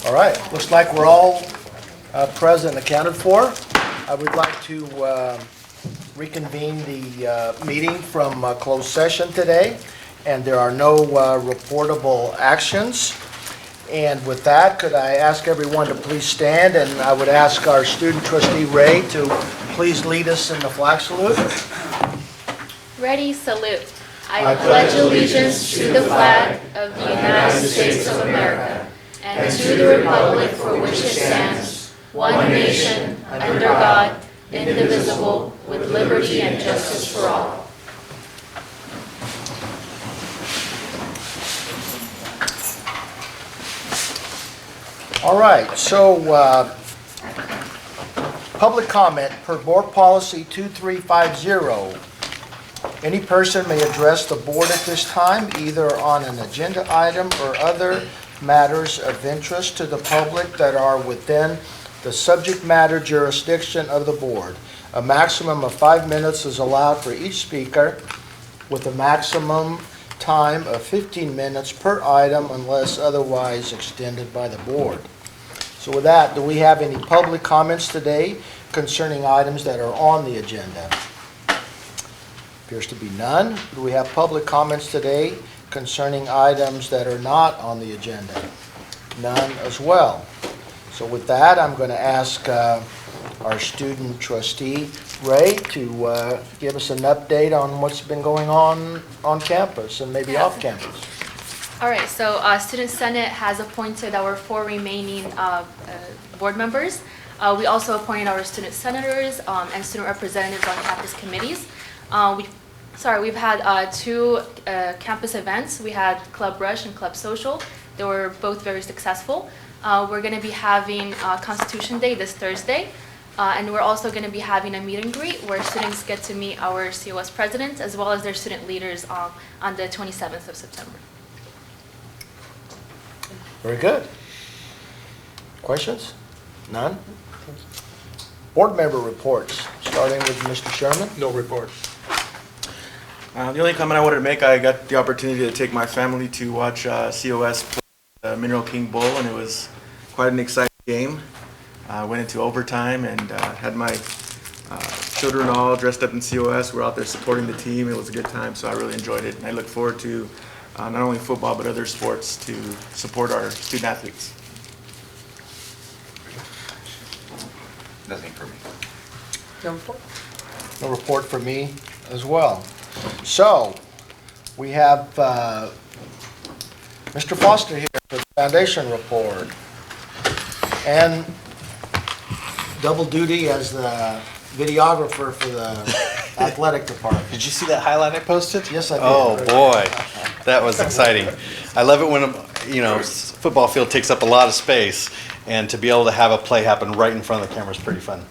All right, looks like we're all present and accounted for. I would like to reconvene the meeting from closed session today, and there are no reportable actions. And with that, could I ask everyone to please stand, and I would ask our student trustee Ray to please lead us in the flag salute. Ready, salute. I pledge allegiance to the flag of the United States of America and to the republic for which it stands, one nation, under God, indivisible, with liberty and justice for all. All right, so public comment per board policy 2350. Any person may address the board at this time, either on an agenda item or other matters of interest to the public that are within the subject matter jurisdiction of the board. A maximum of 5 minutes is allowed for each speaker, with a maximum time of 15 minutes per item unless otherwise extended by the board. So with that, do we have any public comments today concerning items that are on the agenda? Appears to be none. Do we have public comments today concerning items that are not on the agenda? None as well. So with that, I'm going to ask our student trustee, Ray, to give us an update on what's been going on campus and maybe off campus. All right, so Student Senate has appointed our 4 remaining board members. We also appointed our student senators and student representatives on campus committees. We've had 2 campus events. We had Club Rush and Club Social. They were both very successful. We're going to be having Constitution Day this Thursday. And we're also going to be having a meet and greet where students get to meet our COS presidents as well as their student leaders on the 27th of September. Very good. Questions? None? Board member reports, starting with Mr. Sherman. No report. The only comment I wanted to make, I got the opportunity to take my family to watch COS play the Mineral King Bowl, and it was quite an exciting game. Went into overtime and had my children all dressed up in COS. We're out there supporting the team. It was a good time, so I really enjoyed it. And I look forward to not only football but other sports to support our student athletes. Nothing for me. No report? No report for me as well. So, we have Mr. Foster here for the foundation report. And double duty as the videographer for the athletic department. Did you see that highlight I posted? Yes, I did. Oh, boy. That was exciting. I love it when, football field takes up a lot of space, and to be able to have a play happen right in front of the camera is pretty fun.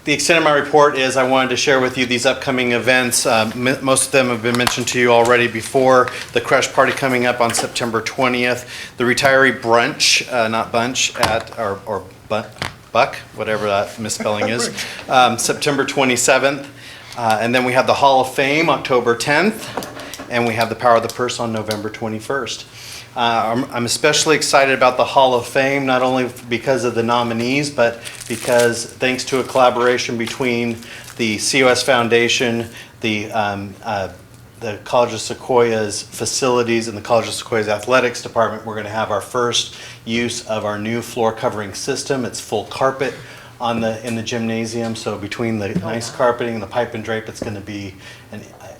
The extent of my report is I wanted to share with you these upcoming events. Most of them have been mentioned to you already before. The Crush Party coming up on September 20th. The Retiree Brunch, not Bunch, Buck, whatever that misspelling is, September 27th. And then we have the Hall of Fame, October 10th. And we have the Power of the Purse on November 21st. I'm especially excited about the Hall of Fame, not only because of the nominees, but because thanks to a collaboration between the COS Foundation, the College of Sequoia's facilities, and the College of Sequoia's athletics department, we're going to have our first use of our new floor covering system. It's full carpet in the gymnasium, so between the nice carpeting and the pipe and drape, it's going to be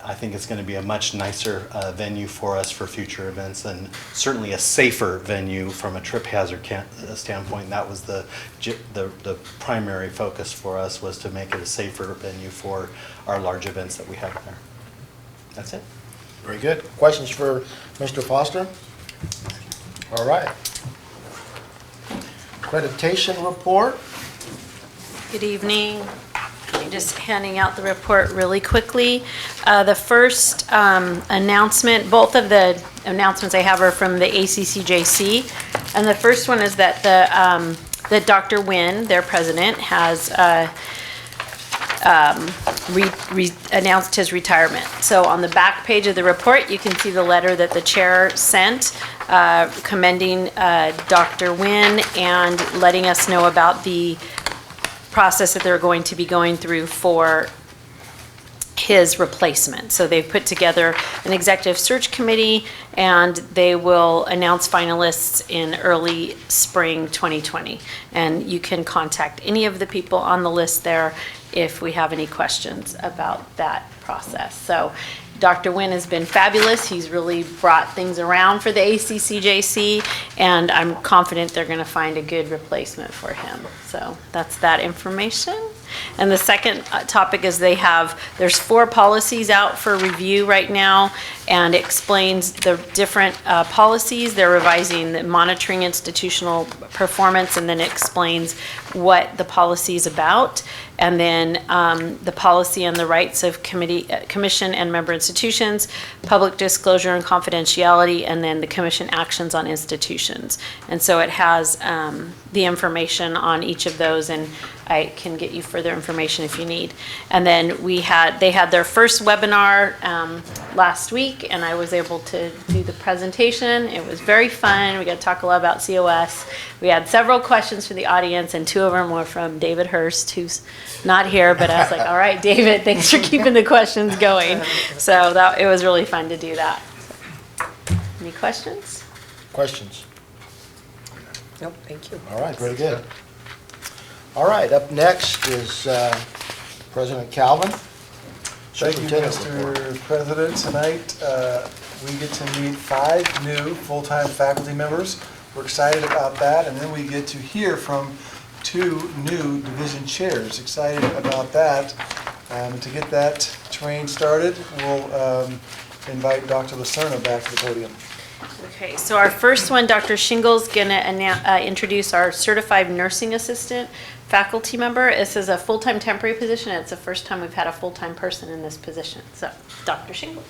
I think it's going to be a much nicer venue for us for future events, and certainly a safer venue from a trip hazard standpoint. That was the primary focus for us, was to make it a safer venue for our large events that we have there. That's it. Very good. Questions for Mr. Foster? All right. Accreditation report. Good evening. I'm just handing out the report really quickly. The first announcement, both of the announcements I have are from the ACCJC. And the first one is that Dr. Wynn, their president, has announced his retirement. So on the back page of the report, you can see the letter that the chair sent commending Dr. Nguyen and letting us know about the process that they're going to be going through for his replacement. So they've put together an executive search committee, and they will announce finalists in early spring 2020. And you can contact any of the people on the list there if we have any questions about that process. So Dr. Nguyen has been fabulous. He's really brought things around for the ACCJC, and I'm confident they're going to find a good replacement for him. So that's that information. And the second topic is there's 4 policies out for review right now, and it explains the different policies. They're revising the monitoring institutional performance, and then it explains what the policy is about. And then the policy on the rights of commission and member institutions, public disclosure and confidentiality, and then the commission actions on institutions. And so it has the information on each of those, and I can get you further information if you need. And then they had their first webinar last week, and I was able to do the presentation. It was very fun. We got to talk a lot about COS. We had several questions for the audience, and 2 of them were from David Hurst, who's not here, but I was like, all right, David, thanks for keeping the questions going. So it was really fun to do that. Any questions? Questions? Nope, thank you. All right, very good. All right, up next is President Calvin. Thank you, Superintendent report. Mr. President. Tonight, we get to meet 5 new full-time faculty members. We're excited about that, and then we get to hear from 2 new division chairs. Excited about that. To get that train started, we'll invite Dr. Lacerna back to the podium. Okay, so our first one, Dr. Shingle's going to introduce our certified nursing assistant faculty member. This is a full-time temporary position. It's the first time we've had a full-time person in this position. So, Dr. Shingle.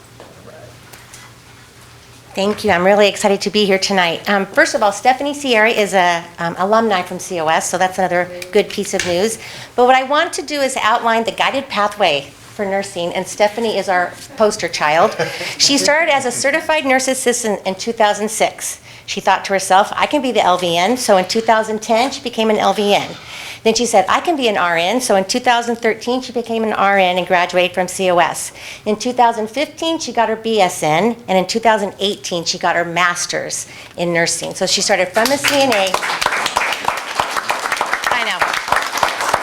Thank you. I'm really excited to be here tonight. First of all, Stephanie Sierra is a alumni from COS, so that's another good piece of news. But what I want to do is outline the guided pathway for nursing, and Stephanie is our poster child. She started as a certified nurse assistant in 2006. She thought to herself, I can be the LVN, so in 2010, she became an LVN. Then she said, I can be an RN, so in 2013, she became an RN and graduated from COS. In 2015, she got her BSN, and in 2018, she got her master's in nursing. So she started from a CNA. I know.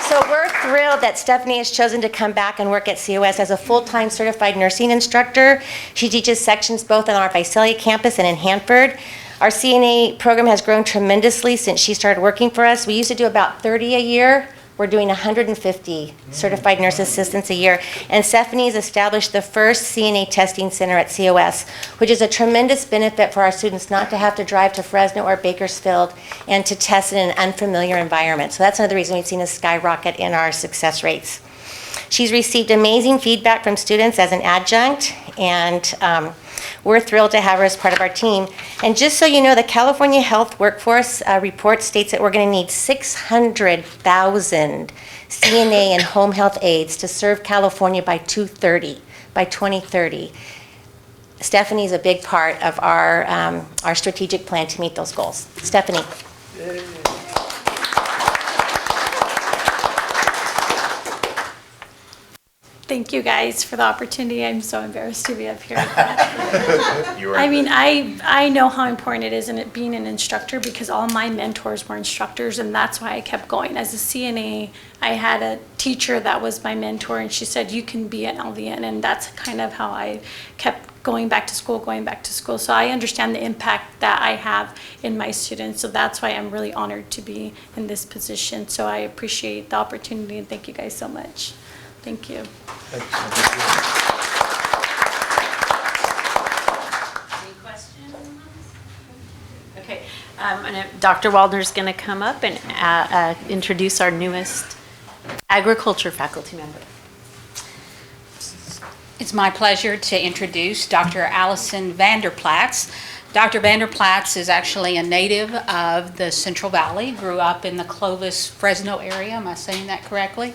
So we're thrilled that Stephanie has chosen to come back and work at COS as a full-time certified nursing instructor. She teaches sections both on our Visalia campus and in Hanford. Our CNA program has grown tremendously since she started working for us. We used to do about 30 a year. We're doing 150 certified nurse assistants a year. And Stephanie has established the first CNA testing center at COS, which is a tremendous benefit for our students not to have to drive to Fresno or Bakersfield and to test in an unfamiliar environment. So that's another reason we've seen a skyrocket in our success rates. She's received amazing feedback from students as an adjunct, and we're thrilled to have her as part of our team. And just so you know, the California Health Workforce Report states that we're going to need 600,000 CNA and home health aides to serve California by 2030. Stephanie is a big part of our strategic plan to meet those goals. Stephanie. Yay. Thank you guys for the opportunity. I'm so embarrassed to be up here. I mean, I know how important it is in it being an instructor because all my mentors were instructors, and that's why I kept going. As a CNA, I had a teacher that was my mentor, and she said, you can be an LVN, and that's kind of how I kept going back to school. So I understand the impact that I have in my students, so that's why I'm really honored to be in this position. So I appreciate the opportunity, and thank you guys so much. Thank you. Any questions? Okay, Dr. Waldner's going to come up and introduce our newest agriculture faculty member. It's my pleasure to introduce Dr. Allison Vanderplatz. Dr. Vanderplatz is actually a native of the Central Valley, grew up in the Clovis, Fresno area. Am I saying that correctly?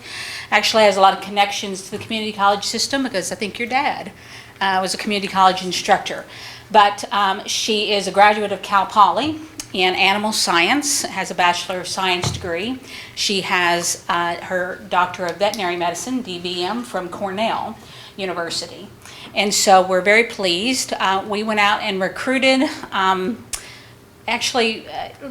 Actually has a lot of connections to the community college system because I think your dad was a community college instructor. But she is a graduate of Cal Poly in animal science, has a Bachelor of Science degree. She has her Doctor of Veterinary Medicine, DVM, from Cornell University. And so we're very pleased. We went out and recruited,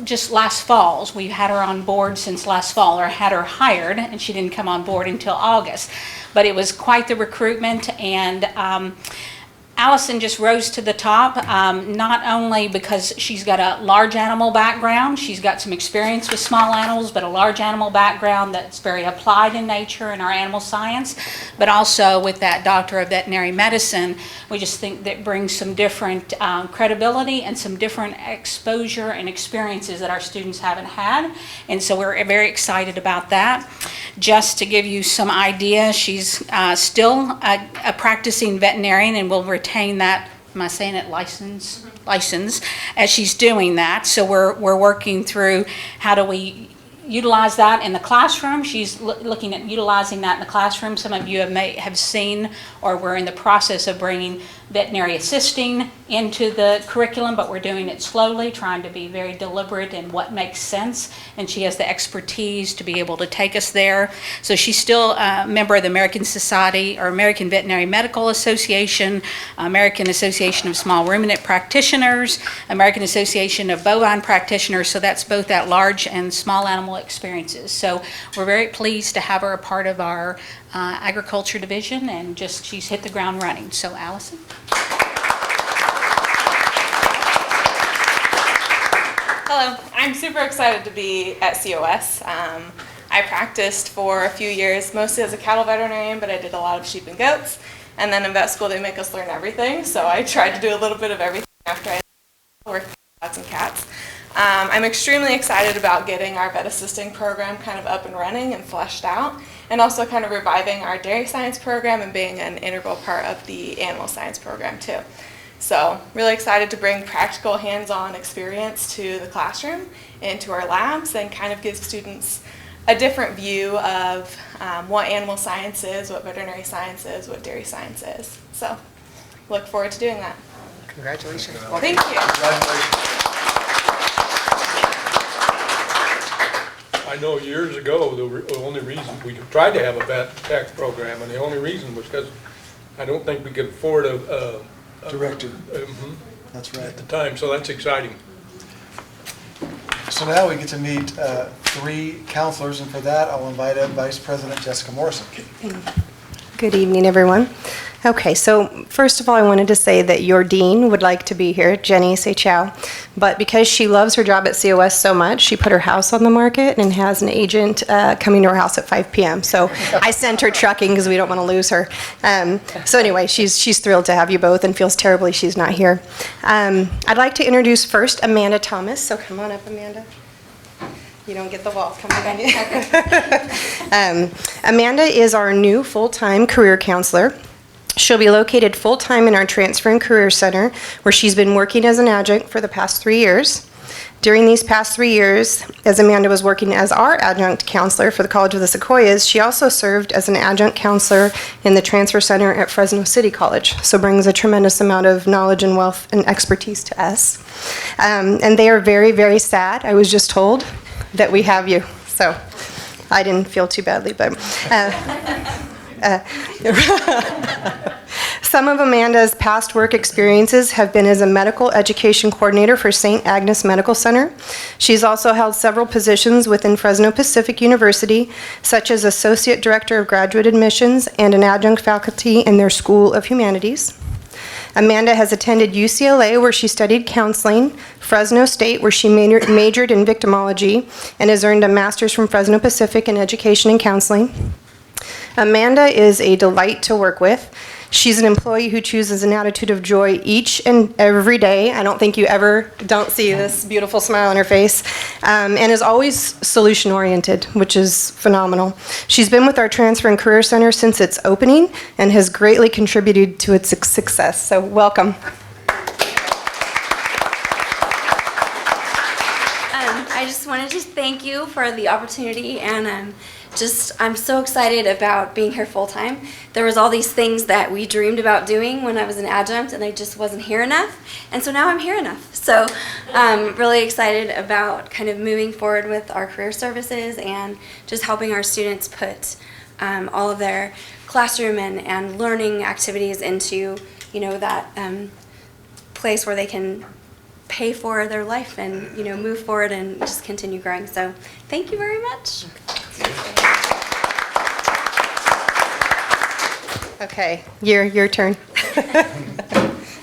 just last fall. We've had her on board since last fall, or had her hired, and she didn't come on board until August. But it was quite the recruitment, and Allison just rose to the top, not only because she's got a large animal background, she's got some experience with small animals, but a large animal background that's very applied in nature in our animal science, but also with that Doctor of Veterinary Medicine, we just think that brings some different credibility and some different exposure and experiences that our students haven't had. And so we're very excited about that. Just to give you some idea, she's still a practicing veterinarian and will retain that, am I saying it, license, as she's doing that. So we're working through how do we utilize that in the classroom. She's looking at utilizing that in the classroom. Some of you may have seen, or we're in the process of bringing veterinary assisting into the curriculum, but we're doing it slowly, trying to be very deliberate in what makes sense, and she has the expertise to be able to take us there. So she's still a member of the American Society, or American Veterinary Medical Association, American Association of Small Ruminant Practitioners, American Association of Bovine Practitioners, so that's both at large and small animal experiences. So we're very pleased to have her a part of our agriculture division, and just she's hit the ground running. So Allison. Hello, I'm super excited to be at COS. I practiced for a few years, mostly as a cattle veterinarian, but I did a lot of sheep and goats. And then in vet school, they make us learn everything, so I tried to do a little bit of everything after I worked with dogs and cats. I'm extremely excited about getting our vet assisting program kind of up and running and fleshed out, and also kind of reviving our dairy science program and being an integral part of the animal science program too. So really excited to bring practical hands-on experience to the classroom and to our labs, and kind of give students a different view of what animal science is, what veterinary science is, what dairy science is. So look forward to doing that. Congratulations. Thank you. Congratulations. I know years ago, the only reason we tried to have a vet tech program, and the only reason was because I don't think we could afford a Director. That's right. at the time, so that's exciting. So now we get to meet three counselors, and for that, I'll invite up Vice President Jessica Morrison. Good evening, everyone. Okay, so first of all, I wanted to say that your dean would like to be here, Jenny Seychow, but because she loves her job at COS so much, she put her house on the market and has an agent coming to her house at 5 p.m. So I sent her trucking because we don't want to lose her. So anyway, she's thrilled to have you both and feels terribly she's not here. I'd like to introduce first Amanda Thomas, so come on up, Amanda. You don't get the wall coming on you. Amanda is our new full-time career counselor. She'll be located full-time in our Transfer and Career Center, where she's been working as an adjunct for the past 3 years. During these past 3 years, as Amanda was working as our adjunct counselor for the College of the Sequoias, she also served as an adjunct counselor in the Transfer Center at Fresno City College, so brings a tremendous amount of knowledge and wealth and expertise to us. And they are very, very sad, I was just told, that we have you, so I didn't feel too badly, but some of Amanda's past work experiences have been as a medical education coordinator for St. Agnes Medical Center. She's also held several positions within Fresno Pacific University, such as Associate Director of Graduate Admissions and an adjunct faculty in their School of Humanities. Amanda has attended UCLA, where she studied counseling, Fresno State, where she majored in victimology, and has earned a master's from Fresno Pacific in education and counseling. Amanda is a delight to work with. She's an employee who chooses an attitude of joy each and every day. I don't think you ever don't see this beautiful smile on her face, and is always solution-oriented, which is phenomenal. She's been with our Transfer and Career Center since its opening and has greatly contributed to its success, so welcome. I just wanted to thank you for the opportunity, and I'm so excited about being here full-time. There was all these things that we dreamed about doing when I was an adjunct, and I just wasn't here enough, and so now I'm here enough. So I'm really excited about kind of moving forward with our career services and just helping our students put all of their classroom and learning activities into, that place where they can pay for their life and, move forward and just continue growing. So thank you very much. Okay, your turn.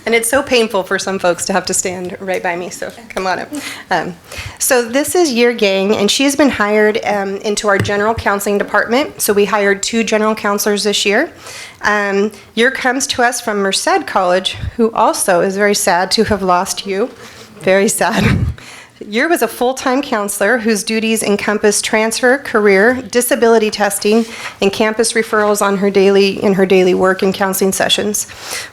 And it's so painful for some folks to have to stand right by me, so come on up. So this is your gang, and she has been hired into our general counseling department. So we hired 2 general counselors this year. Your comes to us from Merced College, who also is very sad to have lost you. Very sad. Your was a full-time counselor whose duties encompass transfer, career, disability testing, and campus referrals in her daily work and counseling sessions.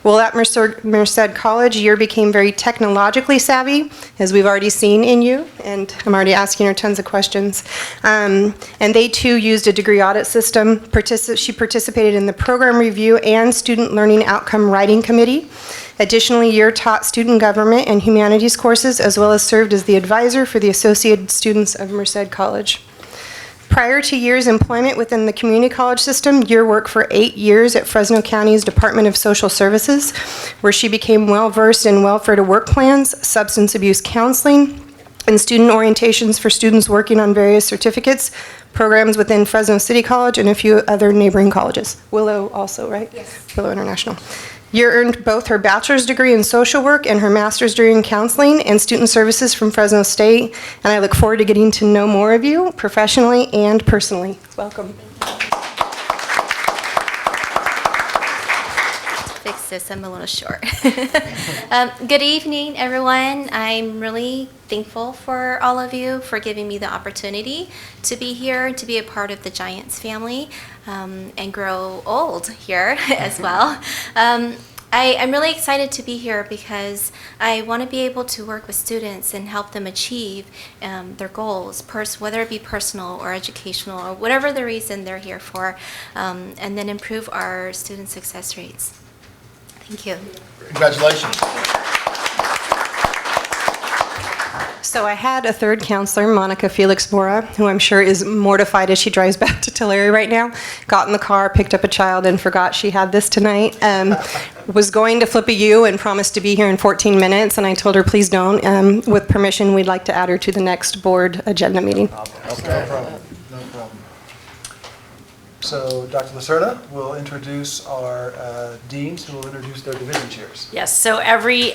Well, at Merced College, Your became very technologically savvy, as we've already seen in you, and I'm already asking her tons of questions. And they too used a degree audit system. She participated in the program review and student learning outcome writing committee. Additionally, Your taught student government and humanities courses, as well as served as the advisor for the associated students of Merced College. Prior to Year's employment within the community college system, Your worked for 8 years at Fresno County's Department of Social Services, where she became well-versed in welfare to work plans, substance abuse counseling, and student orientations for students working on various certificates, programs within Fresno City College, and a few other neighboring colleges. Willow also, right? Yes. Willow International. Your earned both her bachelor's degree in social work and her master's degree in counseling and student services from Fresno State, and I look forward to getting to know more of you professionally and personally. Welcome. Fix this, I'm a little short. Good evening, everyone. I'm really thankful for all of you for giving me the opportunity to be here, to be a part of the Giants family, and grow old here as well. I'm really excited to be here because I want to be able to work with students and help them achieve their goals, whether it be personal or educational or whatever the reason they're here for, and then improve our student success rates. Thank you. Congratulations. So I had a third counselor, Monica Felix Mora, who I'm sure is mortified as she drives back to Tulare right now. Got in the car, picked up a child, and forgot she had this tonight. Was going to flip a U and promised to be here in 14 minutes, and I told her, please don't. With permission, we'd like to add her to the next board agenda meeting. Okay. No problem. So Dr. Lacerda will introduce our deans, who will introduce their division chairs. Yes, so every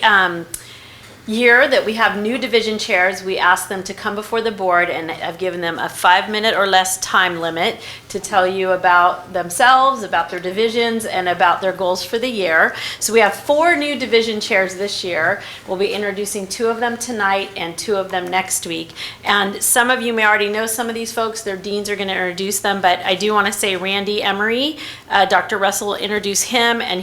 year that we have new division chairs, we ask them to come before the board, and I've given them a 5-minute or less time limit to tell you about themselves, about their divisions, and about their goals for the year. So we have 4 new division chairs this year. We'll be introducing 2 of them tonight and 2 of them next week. And some of you may already know some of these folks. Their deans are going to introduce them, but I do want to say Randy Emery, Dr. Russell will introduce him, and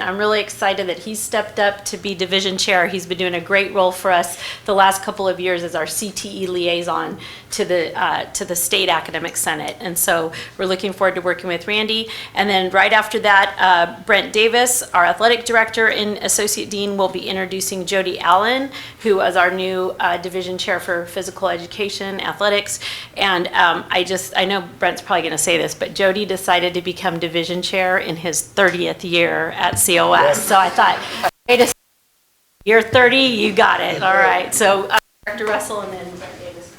I'm really excited that he's stepped up to be division chair. He's been doing a great role for us the last couple of years as our CTE liaison to the State Academic Senate. And so we're looking forward to working with Randy. And then right after that, Brent Davis, our athletic director and associate dean, will be introducing Jody Allen, who is our new division chair for physical education, athletics. And I know Brent's probably going to say this, but Jody decided to become division chair in his 30th year at COS. So I thought, wait a second, you're 30, you got it. All right. So Dr. Russell and then Brent Davis.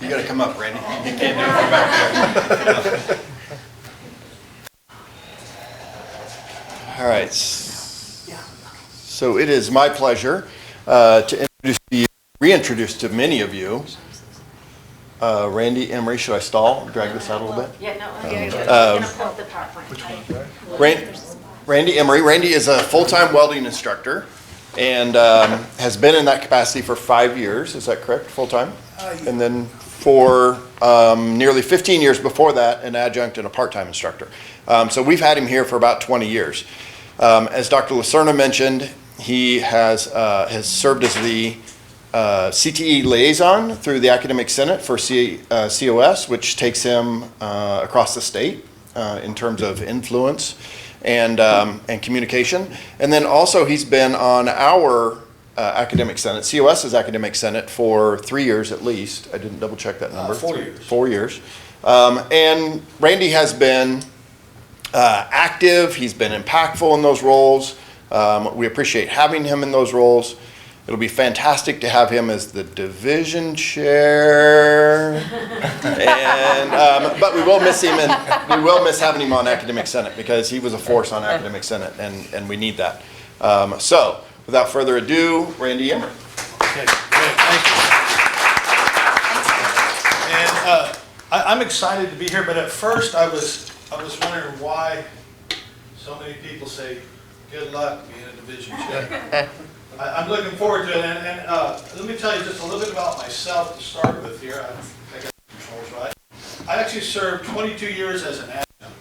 You got to come up, Randy. You can't do it from back there. All right. So it is my pleasure to reintroduce to many of you Randy Emery. Should I stall? Drag this out a little bit? Yeah, no, I'm going to pull up the PowerPoint. Randy Emery. Randy is a full-time welding instructor and has been in that capacity for 5 years. Is that correct? Full-time? And then for nearly 15 years before that, an adjunct and a part-time instructor. So we've had him here for about 20 years. As Dr. Lacerda mentioned, he has served as the CTE liaison through the Academic Senate for COS, which takes him across the state in terms of influence and communication. And then also he's been on our Academic Senate, COS's Academic Senate, for 3 years at least. I didn't double check that number. 4 years. 4 years. And Randy has been active. He's been impactful in those roles. We appreciate having him in those roles. It'll be fantastic to have him as the division chair. And, but we will miss him, and we will miss having him on Academic Senate because he was a force on Academic Senate, and we need that. So, without further ado, Randy Emmer. Okay, great, thank you. And I'm excited to be here, but at first I was wondering why so many people say, good luck being a division chair. I'm looking forward to it, and let me tell you just a little bit about myself to start with here. I got the controls right. I actually served 22 years as an adjunct.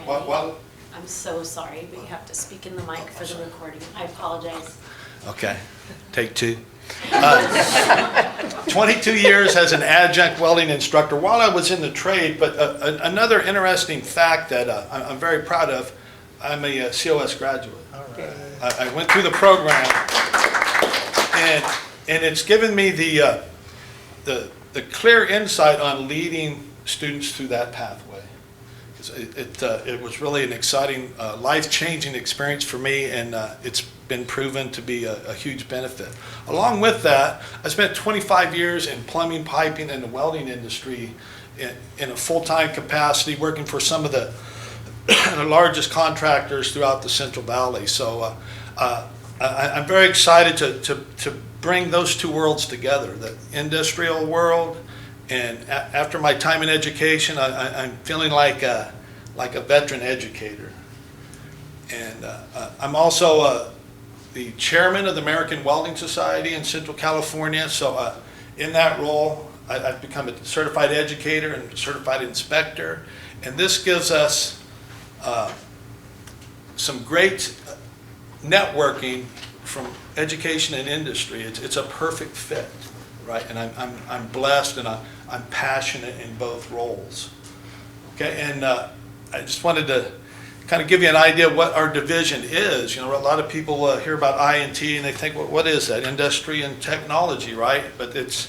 Well, I'm so sorry, but you have to speak in the mic for the recording. I apologize. okay, take two. 22 years as an adjunct welding instructor while I was in the trade, but another interesting fact that I'm very proud of, I'm a COS graduate. I went through the program, and it's given me the clear insight on leading students through that pathway. It was really an exciting, life-changing experience for me, and it's been proven to be a huge benefit. Along with that, I spent 25 years in plumbing, piping, and the welding industry in a full-time capacity, working for some of the largest contractors throughout the Central Valley. So I'm very excited to bring those two worlds together, the industrial world, and after my time in education, I'm feeling like a veteran educator. And I'm also the chairman of the American Welding Society in Central California. So in that role, I've become a certified educator and a certified inspector. And this gives us some great networking from education and industry. It's a perfect fit, right? And I'm blessed, and I'm passionate in both roles. Okay, and I just wanted to kind of give you an idea of what our division is. You know, a lot of people hear about I&T and they think, well, what is that? Industry and technology, right? But it's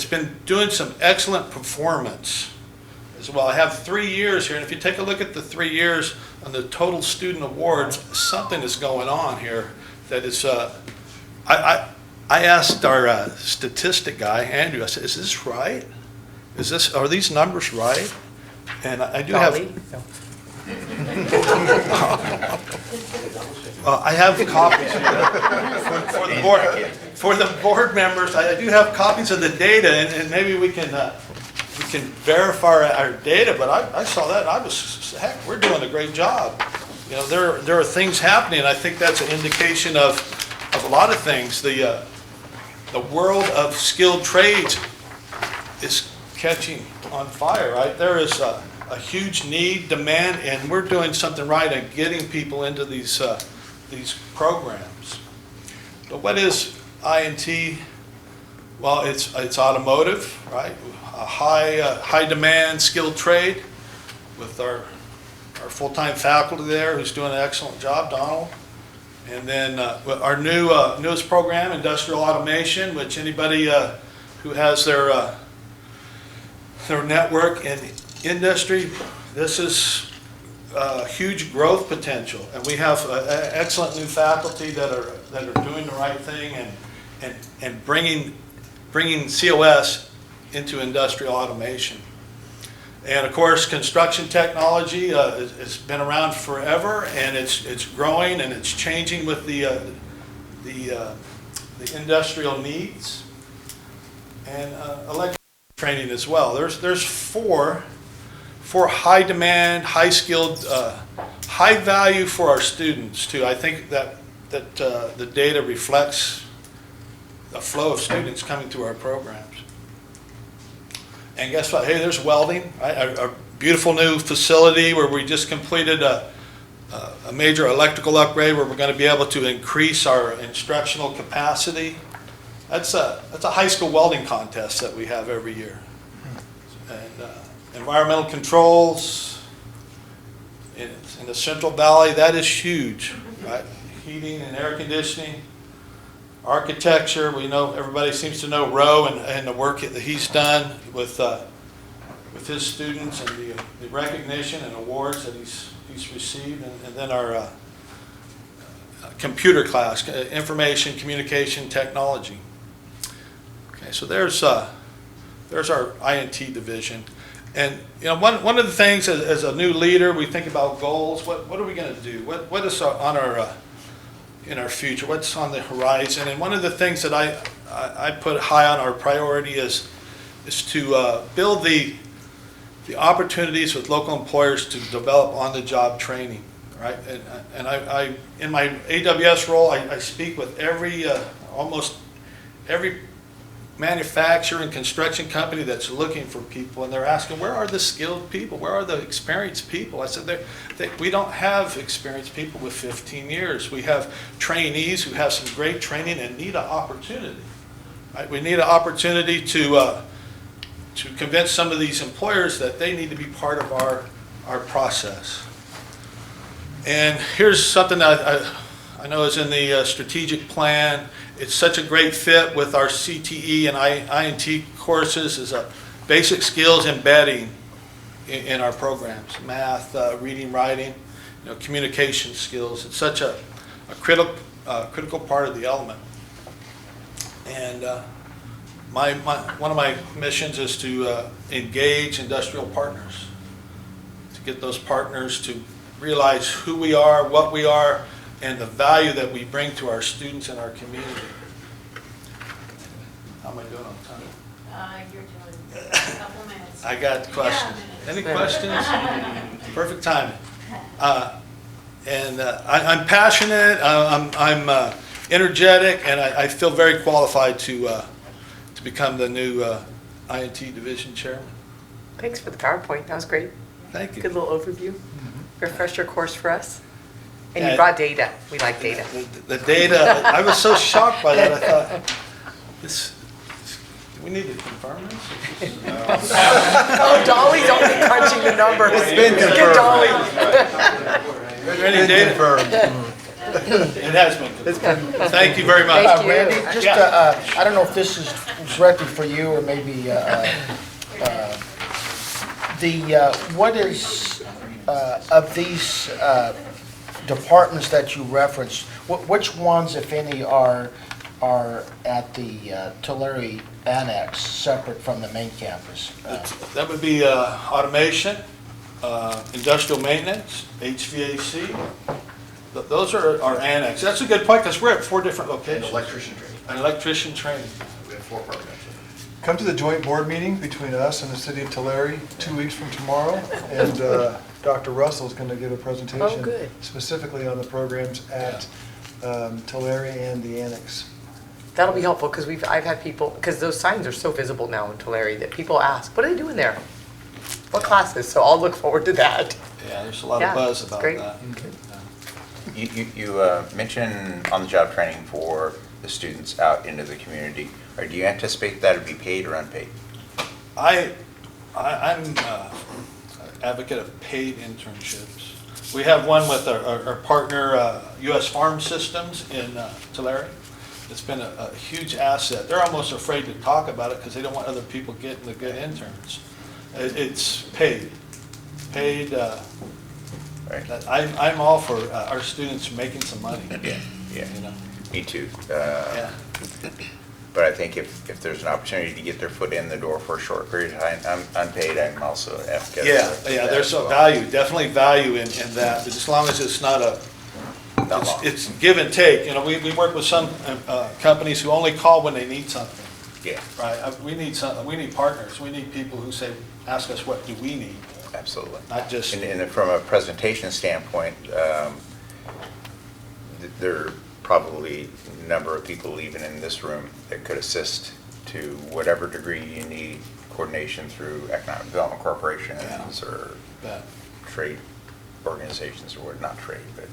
been doing some excellent performance as well. I have 3 years here, and if you take a look at the 3 years on the total student awards, something is going on here that is, I asked our statistic guy, Andrew, I said, is this right? Are these numbers right? And I do have, I have copies for the board members. I do have copies of the data, and maybe we can verify our data. But I saw that, and I was, heck, we're doing a great job. You know, there are things happening, and I think that's an indication of a lot of things. The world of skilled trades is catching on fire, right? There is a huge need, demand, and we're doing something right and getting people into these programs. But what is I&T? Well, it's automotive, right? A high demand, skilled trade, with our full-time faculty there who's doing an excellent job, Donald. And then our newest program, industrial automation, which anybody who has their network in industry, this is huge growth potential, and we have excellent new faculty that are doing the right thing and bringing COS into industrial automation. And of course, construction technology has been around forever, and it's growing and it's changing with the industrial needs, and electrical training as well. There's four high demand, high skilled, high value for our students too. I think that the data reflects the flow of students coming through our programs. And guess what? Hey, there's welding, right? A beautiful new facility where we just completed a major electrical upgrade where we're going to be able to increase our instructional capacity. That's a high school welding contest that we have every year. And environmental controls in the Central Valley, that is huge, right? Heating and air conditioning, architecture. We know, everybody seems to know Roe and the work that he's done with his students and the recognition and awards that he's received, and then our computer class, information communication technology. Okay, so there's our INT division. And you know, one of the things as a new leader, we think about goals. What are we going to do? What is on our in our future? What's on the horizon? And one of the things that I put high on our priority is to build the opportunities with local employers to develop on-the-job training, right? And I in my AWS role, I speak with almost every manufacturer and construction company that's looking for people, and they're asking, where are the skilled people? Where are the experienced people? I said, we don't have experienced people with 15 years. We have trainees who have some great training and need an opportunity. Right? We need an opportunity to convince some of these employers that they need to be part of our process. And here's something that I know is in the strategic plan. It's such a great fit with our CTE and INT courses, is a basic skills embedding in our programs. Math, reading, writing, communication skills. It's such a critical part of the element. And one of my missions is to engage industrial partners, to get those partners to realize who we are, what we are, and the value that we bring to our students and our community. How am I doing on time? You're doing a couple minutes. I got questions. Any questions? Perfect timing. I'm passionate, I'm energetic, and I feel very qualified to become the new INT division chairman. Thanks for the PowerPoint. That was great. Thank you. Good little overview. Refresher course for us. And you brought data. We like data. The data, I was so shocked by that. I thought, do we need to confirm this? Oh, Dolly's only crunching the numbers. It's been Get Dolly. Is there any data? It has been confirmed. Thank you very much. Thank you. Randy, just, I don't know if this is directly for you or maybe what is, of these departments that you referenced, which ones, if any, are at the Tulare Annex, separate from the main campus? That would be automation, industrial maintenance, HVAC. Those are our annex. That's a good point, because we're at 4 different locations. And electrician training. And electrician training. We have 4 programs. Come to the joint board meeting between us and the city of Tulare 2 weeks from tomorrow, and Dr. Russell's going to give a presentation good. specifically on the programs at Tulare and the Annex. That'll be helpful because I've had people, because those signs are so visible now in Tulare that people ask, what are they doing there? What classes? So I'll look forward to that. Yeah, there's a lot of buzz about great. that. You mentioned on-the-job training for the students out into the community. Or do you anticipate that to be paid or unpaid? I'm an advocate of paid internships. We have one with our partner, U.S. Farm Systems in Tulare. It's been a huge asset. They're almost afraid to talk about it because they don't want other people getting the good interns. It's paid. Right. I'm all for our students making some money. Yeah. You know? Me too. Yeah. But I think if there's an opportunity to get their foot in the door for a short period of time, unpaid, I'm also an advocate. Yeah, there's a value, definitely value in that, as long as it's not it's give and take. You know, we work with some companies who only call when they need something. Yeah. Right, we need partners, we need people who ask us what do we need. Absolutely. Not just. And from a presentation standpoint, there are probably a number of people even in this room that could assist to whatever degree you need coordination through economic development corporations or trade organizations, or not trade, but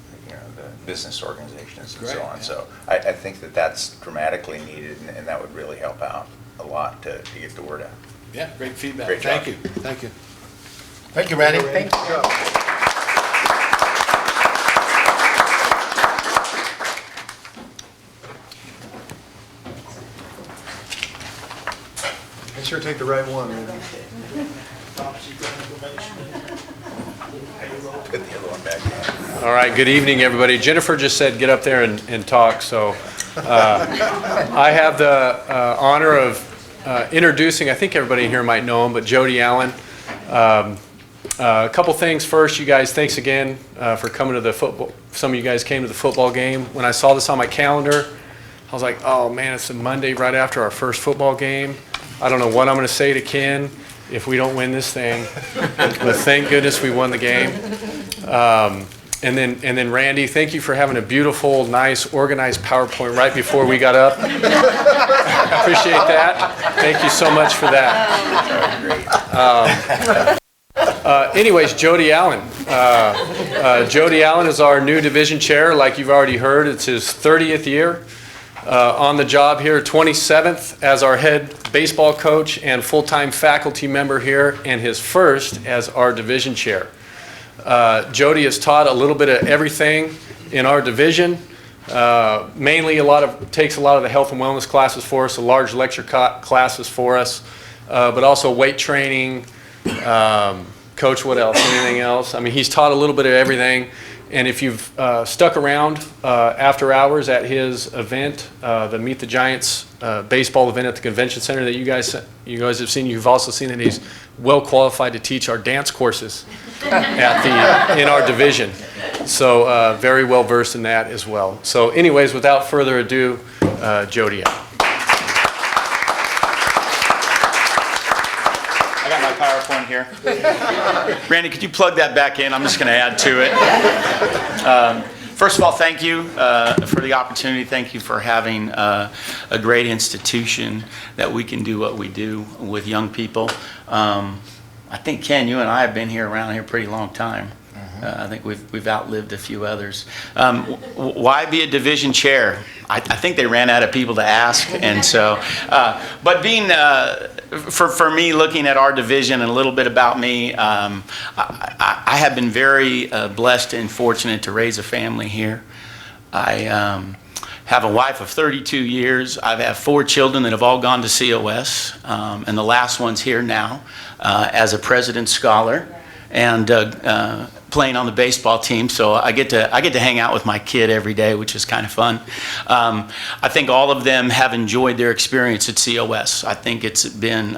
the business organizations and Great, so on. yeah. So I think that that's dramatically needed, and that would really help out a lot to get the word out. Yeah, great feedback. Great Thank job. you, thank you. Thank you, Randy. Thank you. Make sure to take the right one, Randy. Put the other one back. All right, good evening, everybody. Jennifer just said get up there and talk, so I have the honor of introducing, I think everybody in here might know him, but Jody Allen. A couple things first, you guys, thanks again for coming to the football. Some of you guys came to the football game. When I saw this on my calendar, I was like, oh man, it's a Monday right after our first football game. I don't know what I'm going to say to Ken if we don't win this thing, but thank goodness we won the game. And then Randy, thank you for having a beautiful, nice, organized PowerPoint right before we got up. Appreciate that. Thank you so much for that. Anyways, Jody Allen. Jody Allen is our new division chair. Like you've already heard, it's his 30th year on the job here, 27th as our head baseball coach and full-time faculty member here, and his first as our division chair. Jody has taught a little bit of everything in our division. Mainly takes a lot of the health and wellness classes for us, the large lecture classes for us, but also weight training. Coach, what else? Anything else? I mean, he's taught a little bit of everything. And if you've stuck around after hours at his event, the Meet the Giants baseball event at the convention center that you guys have seen, you've also seen that he's well qualified to teach our dance courses in our division. So very well versed in that as well. So anyways, without further ado, Jody. I got my PowerPoint here. Randy, could you plug that back in? I'm just going to add to it. First of all, thank you for the opportunity. Thank you for having a great institution that we can do what we do with young people. I think, Ken, you and I have been around here a pretty long time. I think we've outlived a few others. Why be a division chair? I think they ran out of people to ask, and so. But being for me, looking at our division and a little bit about me, I have been very blessed and fortunate to raise a family here. I have a wife of 32 years. I have 4 children that have all gone to COS, and the last one's here now as a President's Scholar and playing on the baseball team. So I get to hang out with my kid every day, which is kind of fun. I think all of them have enjoyed their experience at COS. I think it's been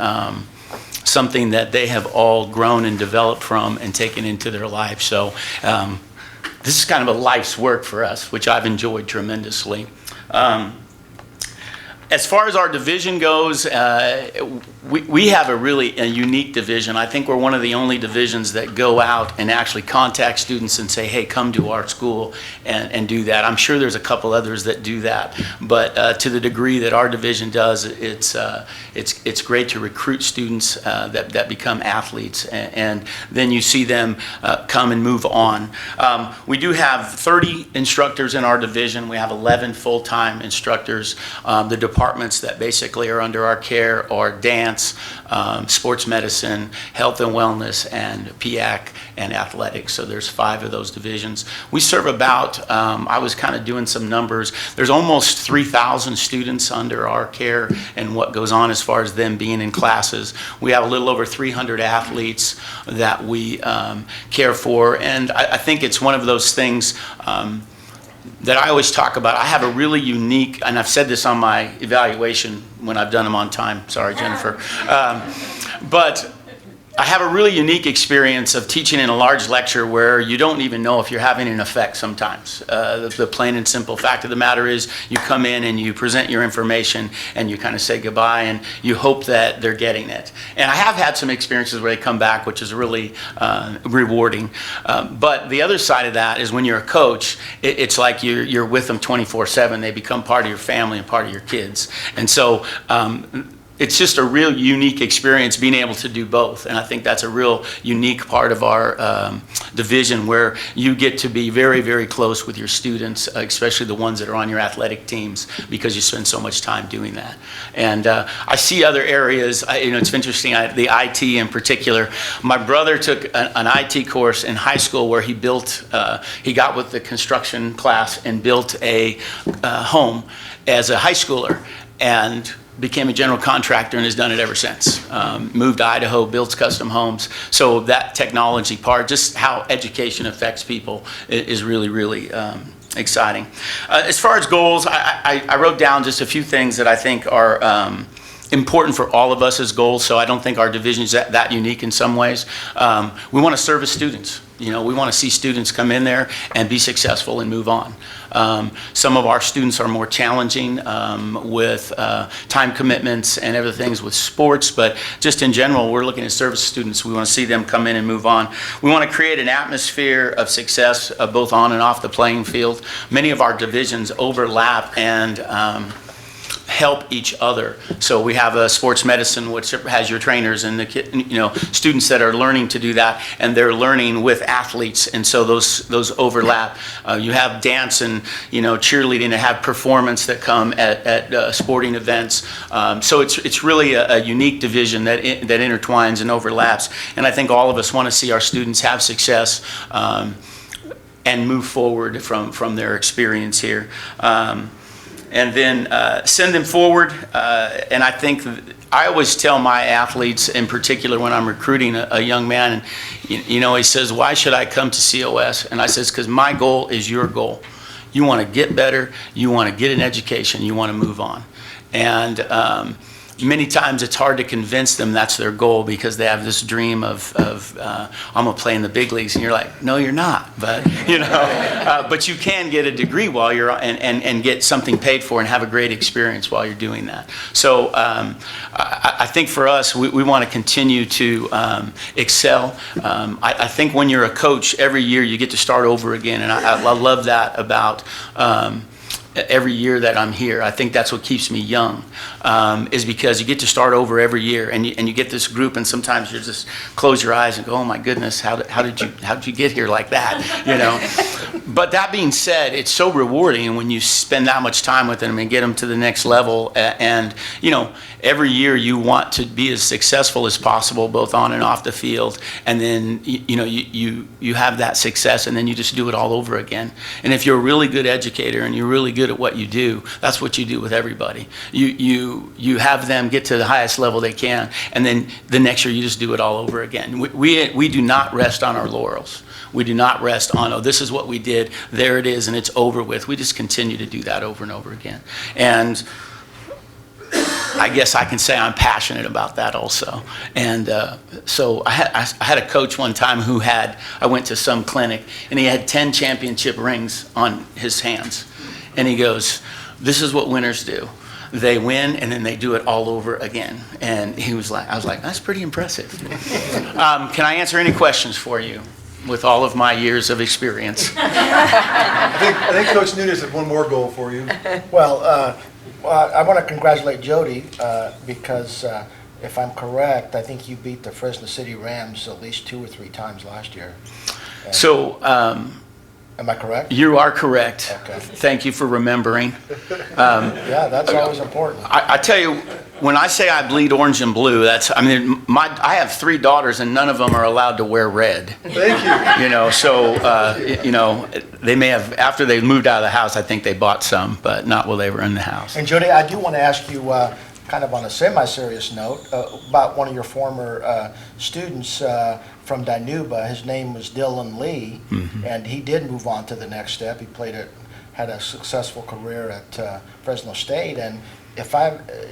something that they have all grown and developed from and taken into their life. So this is kind of a life's work for us, which I've enjoyed tremendously. As far as our division goes, we have a unique division. I think we're one of the only divisions that go out and actually contact students and say, hey, come to our school and do that. I'm sure there's a couple others that do that, but to the degree that our division does, it's great to recruit students that become athletes, and then you see them come and move on. We do have 30 instructors in our division. We have 11 full-time instructors. The departments that basically are under our care are dance, sports medicine, health and wellness, and PIAC and athletics. So there's 5 of those divisions. We serve about, I was kind of doing some numbers, there's almost 3,000 students under our care and what goes on as far as them being in classes. We have a little over 300 athletes that we care for, and I think it's one of those things that I always talk about. I have a really unique, and I've said this on my evaluation when I've done them on time. Sorry, Jennifer. But I have a really unique experience of teaching in a large lecture where you don't even know if you're having an effect sometimes. The plain and simple fact of the matter is you come in and you present your information and you kind of say goodbye and you hope that they're getting it. And I have had some experiences where they come back, which is really rewarding. But the other side of that is when you're a coach, it's like you're with them 24/7. They become part of your family and part of your kids. And so it's just a real unique experience being able to do both. And I think that's a real unique part of our division, where you get to be very, very close with your students, especially the ones that are on your athletic teams, because you spend so much time doing that. And I see other areas, it's interesting, the IT in particular. My brother took an IT course in high school where he built, he got with the construction class and built a home as a high schooler, and became a general contractor and has done it ever since. Moved to Idaho, builds custom homes. So that technology part, just how education affects people, is really, really exciting. As far as goals, I wrote down just a few things that I think are important for all of us as goals, so I don't think our division is that unique in some ways. We want to service students. We want to see students come in there and be successful and move on. Some of our students are more challenging with time commitments and other things with sports, but just in general, we're looking at service students. We want to see them come in and move on. We want to create an atmosphere of success both on and off the playing field. Many of our divisions overlap and help each other. So we have a sports medicine, which has your trainers and the students that are learning to do that, and they're learning with athletes, and so those overlap. You have dance and cheerleading that have performance that come at sporting events. So it's really a unique division that intertwines and overlaps, and I think all of us want to see our students have success and move forward from their experience here. And then send them forward. And I think I always tell my athletes, in particular when I'm recruiting a young man, and he says, "Why should I come to COS?" And I says, "Because my goal is your goal. You want to get better, you want to get an education, you want to move on." And many times it's hard to convince them that's their goal, because they have this dream of I'm gonna play in the big leagues, and you're like, no, you're not. But but you can get a degree while you're and get something paid for and have a great experience while you're doing that. So I think for us, we want to continue to excel. I think when you're a coach, every year you get to start over again, and I love that about every year that I'm here. I think that's what keeps me young, is because you get to start over every year, and you get this group, and sometimes you just close your eyes and go, "Oh my goodness, how did you get here like that?" But that being said, it's so rewarding when you spend that much time with them and get them to the next level. And every year you want to be as successful as possible, both on and off the field. And then you have that success, and then you just do it all over again. And if you're a really good educator and you're really good at what you do, that's what you do with everybody. You have them get to the highest level they can, and then the next year you just do it all over again. We do not rest on our laurels. We do not rest on, oh, this is what we did, there it is, and it's over with. We just continue to do that over and over again. And I guess I can say I'm passionate about that also. And so I had a coach one time who I went to some clinic, and he had 10 championship rings on his hands. And he goes, "This is what winners do. They win, and then they do it all over again." And I was like, that's pretty impressive. Can I answer any questions for you with all of my years of experience? I think Coach Nunes had one more goal for you. Well, I want to congratulate Jody because if I'm correct, I think you beat the Fresno City Rams at least 2 or 3 times last year. So, am I correct? You are correct. Okay. Thank you for remembering. Yeah, that's always important. I tell you, when I say I bleed orange and blue, I have 3 daughters, and none of them are allowed to wear red. Thank you. So they may have, after they moved out of the house, I think they bought some, but not while they were in the house. And Jody, I do want to ask you, kind of on a semi-serious note, about one of your former students from Dinuba. His name was Dylan Lee, and he did move on to the next step. He had a successful career at Fresno State, and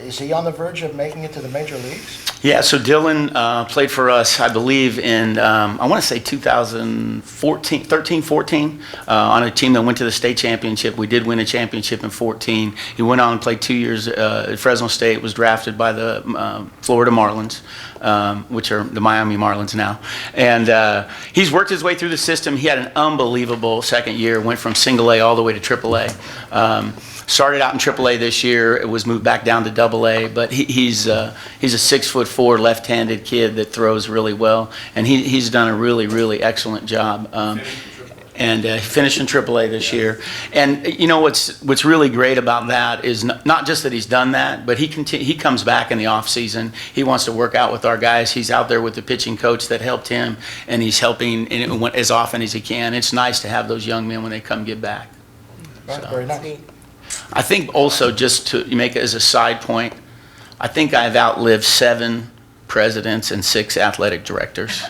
is he on the verge of making it to the major leagues? Yeah, so Dylan played for us, I believe, in, I want to say 13-14, on a team that went to the state championship. We did win a championship in 14. He went on and played 2 years at Fresno State, was drafted by the Florida Marlins. which are the Miami Marlins now. And he's worked his way through the system. He had an unbelievable second year, went from single A all the way to triple A. Started out in AAA this year. It was moved back down to AA, but he's a 6'4" left-handed kid that throws really well, and he's done a really excellent job. And finished in AAA this year. And you know what's really great about that is not just that he's done that, but he comes back in the off season. He wants to work out with our guys. He's out there with the pitching coach that helped him, and he's helping as often as he can. It's nice to have those young men when they come get back. Right, very nice. I think also, just to make it as a side point, I think I've outlived 7 presidents and 6 athletic directors.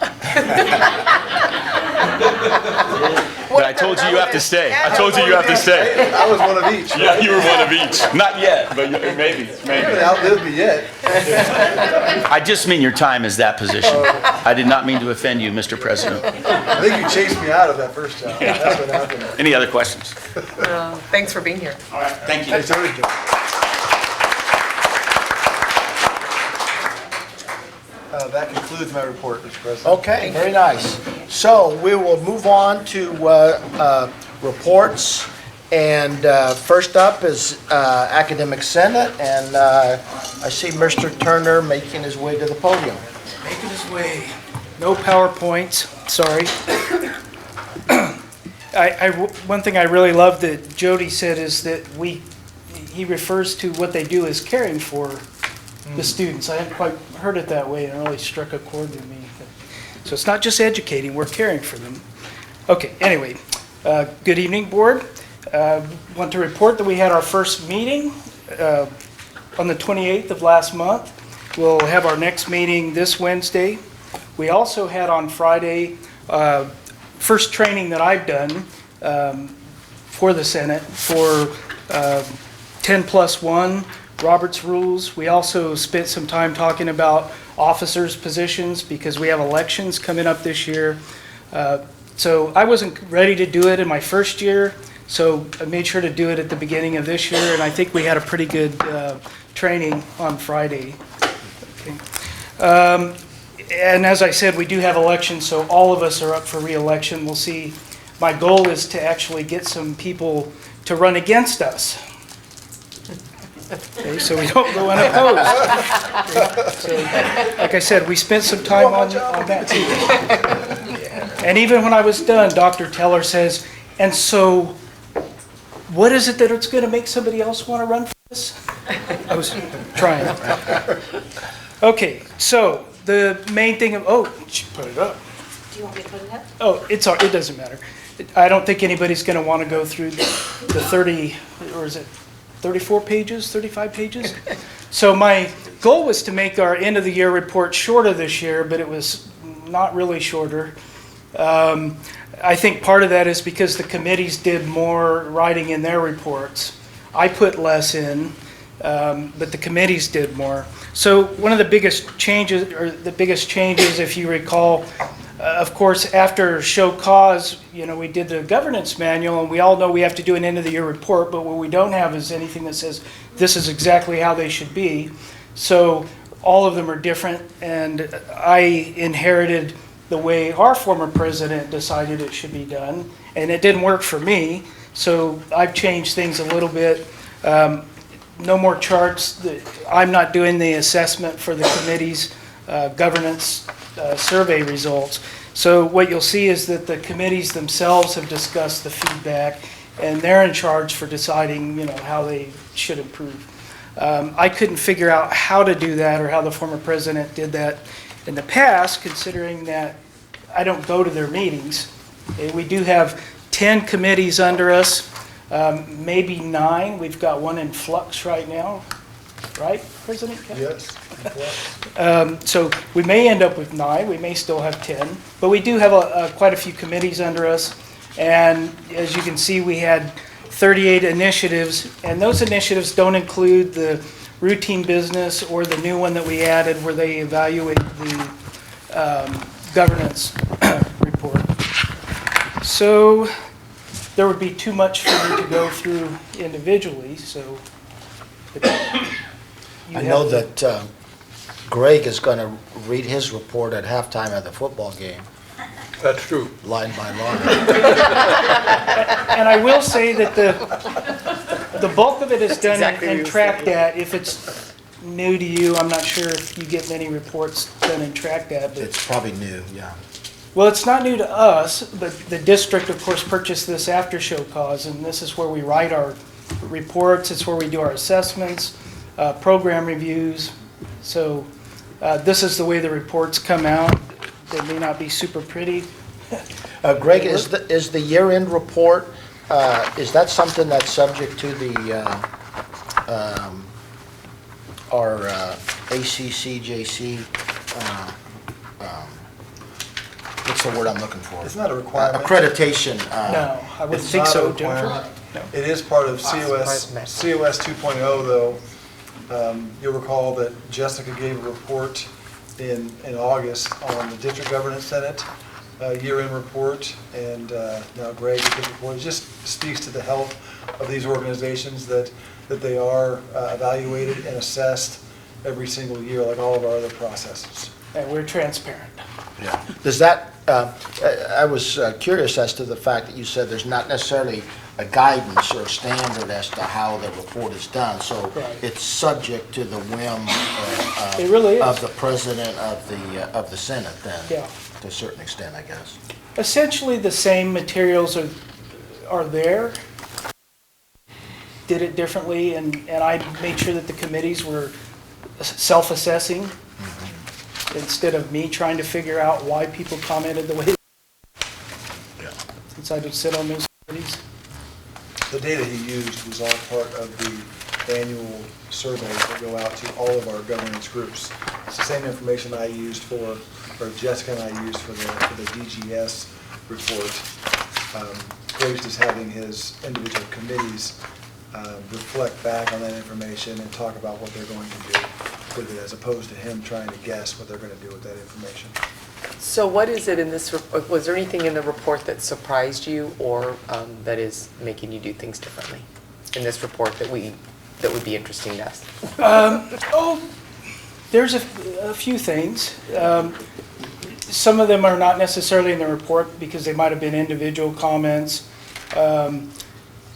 But I told you have to stay. I told you have to stay. I was one of each. Yeah, you were one of each. Not yet, but maybe. You haven't outlived me yet. I just mean your time as that position. I did not mean to offend you, Mr. President. I think you chased me out of that first job. That's what happened. Any other questions? Thanks for being here. All right, thank you. Thanks, everything. That concludes my report, Mr. President. Okay, very nice. So we will move on to reports. And first up is Academic Senate, and I see Mr. Turner making his way to the podium. Making his way. No PowerPoints, sorry. One thing I really love that Jody said is that he refers to what they do as caring for the students. I hadn't quite heard it that way, and it really struck a chord with me. So it's not just educating, we're caring for them. Okay, anyway, good evening, board. Want to report that we had our first meeting on the 28th of last month. We'll have our next meeting this Wednesday. We also had on Friday, first training that I've done for the Senate for 10+1 Robert's Rules. We also spent some time talking about officers' positions because we have elections coming up this year. So I wasn't ready to do it in my first year, so I made sure to do it at the beginning of this year, and I think we had a pretty good training on Friday. Okay. And as I said, we do have elections, so all of us are up for re-election. We'll see. My goal is to actually get some people to run against us. Okay, so we don't go unopposed. Okay, so, like I said, we spent some time on that too. And even when I was done, Dr. Teller says, and so what is it that it's going to make somebody else want to run for this? I was trying. Okay, so the main thing she put it up. Do you want me to put it up? Oh, it doesn't matter. I don't think anybody's going to want to go through the 30, or is it 34 pages, 35 pages? So my goal was to make our end of the year report shorter this year, but it was not really shorter. I think part of that is because the committees did more writing in their reports. I put less in, but the committees did more. So one of the biggest changes, if you recall, of course, after show cause, we did the governance manual, and we all know we have to do an end of the year report, but what we don't have is anything that says this is exactly how they should be. So all of them are different, and I inherited the way our former president decided it should be done, and it didn't work for me, so I've changed things a little bit. No more charts. I'm not doing the assessment for the committee's governance survey results. So what you'll see is that the committees themselves have discussed the feedback, and they're in charge for deciding, how they should improve. I couldn't figure out how to do that or how the former president did that in the past, considering that I don't go to their meetings. We do have 10 committees under us, maybe 9. We've got one in flux right now, right, President Kemp? Yes. So we may end up with 9, we may still have 10, but we do have quite a few committees under us, and as you can see, we had 38 initiatives, and those initiatives don't include the routine business or the new one that we added where they evaluate the governance report. So there would be too much for me to go through individually, so. I know that Greg is going to read his report at halftime of the football game, That's true. line by line. And I will say that the bulk of it is done exactly what in he was TrackDat. If it's new to you, I'm not sure if you get many reports done in TrackDat, but, It's probably new, yeah. well, it's not new to us, but the district, of course, purchased this after show cause, and this is where we write our reports, it's where we do our assessments, program reviews. So this is the way the reports come out. They may not be super pretty. Greg, is the year-end report, is that something that's subject to the, our ACCJC, what's the word I'm looking for? It's not a requirement. Accreditation. No, I wouldn't It's think not a so, requirement. Jennifer. It is part of COS 2.0, though. You'll recall that Jessica gave a report in August on the District Governance Senate year-end report, and now Greg did his report. It just speaks to the health of these organizations, that they are evaluated and assessed every single year, like all of our other processes. And we're transparent. Yeah. Does that, I was curious as to the fact that you said there's not necessarily a guidance or standard as to how the report is done, so Right. it's subject to the whim It really is. of the president of the Senate then, Yeah. to a certain extent, I guess. Essentially, the same materials are there. Did it differently, and I made sure that the committees were self-assessing instead of me trying to figure out why people commented the way they did. Since I would sit on those committees. The data he used was all part of the annual surveys that go out to all of our governance groups. It's the same information I used or Jessica and I used for the DGS report. Greg's just having his individual committees reflect back on that information and talk about what they're going to do with it, as opposed to him trying to guess what they're going to do with that information. So what is it in this, was there anything in the report that surprised you or that is making you do things differently in this report that would be interesting to us? There's a few things. Some of them are not necessarily in the report because they might have been individual comments.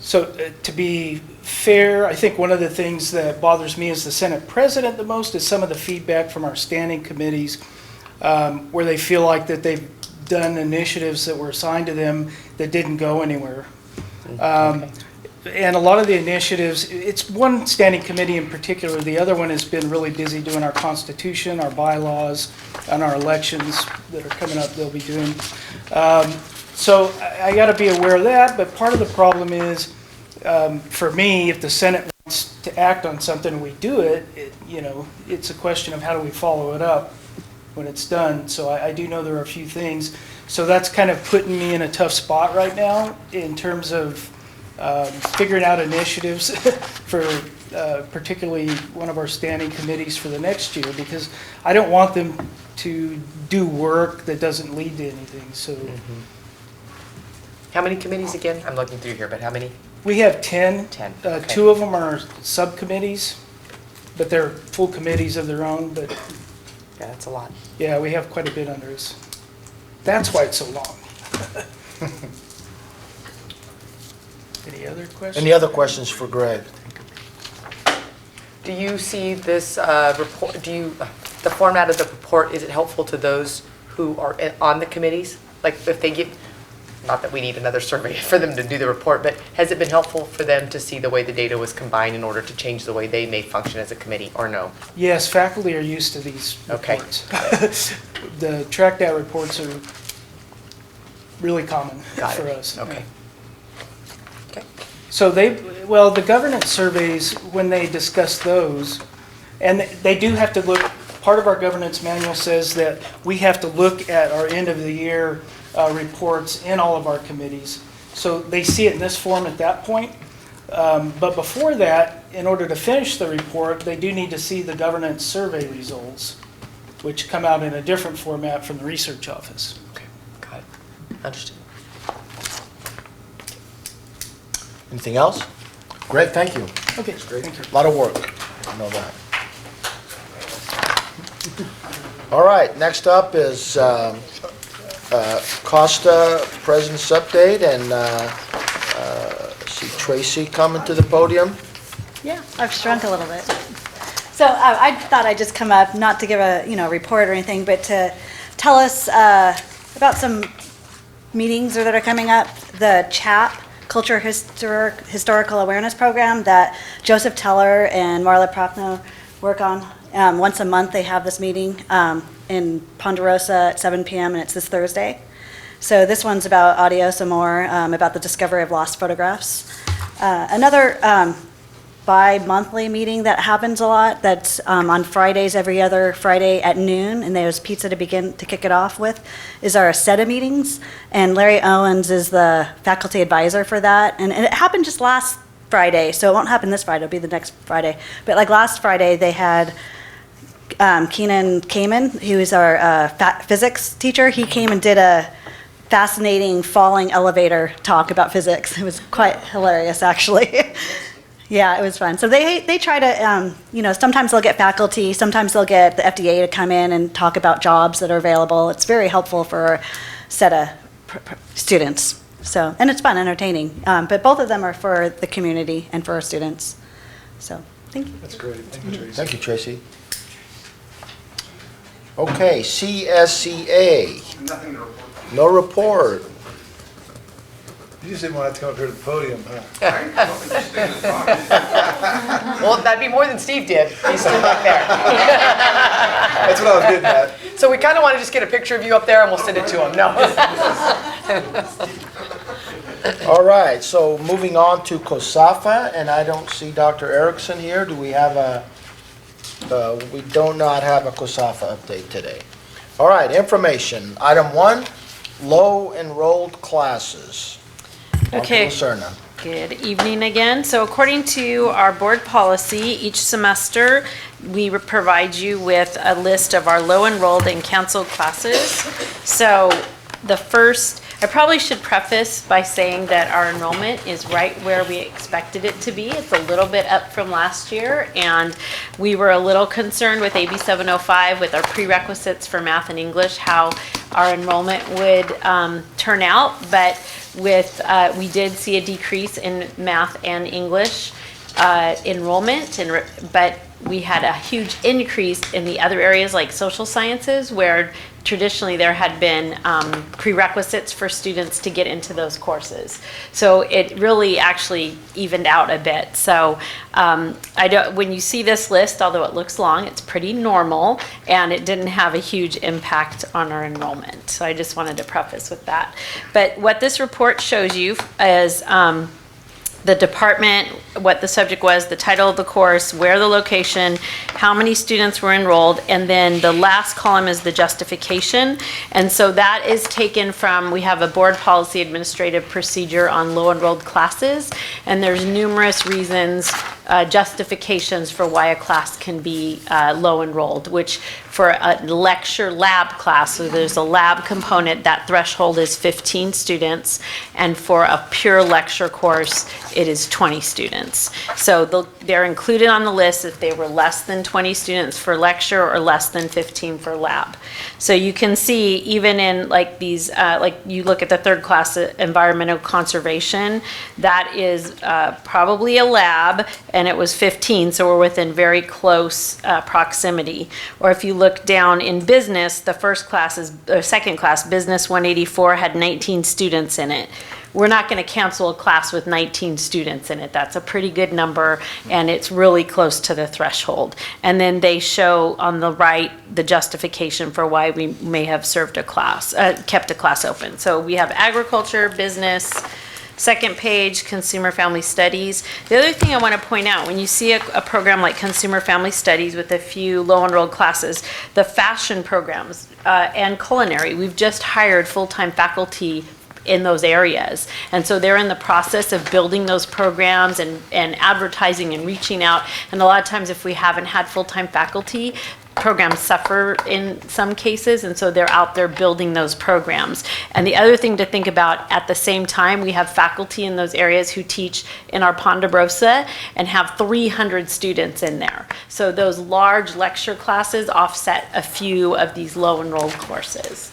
So to be fair, I think one of the things that bothers me as the Senate President the most is some of the feedback from our standing committees where they feel like that they've done initiatives that were assigned to them that didn't go anywhere. And a lot of the initiatives, it's one standing committee in particular, the other one has been really busy doing our Constitution, our bylaws, and our elections that are coming up they'll be doing. So I got to be aware of that, but part of the problem is, for me, if the Senate wants to act on something and we do it, it's a question of how do we follow it up when it's done. So I do know there are a few things. So that's kind of putting me in a tough spot right now in terms of figuring out initiatives for particularly one of our standing committees for the next year, because I don't want them to do work that doesn't lead to anything. So. How many committees again? I'm looking through here, but how many? We have 10. 10, Okay. okay. 2 of them are subcommittees, but they're full committees of their own, but. Yeah, that's a lot. Yeah, we have quite a bit under us. That's why it's so long. Any other questions? Any other questions for Greg? Do you see this report, the format of the report, is it helpful to those who are on the committees? Like if they get, not that we need another survey for them to do the report, but has it been helpful for them to see the way the data was combined in order to change the way they may function as a committee, or no? Yes, faculty are used to these reports. The TrackDat reports are really common for us. Okay. So the governance surveys, when they discuss those, and they do have to look, part of our governance manual says that we have to look at our end of the year reports in all of our committees. So they see it in this form at that point. But before that, in order to finish the report, they do need to see the governance survey results, which come out in a different format from the research office. Okay, got it. Understood. Anything else? Greg, thank you. Okay, thank you. A lot of work, I know that. All right, next up is Costa President's Update, and see Tracy coming to the podium. Yeah, I've shrunk a little bit. So I thought I'd just come up, not to give a report or anything, but to tell us about some meetings that are coming up. The CHAP, Culture Historical Awareness Program, that Joseph Teller and Marla Prochnow work on. Once a month they have this meeting in Ponderosa at 7 p.m. and it's this Thursday. So this one's about Adios Amor, about the discovery of lost photographs. Another bi-monthly meeting that happens a lot, that's on Fridays, every other Friday at noon, and there's pizza to kick it off with, is our ASETA meetings. And Larry Owens is the faculty advisor for that. And it happened just last Friday, so it won't happen this Friday, it'll be the next Friday. But like last Friday, they had Keenan Kamen, who is our physics teacher. He came and did a fascinating falling elevator talk about physics. It was quite hilarious, actually. Yeah, it was fun. So they try to, sometimes they'll get faculty, sometimes they'll get the FDA to come in and talk about jobs that are available. It's very helpful for a set of students. So, and it's fun, entertaining. But both of them are for the community and for our students. So, thank you. That's great. Thank you, Tracy. Thank you, Tracy. Okay, CSCA. Nothing to report. No report. You just didn't want to come up here to the podium, huh? Well, that'd be more than Steve did. He stood back there. That's what I was getting at. So we kind of want to just get a picture of you up there and we'll send it to him. No. All right, so moving on to COSAFA, and I don't see Dr. Erickson here. Do we have we do not have a COSAFA update today. All right, information. Item 1, low enrolled classes. Okay. Dr. Lucerna. Good evening again. So according to our board policy, each semester we provide you with a list of our low enrolled and canceled classes. So the first, I probably should preface by saying that our enrollment is right where we expected it to be. It's a little bit up from last year, and we were a little concerned with AB 705 with our prerequisites for math and English, how our enrollment would turn out, but we did see a decrease in math and English enrollment, but we had a huge increase in the other areas like social sciences, where traditionally there had been prerequisites for students to get into those courses. So it really actually evened out a bit. So when you see this list, although it looks long, it's pretty normal, and it didn't have a huge impact on our enrollment. So I just wanted to preface with that. But what this report shows you is the department, what the subject was, the title of the course, where the location, how many students were enrolled, and then the last column is the justification. And so that is taken from, we have a board policy administrative procedure on low enrolled classes, and there's numerous reasons, justifications for why a class can be low enrolled, which for a lecture lab class, so there's a lab component, that threshold is 15 students, and for a pure lecture course, it is 20 students. So they're included on the list if they were less than 20 students for lecture or less than 15 for lab. So you can see even in like these, like you look at the third class, environmental conservation, that is probably a lab, and it was 15, so we're within very close proximity. Or if you look down in business, the first class is, or second class, business 184 had 19 students in it. We're not going to cancel a class with 19 students in it. That's a pretty good number, and it's really close to the threshold. And then they show on the right the justification for why we may have served a class, kept a class open. So we have agriculture, business. Second page, Consumer Family Studies. The other thing I want to point out, when you see a program like Consumer Family Studies with a few low enrolled classes, the fashion programs and culinary, we've just hired full-time faculty in those areas. And so they're in the process of building those programs and advertising and reaching out. And a lot of times if we haven't had full-time faculty, programs suffer in some cases, and so they're out there building those programs. And the other thing to think about, at the same time, we have faculty in those areas who teach in our Ponderosa and have 300 students in there. So those large lecture classes offset a few of these low enrolled courses.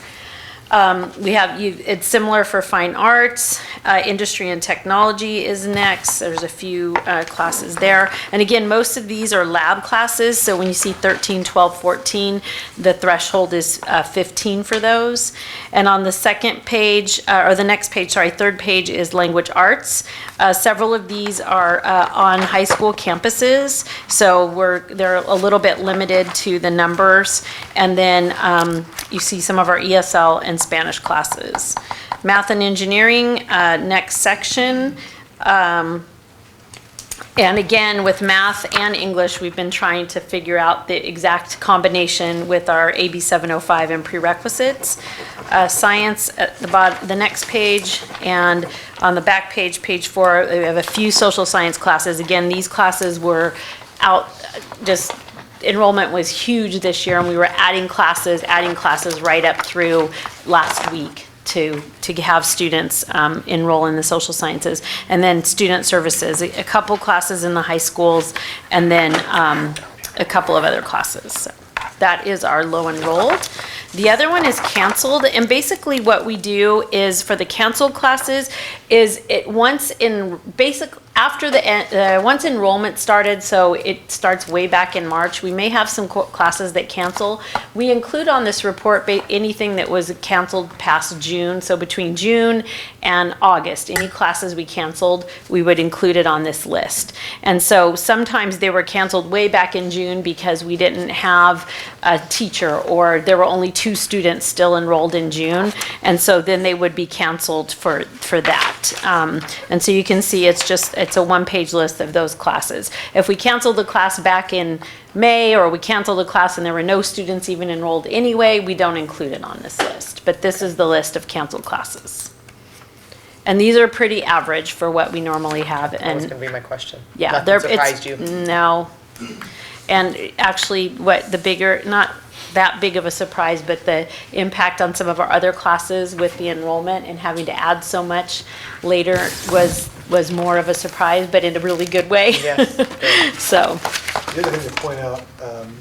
It's similar for fine arts, industry and technology is next. There's a few classes there. And again, most of these are lab classes. So when you see 13, 12, 14, the threshold is 15 for those. And on the second page, or the next page, sorry, third page is language arts. Several of these are on high school campuses. So they're a little bit limited to the numbers. And then you see some of our ESL and Spanish classes. Math and engineering, next section. And again, with math and English, we've been trying to figure out the exact combination with our AB 705 and prerequisites. Science at the next page, and on the back page, page 4, we have a few social science classes. Again, these classes were out just enrollment was huge this year, and we were adding classes right up through last week to have students enroll in the social sciences. And then student services, a couple classes in the high schools, and then a couple of other classes. So that is our low enrolled. The other one is canceled, and basically what we do is for the canceled classes is once enrollment started, so it starts way back in March, we may have some classes that cancel. We include on this report anything that was canceled past June, so between June and August, any classes we canceled, we would include it on this list. And so sometimes they were canceled way back in June because we didn't have a teacher, or there were only 2 students still enrolled in June, and so then they would be canceled for that. And so you can see it's a one-page list of those classes. If we canceled the class back in May, or we canceled the class and there were no students even enrolled anyway, we don't include it on this list. But this is the list of canceled classes. And these are pretty average for what we normally have. That was going to be my question. Yeah, Nothing surprised you? No. And actually, not that big of a surprise, but the impact on some of our other classes with the enrollment and having to add so much later was more of a surprise, but in a really good way. Yes. So. The other thing to point out,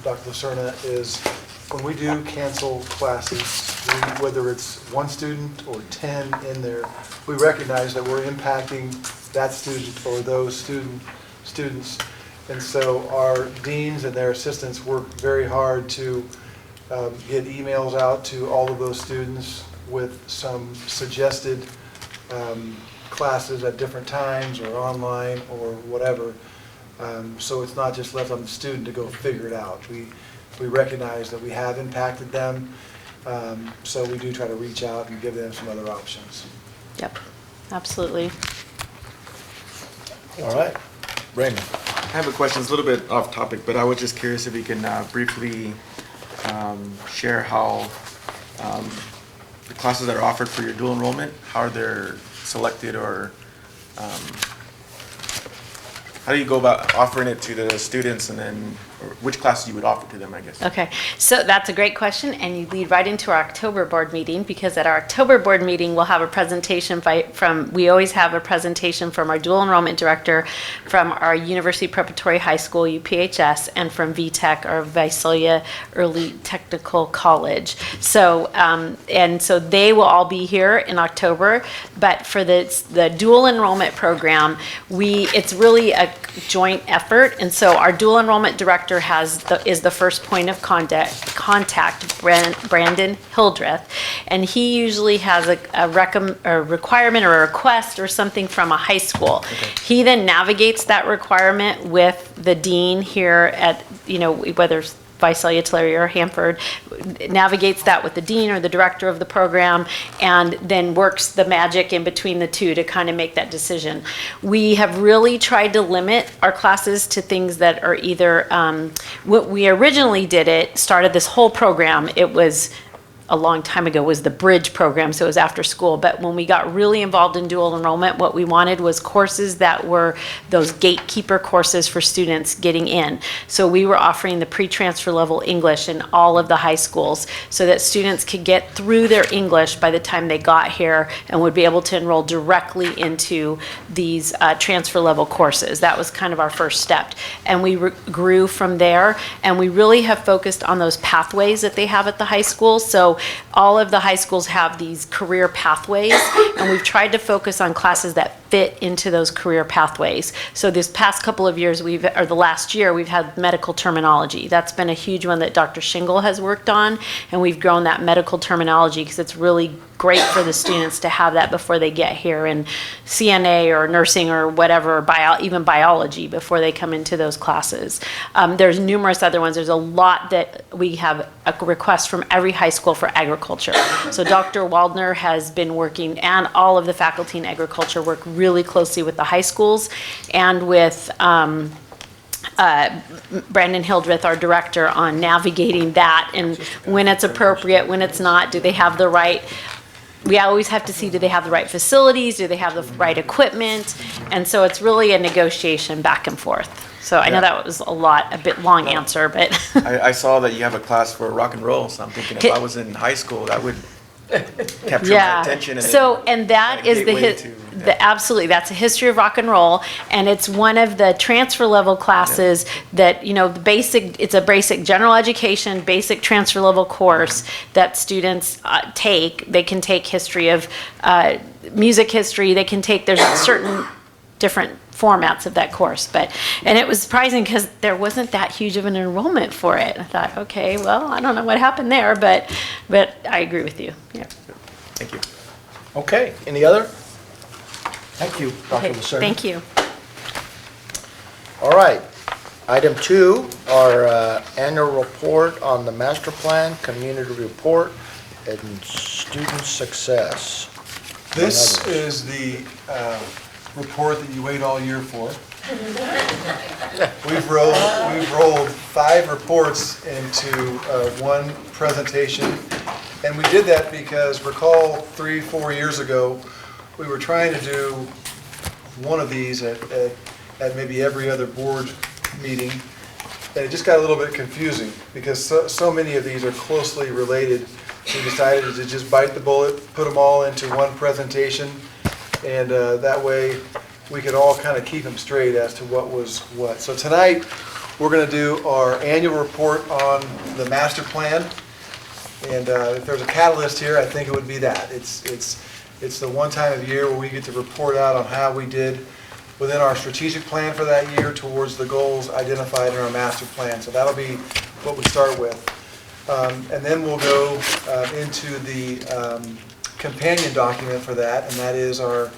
Dr. Lucerna, is when we do cancel classes, whether it's 1 student or 10 in there, we recognize that we're impacting that student or those students. And so our deans and their assistants work very hard to get emails out to all of those students with some suggested classes at different times or online or whatever. So it's not just left on the student to go figure it out. We recognize that we have impacted them, so we do try to reach out and give them some other options. Yep, absolutely. All right, Raymond. I have a question, it's a little bit off topic, but I was just curious if you can briefly share how the classes that are offered for your dual enrollment, how they're selected, or how do you go about offering it to the students, and then or which classes you would offer to them, I guess. Okay, so that's a great question, and you lead right into our October board meeting, because at our October board meeting, we'll have a presentation we always have a presentation from our dual enrollment director, from our University Preparatory High School, UPHS, and from VTech, or Visalia Early Technical College. So, and so they will all be here in October, but for the dual enrollment program, it's really a joint effort, and so our dual enrollment director is the first point of contact, Brandon Hildreth, and he usually has a requirement or a request or something from a high school. Okay. He then navigates that requirement with the dean here at, whether it's Visalia, Tulare, or Hanford, navigates that with the dean or the director of the program, and then works the magic in between the two to kind of make that decision. We have really tried to limit our classes to things that are either, what we originally started this whole program, it was a long time ago was the Bridge program, so it was after school. But when we got really involved in dual enrollment, what we wanted was courses that were those gatekeeper courses for students getting in. So we were offering the pre-transfer level English in all of the high schools so that students could get through their English by the time they got here and would be able to enroll directly into these transfer level courses. That was kind of our first step. And we grew from there, and we really have focused on those pathways that they have at the high schools. So all of the high schools have these career pathways, and we've tried to focus on classes that fit into those career pathways. So this past couple of years, or the last year, we've had medical terminology. That's been a huge one that Dr. Shingle has worked on, and we've grown that medical terminology because it's really great for the students to have that before they get here, in CNA or nursing or whatever, even biology before they come into those classes. There's numerous other ones. There's a lot that we have a request from every high school for agriculture. So Dr. Waldner has been working, and all of the faculty in agriculture work really closely with the high schools and with Brandon Hildreth, our director, on navigating that and when it's appropriate, when it's not. Do they have the right, we always have to see, do they have the right facilities? Do they have the right equipment? And so it's really a negotiation back and forth. So I know that was a bit long answer, but. I saw that you have a class for rock and roll, so I'm thinking if I was in high school, that would capture my attention. And that is absolutely, that's a history of rock and roll, and it's one of the transfer level classes that, it's a basic general education, basic transfer level course that students take. They can take history of music history, there's certain different formats of that course, and it was surprising because there wasn't that huge of an enrollment for it. I thought, okay, well, I don't know what happened there, but I agree with you. Yeah. Thank you. Okay, any other? Thank you, Dr. Lucerne. Thank you. All right, item 2, our annual report on the master plan, community report, and student success. This is the report that you wait all year for. We've rolled 5 reports into one presentation, and we did that because, recall 3-4 years ago, we were trying to do one of these at maybe every other board meeting, and it just got a little bit confusing because so many of these are closely related. We decided to just bite the bullet, put them all into one presentation, and that way we could all kind of keep them straight as to what was what. So tonight, we're going to do our annual report on the master plan, and if there's a catalyst here, I think it would be that. It's the one time of year where we get to report out on how we did within our strategic plan for that year towards the goals identified in our master plan. So that'll be what we start with. And then we'll go into the companion document for that, and that is our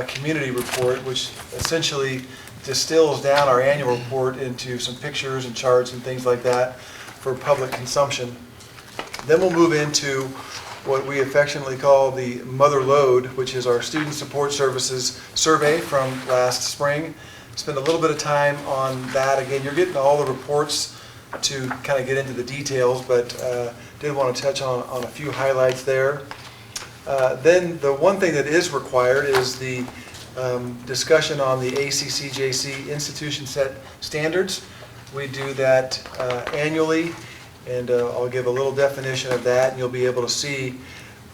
community report, which essentially distills down our annual report into some pictures and charts and things like that for public consumption. Then we'll move into what we affectionately call the Mother Lode, which is our Student Support Services survey from last spring. Spend a little bit of time on that. Again, you're getting all the reports to kind of get into the details, but did want to touch on a few highlights there. Then the one thing that is required is the discussion on the ACCJC institution set standards. We do that annually, and I'll give a little definition of that, and you'll be able to see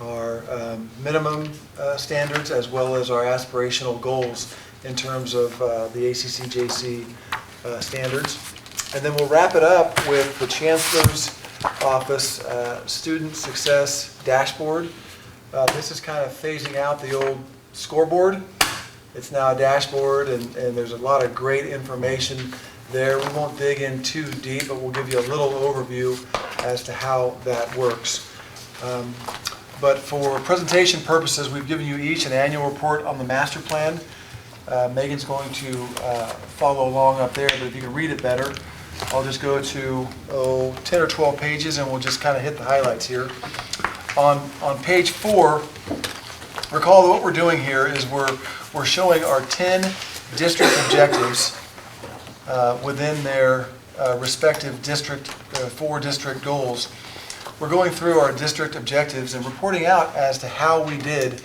our minimum standards as well as our aspirational goals in terms of the ACCJC standards. And then we'll wrap it up with the Chancellor's Office Student Success Dashboard. This is kind of phasing out the old scoreboard. It's now a dashboard, and there's a lot of great information there. We won't dig in too deep, but we'll give you a little overview as to how that works. But for presentation purposes, we've given you each an annual report on the master plan. Megan's going to follow along up there, but if you can read it better, I'll just go to 10 or 12 pages, and we'll just kind of hit the highlights here. On page 4, recall that what we're doing here is we're showing our 10 district objectives within their respective district, 4 district goals. we're going through our district objectives and reporting out as to how we did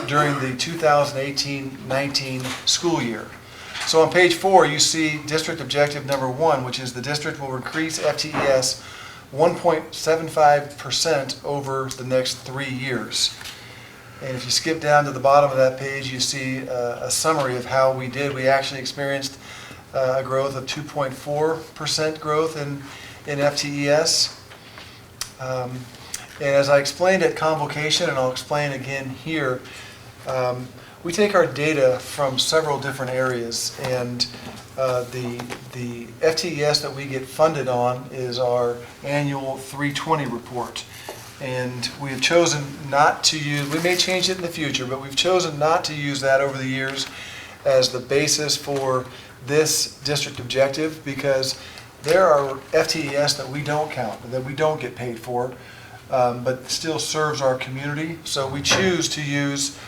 during the 2018-19 school year. So on page 4, you see district objective number 1, which is the district will increase FTES 1.75% over the next 3 years. And if you skip down to the bottom of that page, you see a summary of how we did. We actually experienced a growth of 2.4% growth in FTES. And as I explained at convocation, and I'll explain again here, we take our data from several different areas, and the FTES that we get funded on is our annual 320 report. And we have chosen not to use, we may change it in the future, but we've chosen not to use that over the years as the basis for this district objective, because there are FTES that we don't count, that we don't get paid for, but still serves our community. So we choose to use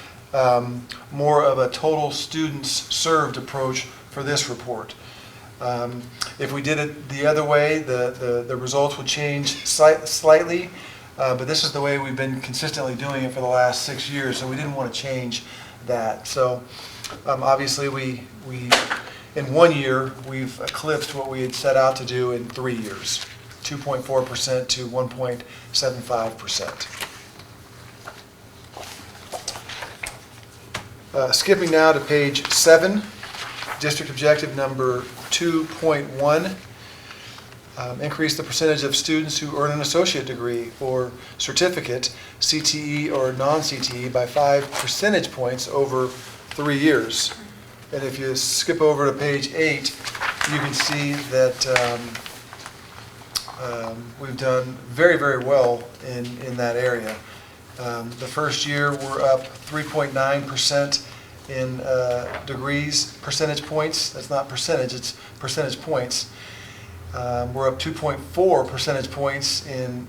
more of a total students served approach for this report. If we did it the other way, the results would change slightly, but this is the way we've been consistently doing it for the last 6 years, so we didn't want to change that. So obviously we in 1 year, we've eclipsed what we had set out to do in 3 years, 2.4% to 1.75%. Skipping now to page 7, district objective number 2.1. Increase the percentage of students who earn an associate degree or certificate, CTE or non-CTE, by 5 percentage points over 3 years. And if you skip over to page 8, you can see that we've done very, very well in that area. The first year, we're up 3.9% in degrees, percentage points. That's not percentage, it's percentage points. We're up 2.4 percentage points in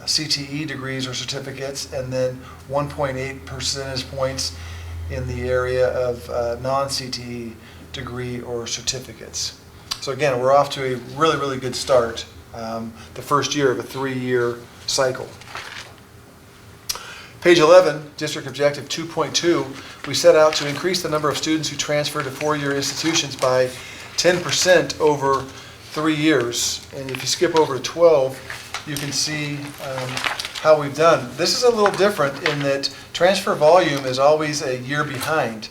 CTE degrees or certificates, and then 1.8 percentage points in the area of non-CTE degree or certificates. So again, we're off to a really, really good start, the first year of a 3-year cycle. Page 11, District Objective 2.2, we set out to increase the number of students who transfer to 4-year institutions by 10% over 3 years. And if you skip over to 12, you can see how we've done. This is a little different in that transfer volume is always a year behind.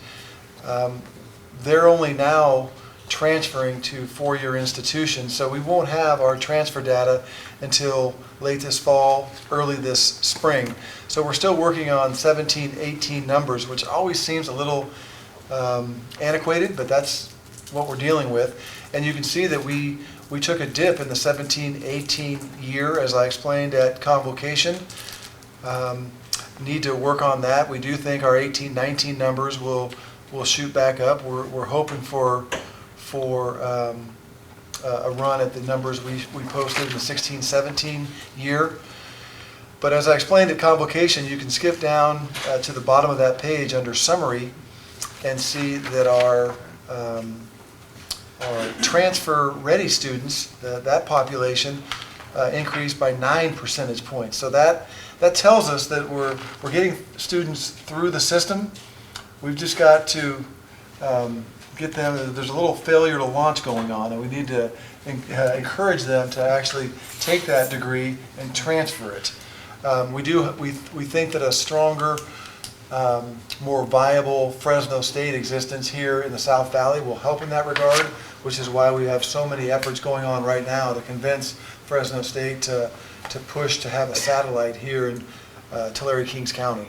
They're only now transferring to 4-year institutions, so we won't have our transfer data until late this fall, early this spring. So we're still working on 17, 18 numbers, which always seems a little antiquated, but that's what we're dealing with. And you can see that we took a dip in the 17-18 year, as I explained at convocation. Need to work on that. We do think our 18-19 numbers will shoot back up. We're hoping for a run at the numbers we posted in the 16-17 year. But as I explained at convocation, you can skip down to the bottom of that page under summary and see that our transfer-ready students, that population, increased by 9 percentage points. So that tells us that we're getting students through the system. We've just got to get them. There's a little failure to launch going on, and we need to encourage them to actually take that degree and transfer it. We think that a stronger, more viable Fresno State existence here in the South Valley will help in that regard, which is why we have so many efforts going on right now to convince Fresno State to push to have a satellite here in Tulare Kings County.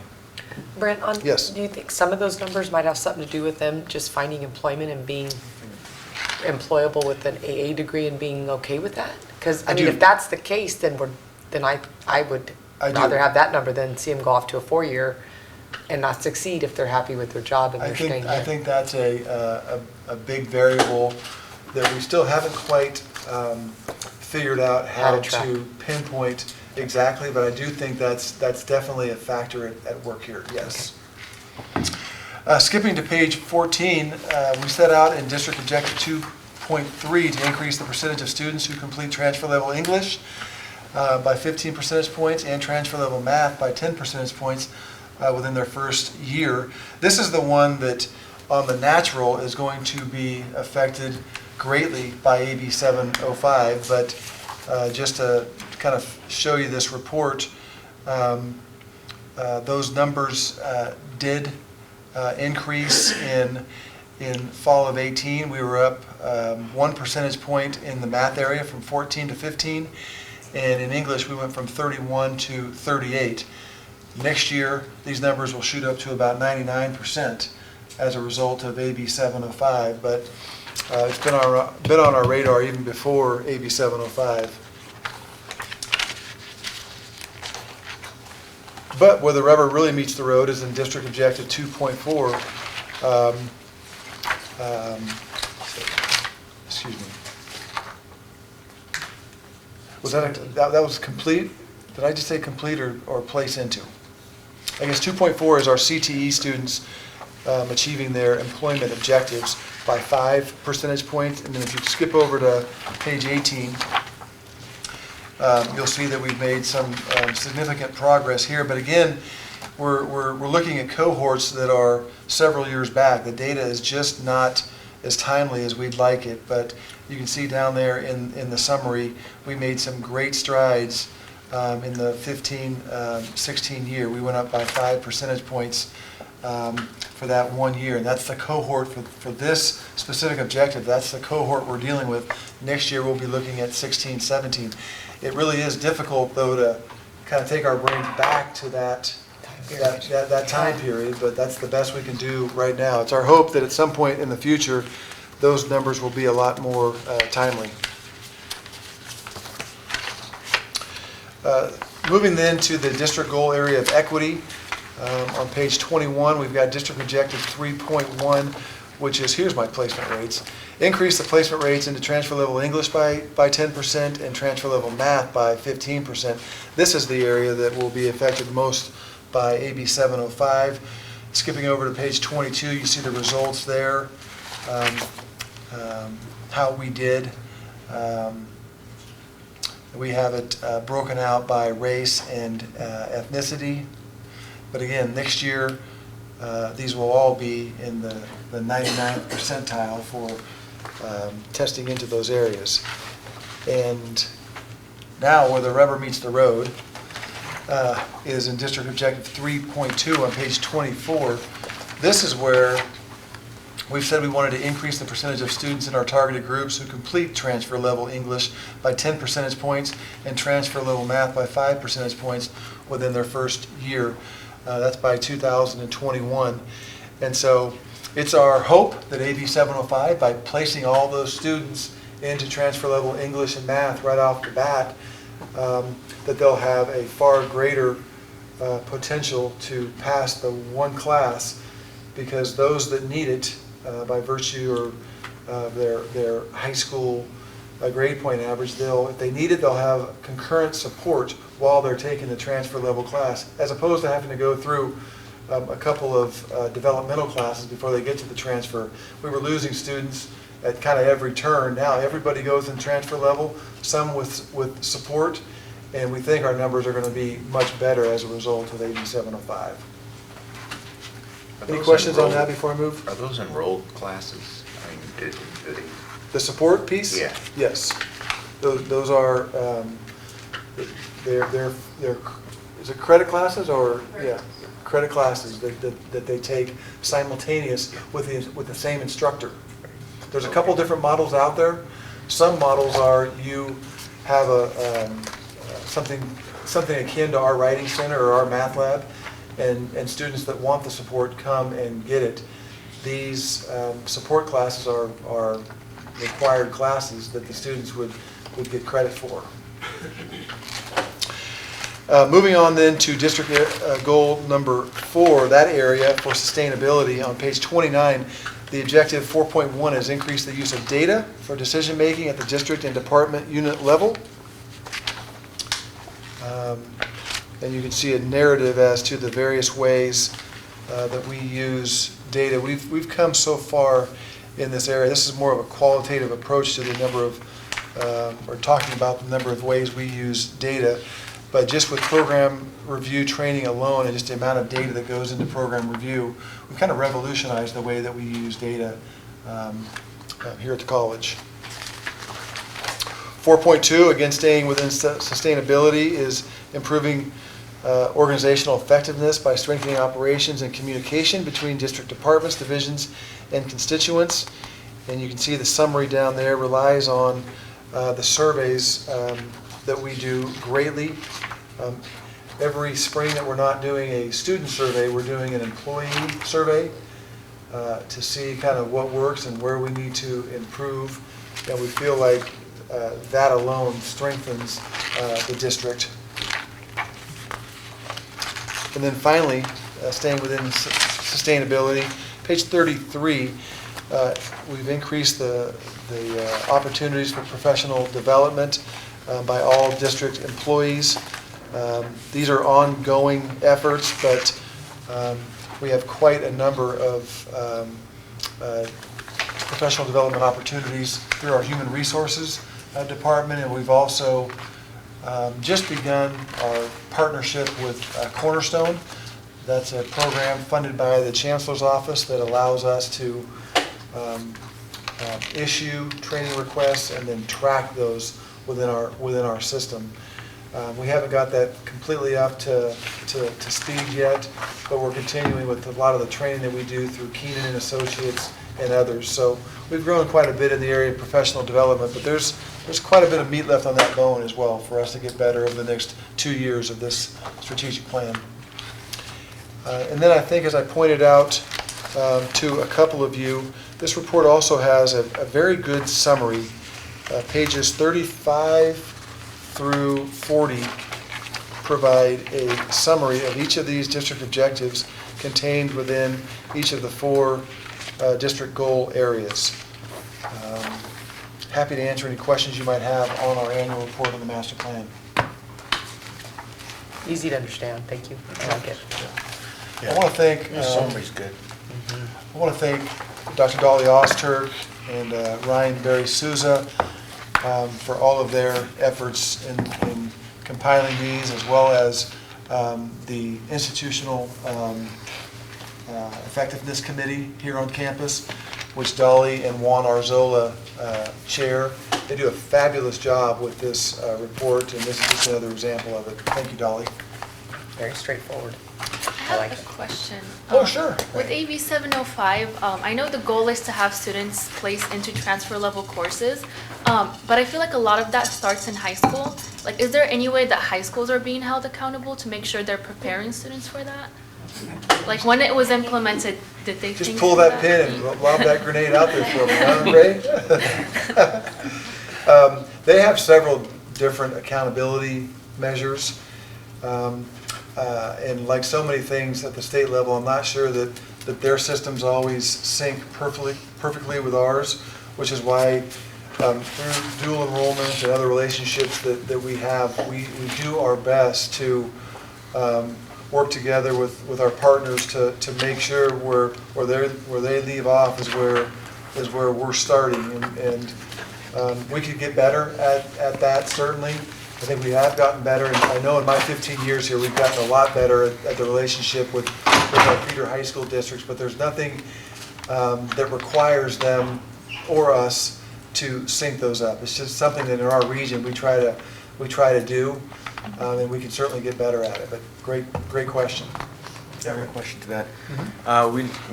Brent, Yes. do you think some of those numbers might have something to do with them just finding employment and being employable with an AA degree and being okay with that? Because I mean, if that's the case, then I would rather have that number than see them go off to a 4-year and not succeed if they're happy with their job and they're staying I here. think that's a big variable that we still haven't quite figured out how to pinpoint exactly, but I do think that's definitely a factor at work here, yes. Skipping to page 14, we set out in District Objective 2.3 to increase the percentage of students who complete transfer level English. by 15 percentage points, and transfer level math by 10 percentage points within their first year. This is the one that on the natural is going to be affected greatly by AB 705, but just to kind of show you this report, those numbers did increase in fall of 18. We were up 1 percentage point in the math area from 14 to 15, and in English we went from 31 to 38. Next year these numbers will shoot up to about 99% as a result of AB 705, but it's been on our radar even before AB 705. But where the rubber really meets the road is in District Objective 2.4. Excuse me. Was that was complete? Did I just say complete or place into? I guess 2.4 is our CTE students achieving their employment objectives by 5 percentage points. And then if you skip over to page 18, you'll see that we've made some significant progress here. But again, we're looking at cohorts that are several years back. The data is just not as timely as we'd like it. But you can see down there in the summary, we made some great strides in the 15-16 year. We went up by 5 percentage points for that 1 year. And that's the cohort for this specific objective. That's the cohort we're dealing with. Next year we'll be looking at 16-17. It really is difficult, though, to kind of take our brains back to that time period, but that's the best we can do right now. It's our hope that at some point in the future, those numbers will be a lot more timely. Moving then to the district goal area of equity. On page 21, we've got district objective 3.1, which is, here's my placement rates. Increase the placement rates into transfer level English by 10% and transfer level math by 15%. This is the area that will be affected most by AB 705. Skipping over to page 22, you see the results there, how we did. We have it broken out by race and ethnicity. But again, next year, these will all be in the 99th percentile for testing into those areas. And now where the rubber meets the road is in District Objective 3.2 on page 24. This is where we've said we wanted to increase the percentage of students in our targeted groups who complete transfer level English by 10 percentage points and transfer level math by 5 percentage points within their first year. That's by 2021. And so it's our hope that AB 705, by placing all those students into transfer level English and math right off the bat, that they'll have a far greater potential to pass the one class, because those that need it by virtue of their high school grade point average, if they need it, they'll have concurrent support while they're taking the transfer level class, as opposed to having to go through a couple of developmental classes before they get to the transfer. We were losing students at kind of every turn. Now everybody goes in transfer level, some with support, and we think our numbers are going to be much better as a result of AB 705. Any questions on that before I move? Are those enrolled classes? I mean, do they? The support piece? Yeah. Yes. Those are, they're, is it credit classes or, yeah, credit classes that they take simultaneous with the same instructor. There's a couple different models out there. Some models are you have something akin to our writing center or our math lab, and students that want the support come and get it. These support classes are required classes that the students would get credit for. Moving on then to district goal number 4, that area for sustainability on page 29, the objective 4.1 is increase the use of data for decision making at the district and department unit level. And you can see a narrative as to the various ways that we use data. We've come so far in this area. This is more of a qualitative approach to the number of or talking about the number of ways we use data. But just with program review training alone and just the amount of data that goes into program review, we've kind of revolutionized the way that we use data here at the college. 4.2, again, staying within sustainability, is improving organizational effectiveness by strengthening operations and communication between district departments, divisions, and constituents. And you can see the summary down there relies on the surveys that we do greatly. Every spring that we're not doing a student survey, we're doing an employee survey to see kind of what works and where we need to improve. And we feel like that alone strengthens the district. And then finally, staying within sustainability, page 33, we've increased the opportunities for professional development by all district employees. These are ongoing efforts, but we have quite a number of professional development opportunities through our human resources department, and we've also just begun our partnership with Cornerstone. That's a program funded by the Chancellor's Office that allows us to issue training requests and then track those within our system. We haven't got that completely up to speed yet, but we're continuing with a lot of the training that we do through Keenan and Associates and others. So we've grown quite a bit in the area of professional development, but there's quite a bit of meat left on that bone as well for us to get better over the next 2 years of this strategic plan. And then I think, as I pointed out to a couple of you, this report also has a very good summary. Pages 35 through 40 provide a summary of each of these district objectives contained within each of the 4 district goal areas. Happy to answer any questions you might have on our annual report on the master plan. Easy to understand, thank you. I like it. I want to thank. The summary's good. I want to thank Dr. Dolly Osterk and Ryan Berry Souza for all of their efforts in compiling these, as well as the institutional effectiveness committee here on campus, which Dolly and Juan Arzola chair. They do a fabulous job with this report, and this is just another example of it. Thank you, Dolly. Very straightforward. I have a question. Oh, sure. With AB 705, I know the goal is to have students placed into transfer level courses, but I feel like a lot of that starts in high school. Like, is there any way that high schools are being held accountable to make sure they're preparing students for that? Like, when it was implemented, did they Just think pull of that pin and lob that grenade out there for me, huh, Ray? They have several different accountability measures. And like so many things at the state level, I'm not sure that their systems always sync perfectly with ours, which is why through dual enrollment and other relationships that we have, we do our best to work together with our partners to make sure where they leave off is where we're starting, and we could get better at that, certainly. I think we have gotten better, and I know in my 15 years here we've gotten a lot better at the relationship with our feeder high school districts, but there's nothing that requires them or us to sync those up. It's just something that in our region we try to do, and we can certainly get better at it. But great question. I have a question to that.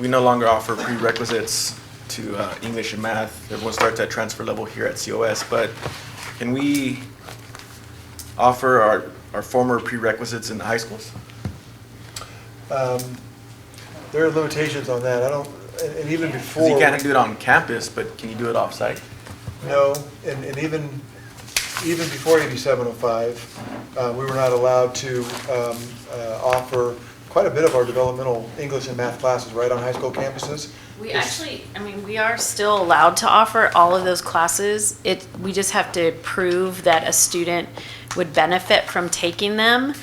We no longer offer prerequisites to English and math. Everyone starts at transfer level here at COS, but can we offer our former prerequisites in the high schools? There are limitations on that. I don't, and even before. You can't do it on campus, but can you do it off-site? No, and even before AB 705, we were not allowed to offer quite a bit of our developmental English and math classes right on high school campuses. We actually, we are still allowed to offer all of those classes. We just have to prove that a student would benefit from taking them.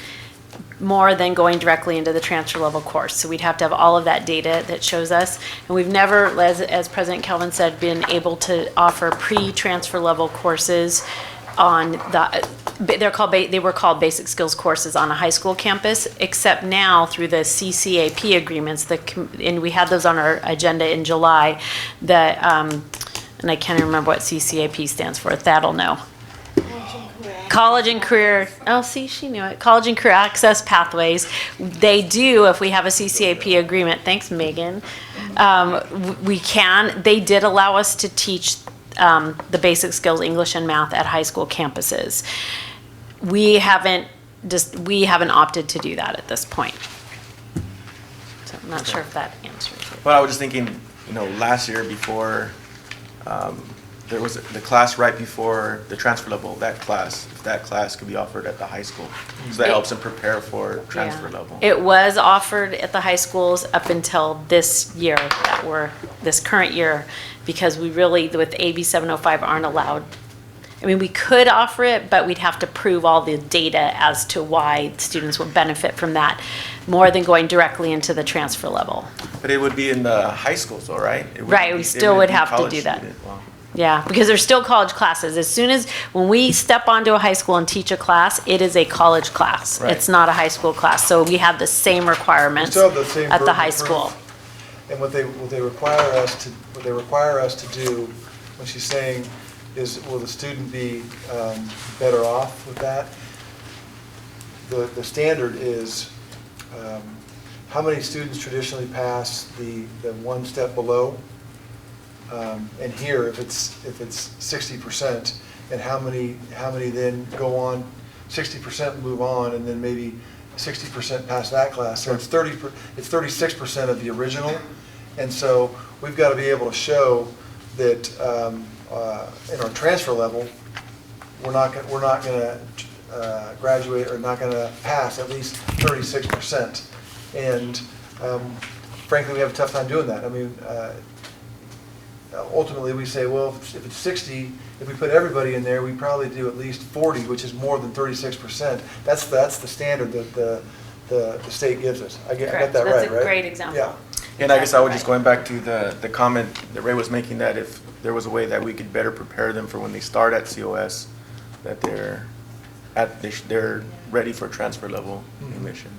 more than going directly into the transfer level course. So we'd have to have all of that data that shows us. And we've never, as President Kelvin said, been able to offer pre-transfer level courses on they were called basic skills courses on a high school campus, except now through the CCAP agreements, and we had those on our agenda in July, that, and I can't even remember what CCAP stands for, Thad'll know. College and career, oh, see, she knew it. College and career access pathways. They do, if we have a CCAP agreement, thanks, Megan, they did allow us to teach the basic skills, English and math, at high school campuses. We haven't opted to do that at this point. So I'm not sure if that answers it. Well, I was just thinking, last year before, there was the class right before the transfer level, that class could be offered at the high school. So that helps them prepare for transfer level. It was offered at the high schools up until this year, this current year, because we really, with AB 705, aren't allowed. I mean, we could offer it, but we'd have to prove all the data as to why students would benefit from that more than going directly into the transfer level. But it would be in the high schools though, right? Right, we still would have to do that. Wow. Yeah, because there's still college classes. As soon as, when we step onto a high school and teach a class, it is a college class. Right. It's not a high school class. So we have the same requirements Still have the same at the burden high of school. proof. And what they require us to do, when she's saying, is will the student be better off with that? The standard is how many students traditionally pass the one step below, and here if it's 60%, and how many then go on 60% move on, and then maybe 60% pass that class. So it's 36% of the original, and so we've got to be able to show that in our transfer level, we're not going to graduate or not going to pass at least 36%. And frankly, we have a tough time doing that. I mean, ultimately we say, well, if it's 60, if we put everybody in there, we probably do at least 40, which is more than 36%. That's the standard that the state gives us. I get that right, right? That's a great example. Yeah. And I guess I was just going back to the comment that Ray was making, that if there was a way that we could better prepare them for when they start at COS, that they're ready for transfer level admission.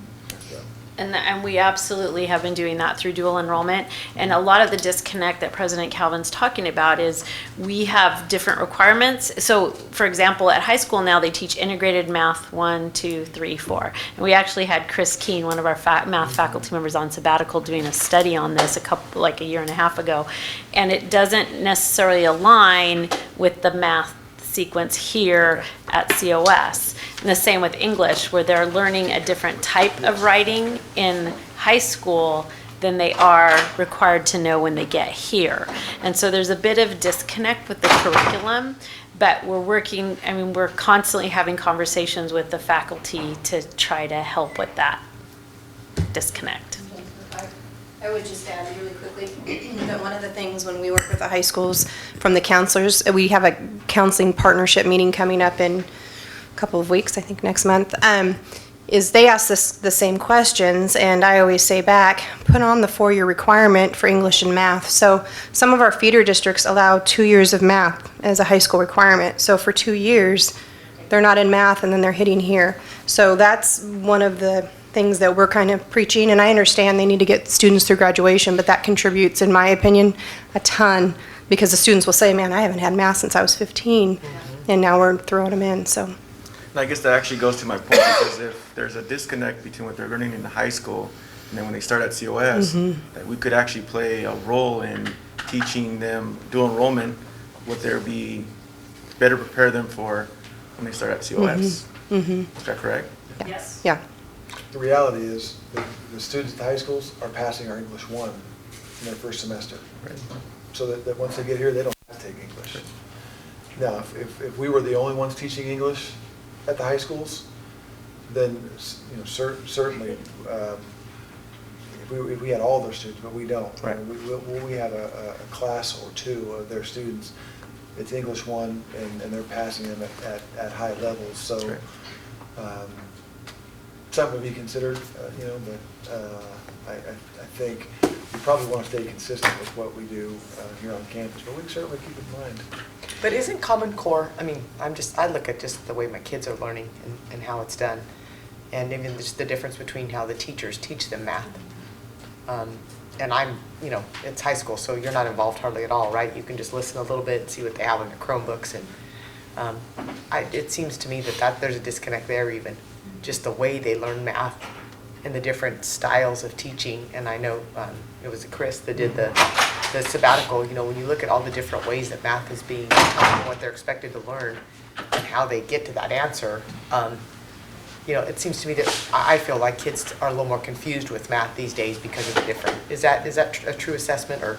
And we absolutely have been doing that through dual enrollment. And a lot of the disconnect that President Calvin's talking about is we have different requirements. So for example, at high school now they teach integrated math 1, 2, 3, 4. And we actually had Chris Keene, one of our math faculty members, on sabbatical doing a study on this a year and a half ago. And it doesn't necessarily align with the math sequence here at COS. And the same with English, where they're learning a different type of writing in high school than they are required to know when they get here. And so there's a bit of disconnect with the curriculum, but we're constantly having conversations with the faculty to try to help with that disconnect. I would just add really quickly that one of the things when we work with the high schools from the counselors, we have a counseling partnership meeting coming up in a couple of weeks, I think next month, is they ask the same questions, and I always say back, put on the 4-year requirement for English and math. So some of our feeder districts allow 2 years of math as a high school requirement. So for 2 years, they're not in math and then they're hitting here. So that's one of the things that we're kind of preaching, and I understand they need to get students through graduation, but that contributes, in my opinion, a ton, because the students will say, man, I haven't had math since I was 15, and now we're throwing them in, so. And I guess that actually goes to my point, because if there's a disconnect between what they're learning in the high school and then when they start at COS, that we could actually play a role in teaching them dual enrollment, what they'll be better prepare them for when they start at COS. Is that correct? Yes. Yeah. The reality is that the students at the high schools are passing our English 1 in their first semester. Right. So that once they get here, they don't have to take English. Now, if we were the only ones teaching English at the high schools, then certainly if we had all their students, but we don't. Right. We have a class or two of their students. It's English 1, and they're passing them at high levels. So. something to be considered, but I think we probably want to stay consistent with what we do here on campus, but we can certainly keep it in mind. But isn't Common Core, I mean, I look at just the way my kids are learning and how it's done, and even just the difference between how the teachers teach them math. And it's high school, so you're not involved hardly at all, right? You can just listen a little bit and see what they have in their Chromebooks, and it seems to me that there's a disconnect there even, just the way they learn math and the different styles of teaching. And I know it was Chris that did the sabbatical. When you look at all the different ways that math is being taught and what they're expected to learn and how they get to that answer, it seems to me that I feel like kids are a little more confused with math these days because of the different. Is that a true assessment, or?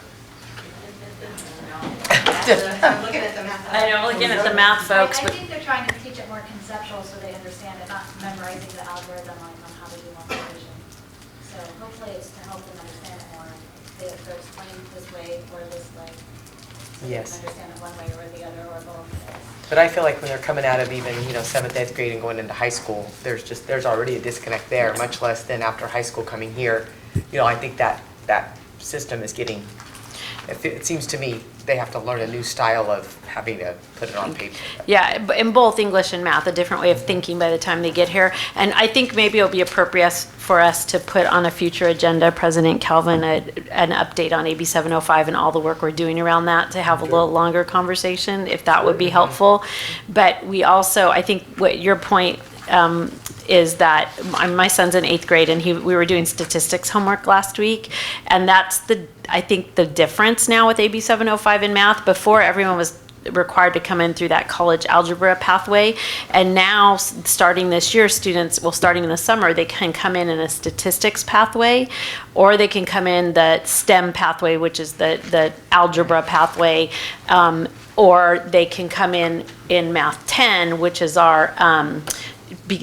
I'm looking at the math. I know, looking at the math folks, I but think they're trying to teach it more conceptual so they understand it, not memorizing the algorithm on how to do multiplication. So hopefully it's to help them understand it more. They're explaining this way or this way. So Yes. they can understand it one way or the other or both. But I feel like when they're coming out of even, 7th, 8th grade and going into high school, there's already a disconnect there, much less than after high school coming here. I think that system is getting, it seems to me, they have to learn a new style of having to put it on paper. yeah, in both English and math, a different way of thinking by the time they get here. And I think maybe it'll be appropriate for us to put on a future agenda, President Calvin, an update on AB 705 and all the work we're doing around that, to have a little longer conversation, if that would be helpful. But we also, I think what your point is that my son's in 8th grade, and we were doing statistics homework last week, and that's I think the difference now with AB 705 in math. Before, everyone was required to come in through that college algebra pathway, and now starting this year, starting in the summer, they can come in a statistics pathway, or they can come in the STEM pathway, which is the algebra pathway, or they can come in Math 10, which is our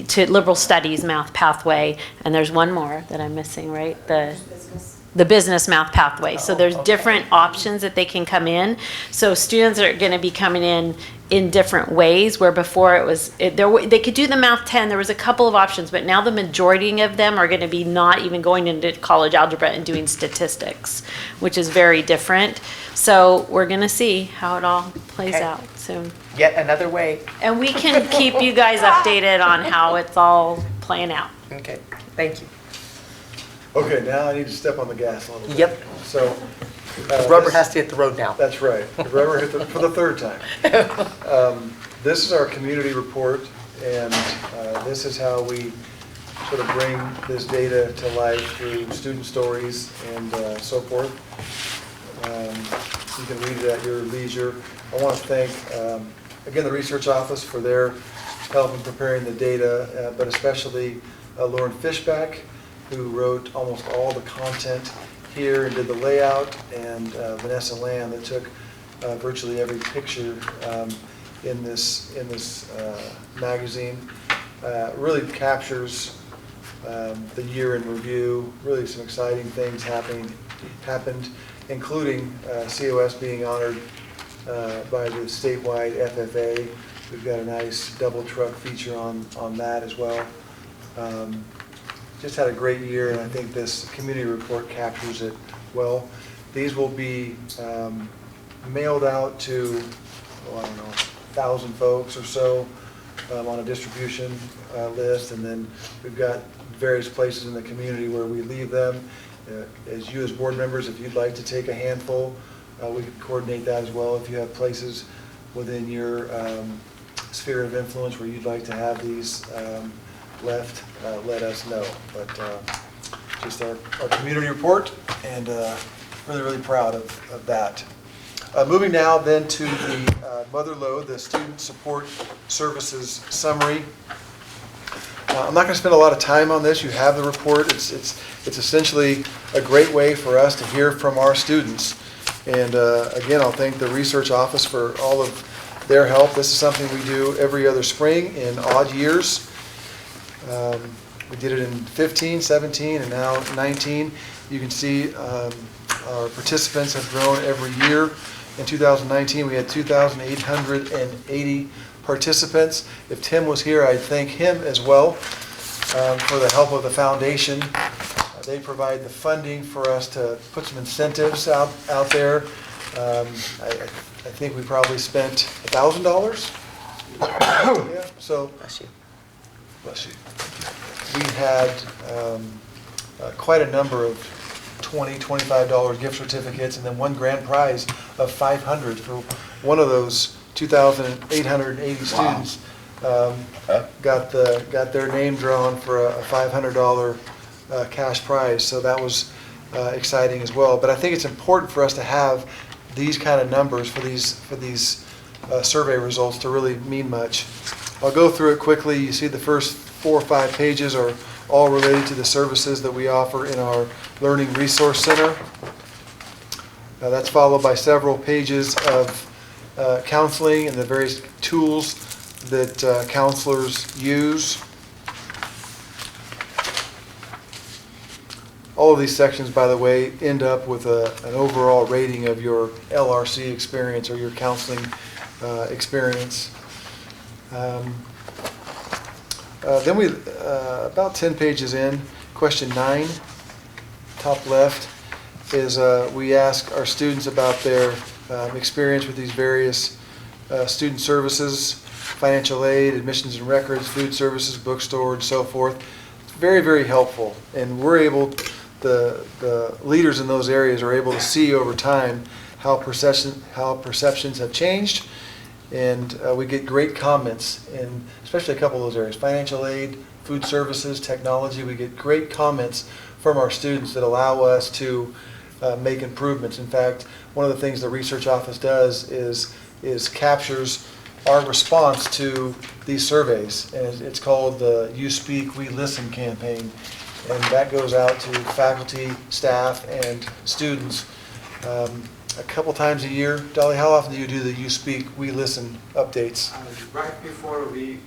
to liberal studies math pathway, and there's one more that I'm missing, right? The business math pathway. So there's different options that they can come in. So students are going to be coming in different ways, where before they could do the Math 10. There was a couple of options, but now the majority of them are going to be not even going into college algebra and doing statistics, which is very different. So we're going to see how it all plays out soon. Yet another way. And we can keep you guys updated on how it's all playing out. Okay, thank you. Okay, now I need to step on the gas a little bit. Yep. So. The rubber has to hit the road now. That's right. The rubber hit for the third time. This is our community report, and this is how we sort of bring this data to life through student stories and so forth. You can read it at your leisure. I want to thank, again, the research office for their help in preparing the data, but especially Lauren Fishback, who wrote almost all the content here and did the layout, and Vanessa Lamb that took virtually every picture in this magazine. Really captures the year in review. Really some exciting things happened, including COS being honored by the statewide FFA. We've got a nice double truck feature on that as well. Just had a great year, and I think this community report captures it well. These will be mailed out to, 1,000 folks or so on a distribution list, and then we've got various places in the community where we leave them. As you as board members, if you'd like to take a handful, we can coordinate that as well. If you have places within your sphere of influence where you'd like to have these left, let us know. But just our community report, and really proud of that. Moving now then to the Mother Lode, the Student Support Services Summary. I'm not going to spend a lot of time on this. You have the report. It's essentially a great way for us to hear from our students. And again, I'll thank the research office for all of their help. This is something we do every other spring in odd years. We did it in 15, 17, and now 19. You can see our participants have grown every year. In 2019, we had 2,880 participants. If Tim was here, I'd thank him as well. for the help of the foundation. They provide the funding for us to put some incentives out there. I think we probably spent $1,000. Yeah, so. Bless you. Bless you. We had quite a number of $20, $25 gift certificates, and then one grand prize of $500 for one of those 2,880 students. Got their name drawn for a $500 cash prize, so that was exciting as well. But I think it's important for us to have these kind of numbers for these survey results to really mean much. I'll go through it quickly. You see the first 4 or 5 pages are all related to the services that we offer in our Learning Resource Center. That's followed by several pages of counseling and the various tools that counselors use. All of these sections, by the way, end up with an overall rating of your LRC experience or your counseling experience. Then we, about 10 pages in, question 9, top left, is we ask our students about their experience with these various student services, financial aid, admissions and records, food services, bookstore, and so forth. It's very, very helpful, and we're able, the leaders in those areas are able to see over time how perceptions have changed, and we get great comments, and especially a couple of those areas, financial aid, food services, technology. We get great comments from our students that allow us to make improvements. In fact, one of the things the research office does is captures our response to these surveys, and it's called the You Speak, We Listen campaign, and that goes out to faculty, staff, and students a couple times a year. Dolly, how often do you do the You Speak, We Listen updates? Right before we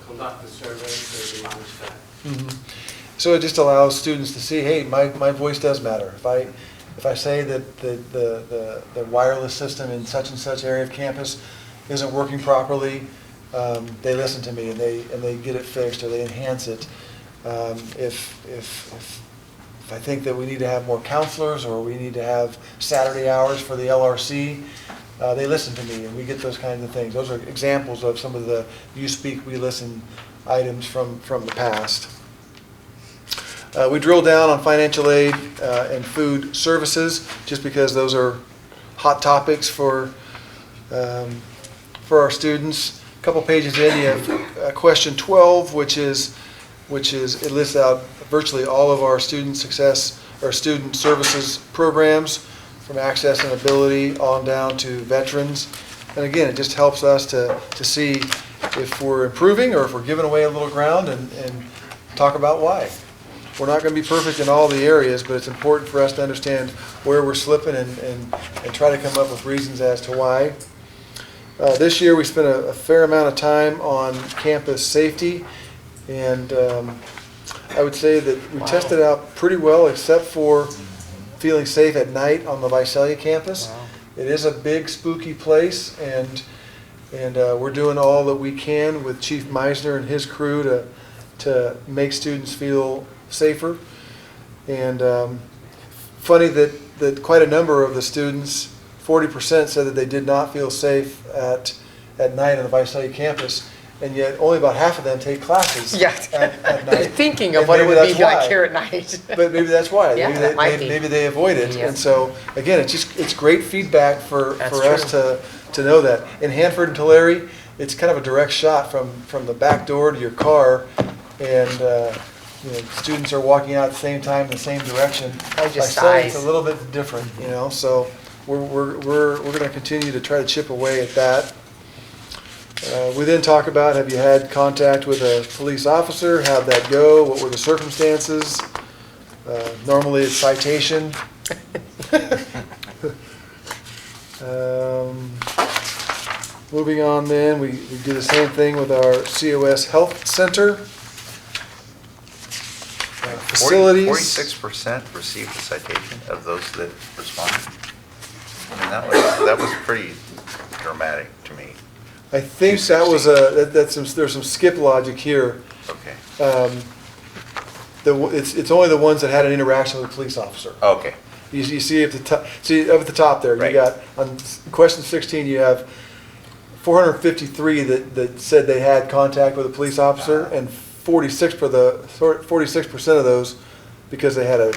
conduct the survey, so we understand. So it just allows students to see, hey, my voice does matter. If I say that the wireless system in such and such area of campus isn't working properly, they listen to me and they get it fixed or they enhance it. If I think that we need to have more counselors or we need to have Saturday hours for the LRC, they listen to me and we get those kinds of things. Those are examples of some of the You Speak, We Listen items from the past. We drill down on financial aid and food services just because those are hot topics for our students. A couple pages in, you have question 12, which is it lists out virtually all of our student success or student services programs, from access and ability on down to veterans. And again, it just helps us to see if we're improving or if we're giving away a little ground and talk about why. We're not going to be perfect in all the areas, but it's important for us to understand where we're slipping and try to come up with reasons as to why. This year we spent a fair amount of time on campus safety, and I would say that we tested out pretty well except for feeling safe at night on the Visalia campus. It is a big spooky place, and we're doing all that we can with Chief Meisner and his crew to make students feel safer. And funny that quite a number of the students, 40%, said that they did not feel safe at night on the Visalia campus, and yet only about half of them take classes at night. They're thinking of And what it maybe would be that's like why. here at night. But maybe that's why. Yeah, Maybe they avoid it. Yeah. And so, again, it's great feedback for us to know that. In Hanford and Tulare, it's kind of a direct shot from the back door to your car, and students are walking out at the same time in the same direction. Oh, just Visalia, size. it's a little bit different, so we're going to continue to try to chip away at that. We then talk about, have you had contact with a police officer? How'd that go? What were the circumstances? Normally it's citation. Moving on then, we do the same thing with our COS Health Center. Facilities. 46% received a citation of those that responded. I mean, that was pretty dramatic to me. I think that was there's some skip logic here. Okay. it's only the ones that had an interaction with a police officer. Okay. You see at the top, up at the top there, you Right. got, on question 16, you have 453 that said they had contact with a police officer, and 46% of those because they had a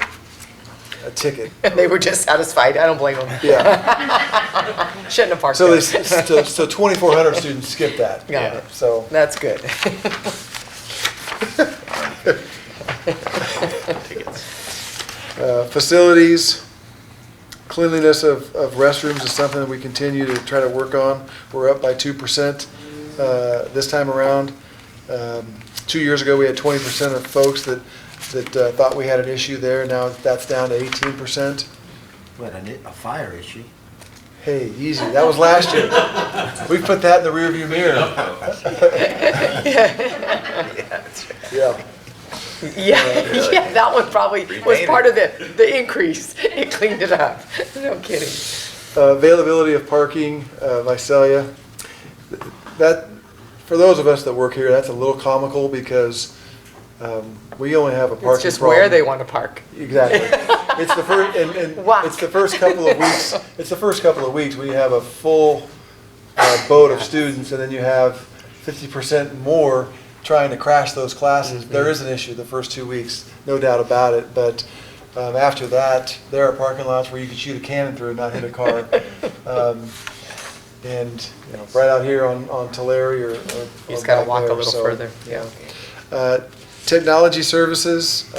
ticket. And they were just satisfied. I don't blame them. Yeah. Shouldn't have parked So there. so 2,400 students skipped that. Got it. So That's good. facilities, cleanliness of restrooms is something that we continue to try to work on. We're up by 2% this time around. 2 years ago, we had 20% of folks that thought we had an issue there. Now that's down to 18%. What, a fire issue? Hey, easy. That was last year. We put that in the rearview mirror. Yeah. Yeah, that one probably was part of the increase. It cleaned it up. No kidding. Availability of parking, Visalia. That, for those of us that work here, that's a little comical because we only have a parking problem. It's just where they want to park. Exactly. It's the first, and it's the first couple of weeks. It's the first couple of weeks we have a full boat of students, and then you have 50% more trying to crash those classes. Mm-hmm. There is an issue the first 2 weeks, no doubt about it. But after that, there are parking lots where you can shoot a cannon through and not hit a car. And right out here on Tulare or You just got to walk a little further. Yeah. Technology services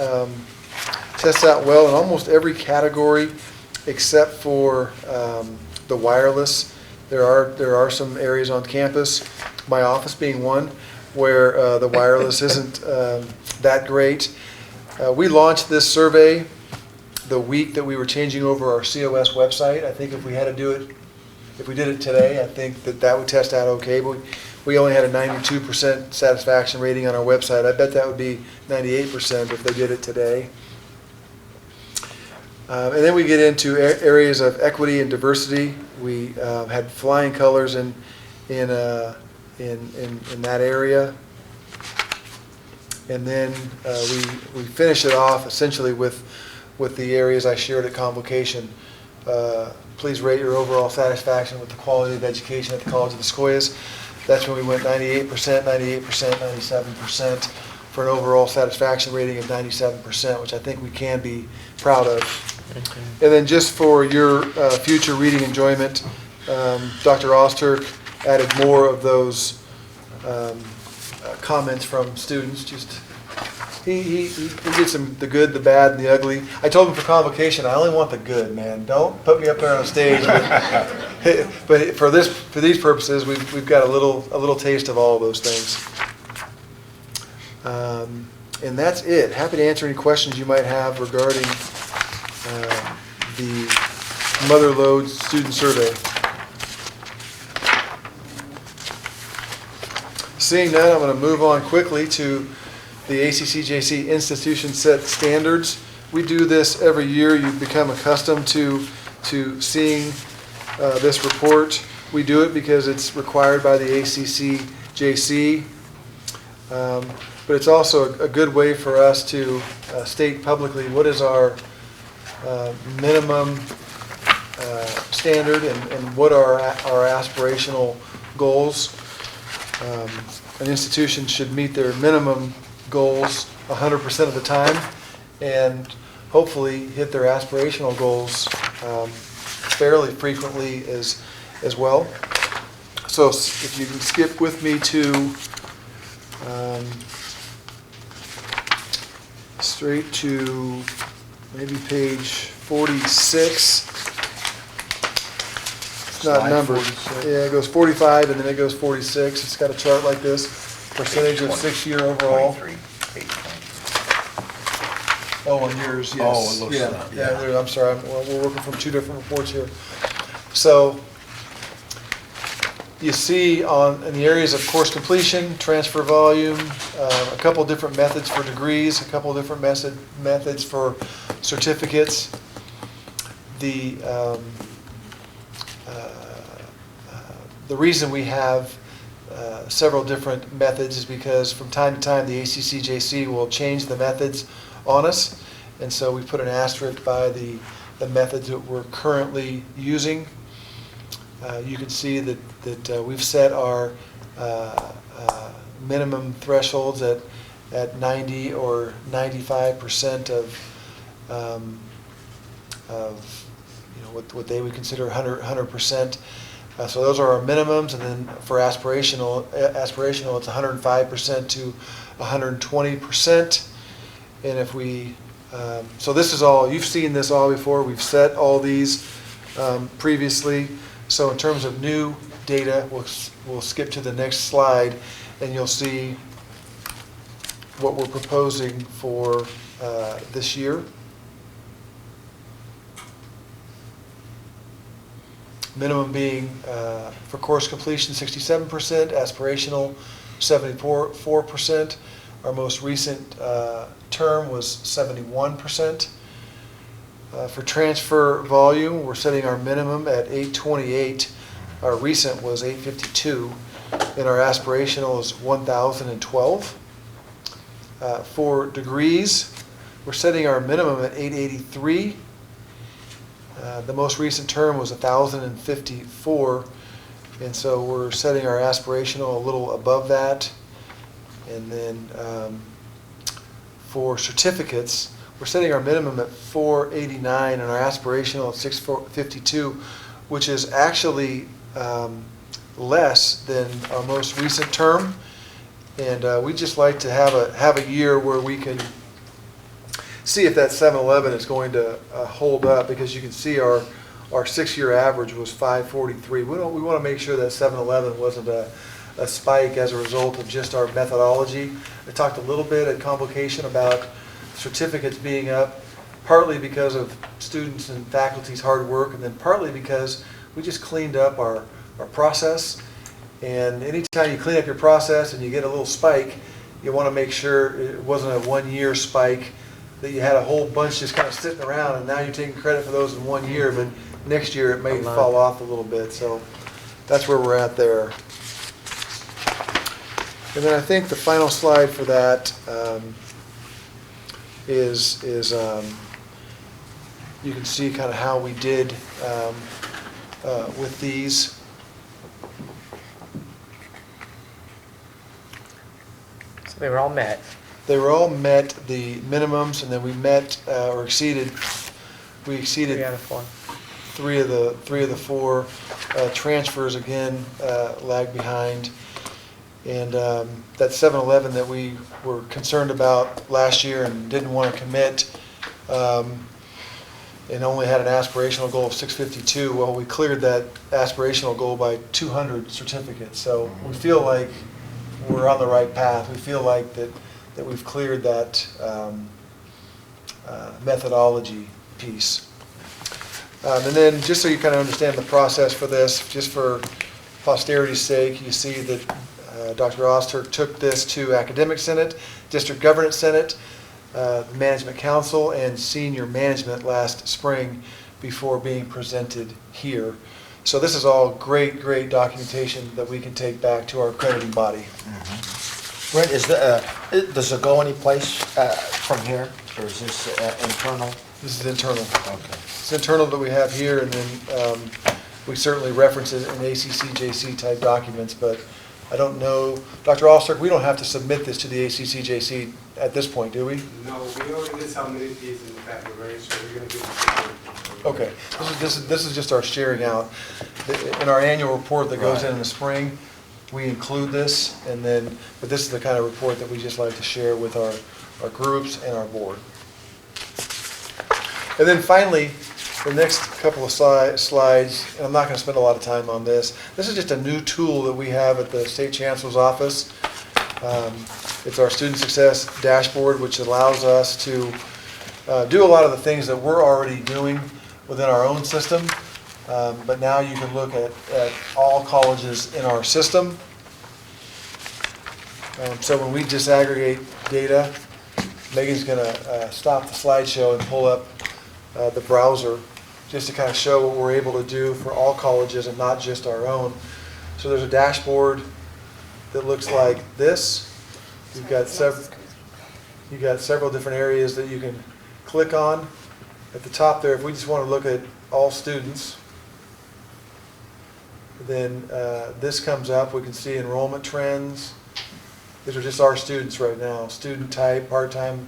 tests out well in almost every category except for the wireless. There are some areas on campus, my office being one, where the wireless isn't that great. We launched this survey the week that we were changing over our COS website. I think if we did it today, I think that would test out okay. But we only had a 92% satisfaction rating on our website. I bet that would be 98% if they did it today. And then we get into areas of equity and diversity. We had flying colors in that area. And then we finish it off essentially with the areas I shared at convocation. Please rate your overall satisfaction with the quality of education at the College of the Sequoias. That's when we went 98%, 98%, 97% for an overall satisfaction rating of 97%, which I think we can be proud of. Okay. And then just for your future reading enjoyment, Dr. Osterk added more of those comments from students. Just he gets them the good, the bad, and the ugly. I told him for convocation, I only want the good, man. Don't put me up there on stage. But for these purposes, we've got a little taste of all of those things. And that's it. Happy to answer any questions you might have regarding the Mother Lode student survey. Seeing none, I'm going to move on quickly to the ACCJC institution set standards. We do this every year. You've become accustomed to seeing this report. We do it because it's required by the ACCJC. But it's also a good way for us to state publicly what is our minimum standard and what are our aspirational goals. An institution should meet their minimum goals 100% of the time and hopefully hit their aspirational goals fairly frequently as well. So if you can skip with me to straight to maybe page 46. It's not numbered. Yeah, it goes 45 and then it goes 46. It's got a chart like this. Percentage of 6-year overall. 23, page 20. Oh, on yours, yes. Oh, it looks yeah, like, yeah. There, I'm sorry. We're working from two different reports here. So you see in the areas of course completion, transfer volume, a couple different methods for degrees, a couple different methods for certificates. The reason we have several different methods is because from time to time the ACCJC will change the methods on us. And so we put an asterisk by the methods that we're currently using. You can see that we've set our minimum thresholds at 90 or 95% of what they would consider 100%. So those are our minimums, and then for aspirational it's 105% to 120%. And if we, so this is all, you've seen this all before, we've set all these previously. So in terms of new data, we'll skip to the next slide, and you'll see what we're proposing for this year. Minimum being for course completion 67%, aspirational 74%. Our most recent term was 71%. For transfer volume, we're setting our minimum at 828. Our recent was 852, and our aspirational is 1,012. For degrees, we're setting our minimum at 883. The most recent term was 1,054, and so we're setting our aspirational a little above that. And then for certificates, we're setting our minimum at 489 and our aspirational at 652, which is actually less than our most recent term. And we just like to have a year where we can see if that 711 is going to hold up, because you can see our 6-year average was 543. We want to make sure that 711 wasn't a spike as a result of just our methodology. I talked a little bit at Convocation about certificates being up, partly because of students and faculty's hard work, and then partly because we just cleaned up our process. And anytime you clean up your process and you get a little spike, you want to make sure it wasn't a 1-year spike, that you had a whole bunch just kind of sitting around, and now you're taking credit for those in 1 year, but next year it may fall off a little bit. So that's where we're at there. And then I think the final slide for that is you can see kind of how we did with these. So they were all met. They were all met, the minimums, and then we met or exceeded. We exceeded 3 out of 4. 3 of the 4 transfers again lagged behind. And that 711 that we were concerned about last year and didn't want to commit, and only had an aspirational goal of 652. Well, we cleared that aspirational goal by 200 certificates. So we feel like we're on the right path. We feel like that we've cleared that methodology piece. And then just so you kind of understand the process for this, just for posterity's sake, you see that Dr. Osterk took this to Academic Senate, District Governance Senate, Management Council, and Senior Management last spring before being presented here. So this is all great, great documentation that we can take back to our accrediting body. Brent, does it go any place from here, or is this internal? This is internal. Okay. It's internal that we have here, and then we certainly reference it in ACCJC type documents, but I don't know, Dr. Osterk, we don't have to submit this to the ACCJC at this point, do we? No, we already submitted these in February, so we're going to do it. Okay, this is just our sharing out. In our annual report that goes in the spring, we include this, and then, but this is the kind of report that we just like to share with our groups and our board. And then finally, the next couple of slides, and I'm not going to spend a lot of time on this. This is just a new tool that we have at the State Chancellor's Office. It's our Student Success Dashboard, which allows us to do a lot of the things that we're already doing within our own system. But now you can look at all colleges in our system. So when we disaggregate data, Megan's going to stop the slideshow and pull up the browser just to kind of show what we're able to do for all colleges and not just our own. So there's a dashboard that looks like this. We've got several. You got several different areas that you can click on. At the top there, if we just want to look at all students, then this comes up. We can see enrollment trends. These are just our students right now. Student type, part-time.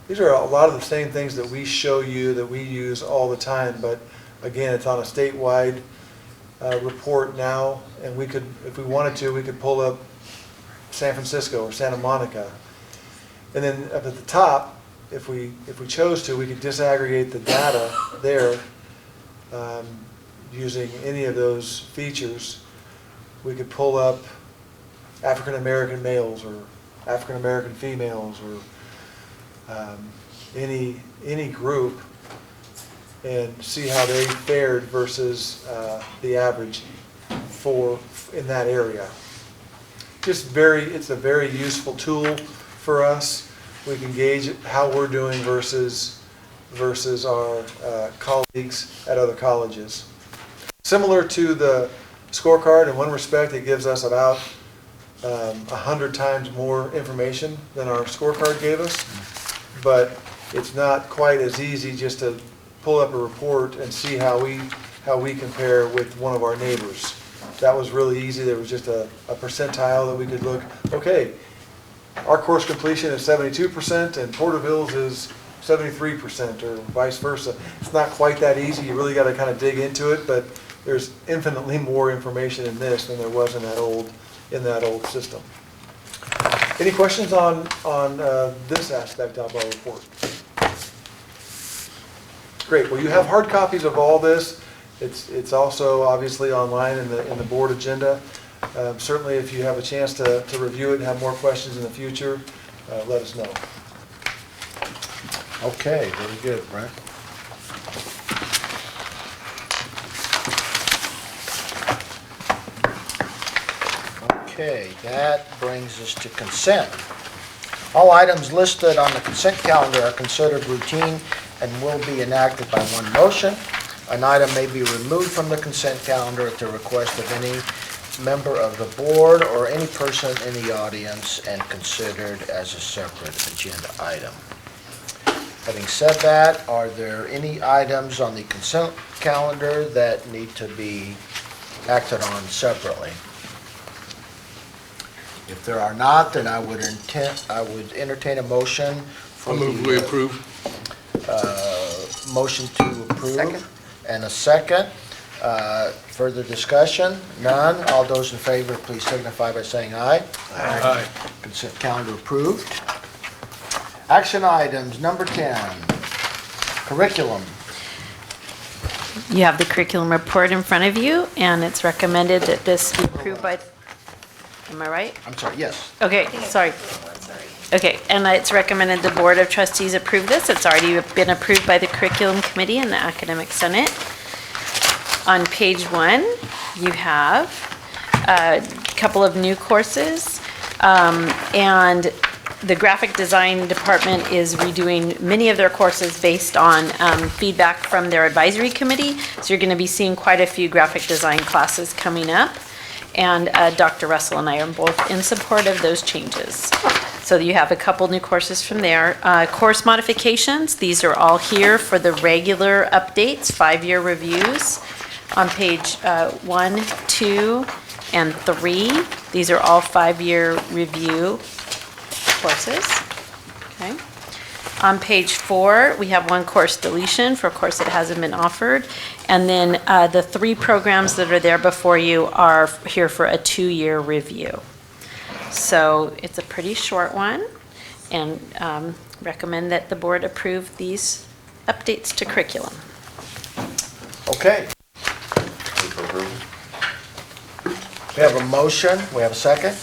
These are a lot of the same things that we show you, that we use all the time, but again, it's on a statewide report now, and we could, if we wanted to, we could pull up San Francisco or Santa Monica. And then up at the top, if we chose to, we could disaggregate the data there using any of those features. We could pull up African American males or African American females or any group and see how they fared versus the average in that area. It's a very useful tool for us. We can gauge how we're doing versus our colleagues at other colleges. Similar to the scorecard, in one respect, it gives us about 100 times more information than our scorecard gave us, but it's not quite as easy just to pull up a report and see how we compare with one of our neighbors. That was really easy. There was just a percentile that we could look, okay, our course completion is 72% and Porterville's is 73% or vice versa. It's not quite that easy. You really got to kind of dig into it, but there's infinitely more information in this than there was in that old system. Any questions on this aspect of our report? Great. Well, you have hard copies of all this. It's also obviously online in the board agenda. Certainly, if you have a chance to review it and have more questions in the future, let us know. Okay, very good, Brent. Okay, that brings us to consent. All items listed on the consent calendar are considered routine and will be enacted by one motion. An item may be removed from the consent calendar at the request of any member of the board or any person in the audience and considered as a separate agenda item. Having said that, are there any items on the consent calendar that need to be acted on separately? If there are not, then I would entertain a motion for I'll move we approve. Motion to approve. Second. And a second. Further discussion? None. All those in favor, please signify by saying aye. Aye. Consent calendar approved. Action items, number 10, curriculum. You have the curriculum report in front of you, and it's recommended that this be approved by, am I right? I'm sorry, yes. Okay, sorry. Okay, and it's recommended the Board of Trustees approve this. It's already been approved by the Curriculum Committee and the Academic Senate. On page 1, you have a couple of new courses, and the graphic design department is redoing many of their courses based on feedback from their advisory committee. So you're going to be seeing quite a few graphic design classes coming up. And Dr. Russell and I are both in support of those changes. So you have a couple new courses from there. Course modifications, these are all here for the regular updates, 5-year reviews. On page 1, 2, and 3, these are all 5-year review courses. Okay. On page 4, we have one course deletion for a course that hasn't been offered. And then the 3 programs that are there before you are here for a 2-year review. So it's a pretty short one, and recommend that the board approve these updates to curriculum. Okay. We have a motion. We have a second.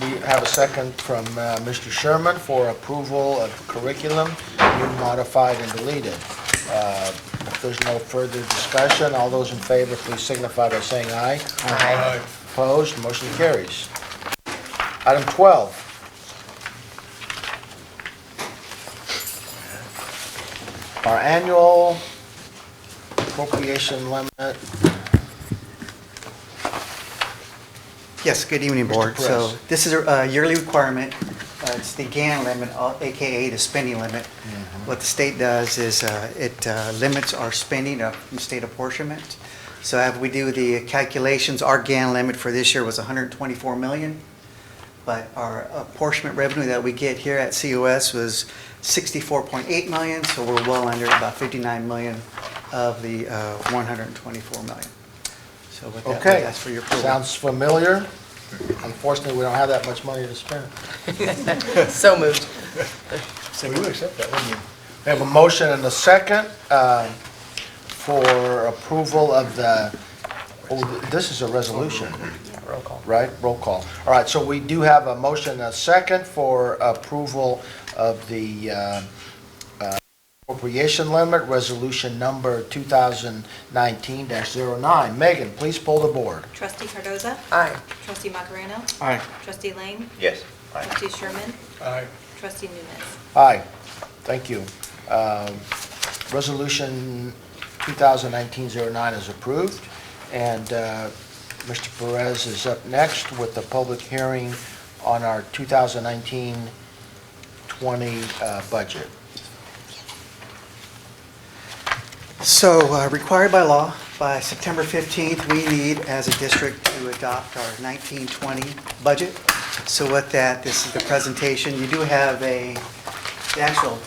We have a second from Mr. Sherman for approval of curriculum, new, modified, and deleted. If there's no further discussion, all those in favor, please signify by saying aye. Aye. Opposed, motion carries. Item 12. Our annual appropriation limit. Yes, good evening, Board. Press. So this is a yearly requirement It's the GAN limit, AKA the spending limit. What the state does is it limits our spending from state apportionment. So if we do the calculations, our GAN limit for this year was 124 million. But our apportionment revenue that we get here at COS was 64.8 million, so we're well under about 59 million of the 124 million. So with that, Okay, that's for your approval. sounds familiar. Unfortunately, we don't have that much money to spend. So moved. So you accept that, wouldn't you? We have a motion and a second for approval of the, this is a resolution. Roll call. Right, roll call. All right, so we do have a motion and a second for approval of the appropriation limit, resolution number 2019-09. Megan, please pull the board. Trustee Cardoza? Aye. Trustee Macareno? Aye. Trustee Lang? Yes. Trustee Sherman? Aye. Trustee Nunes? Aye, thank you. Resolution 2019-09 is approved, and Mr. Perez is up next with the public hearing on our 2019-20 budget. So required by law, by September 15th, we need as a district to adopt our 1920 budget. So with that, this is the presentation. You do have the actual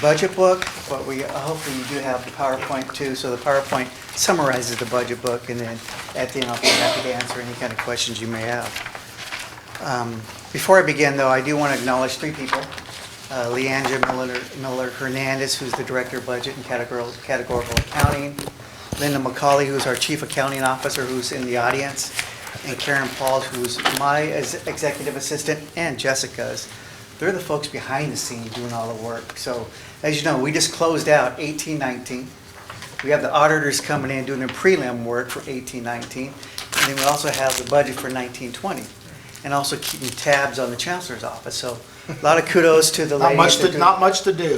budget book, but hopefully you do have the PowerPoint too. So the PowerPoint summarizes the budget book, and then at the end I'll be happy to answer any kind of questions you may have. Before I begin though, I do want to acknowledge three people. Leandra Miller Hernandez, who's the Director of Budget and Categorical Accounting. Linda McCauley, who's our Chief Accounting Officer, who's in the audience. And Karen Pauls, who's my Executive Assistant, and Jessica's. They're the folks behind the scenes doing all the work. So, as you know, we just closed out 18-19. We have the auditors coming in doing the prelim work for 18-19. And then we also have the budget for 19-20. And also keeping tabs on the Chancellor's office. So, a lot of kudos to the ladies. Not much to do.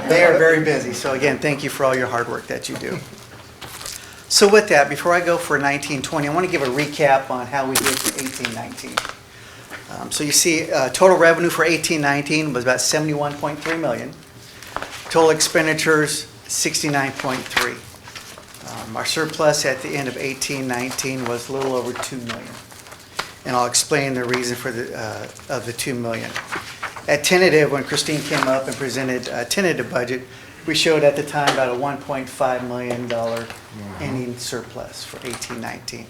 They are very busy. So again, thank you for all your hard work that you do. So with that, before I go for 19-20, I want to give a recap on how we did for 18-19. So you see, total revenue for 18-19 was about 71.3 million. Total expenditures, 69.3. Our surplus at the end of 18-19 was a little over 2 million. And I'll explain the reason for the 2 million. At tentative, when Christine came up and presented a tentative budget, we showed at the time about a $1.5 million ending surplus for 18-19.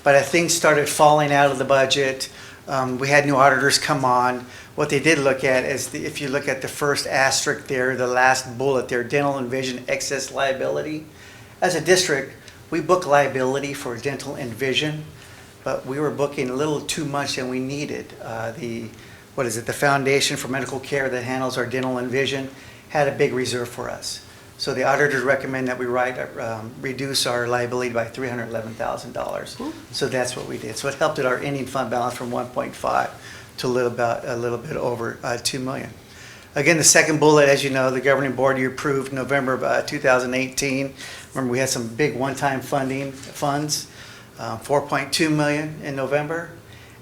But as things started falling out of the budget, we had new auditors come on. What they did look at is, if you look at the first asterisk there, the last bullet there, dental and vision excess liability. As a district, we book liability for dental and vision, but we were booking a little too much than we needed. The Foundation for Medical Care that handles our dental and vision had a big reserve for us. So the auditors recommend that we reduce our liability by $311,000. So that's what we did. So it helped at our ending fund balance from 1.5 to a little bit over 2 million. Again, the second bullet, as you know, the governing board, you approved November of 2018. Remember, we had some big one-time funds, 4.2 million in November.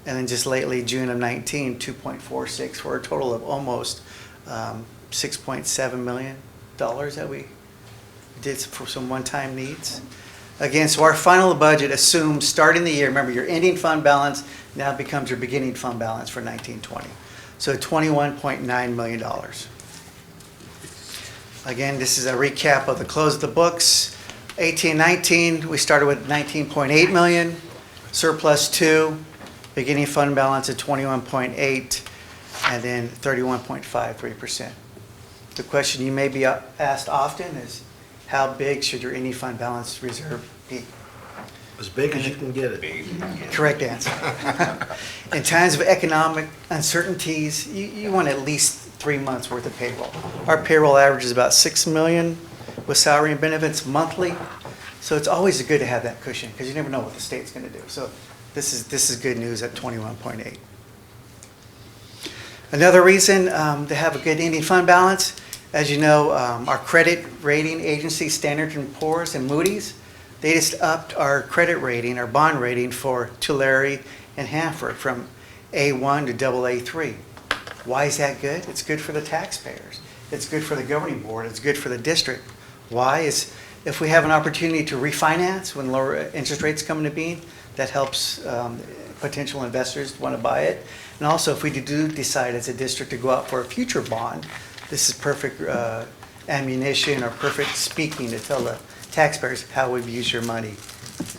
And then just lately, June of 19, 2.46 for a total of almost $6.7 million that we did for some one-time needs. Again, so our final budget assumes starting the year, remember your ending fund balance now becomes your beginning fund balance for 19-20. So $21.9 million. Again, this is a recap of the close of the books. 18-19, we started with 19.8 million, surplus 2. Beginning fund balance at 21.8, and then 31.53%. The question you may be asked often is, how big should your ending fund balance reserve be? As big as you can get it. Correct answer. In times of economic uncertainties, you want at least 3 months worth of payroll. Our payroll average is about 6 million with salary and benefits monthly. So it's always good to have that cushion because you never know what the state's going to do. So this is good news at 21.8. Another reason to have a good ending fund balance, as you know, our credit rating agency, Standard & Poor's and Moody's, they just upped our credit rating, our bond rating for Tulare and Hanford from A1 to AA3. Why is that good? It's good for the taxpayers. It's good for the governing board. It's good for the district. Why is, if we have an opportunity to refinance when lower interest rates come into being, that helps potential investors want to buy it. And also, if we do decide as a district to go out for a future bond, this is perfect ammunition or perfect speaking to tell the taxpayers how we've used your money.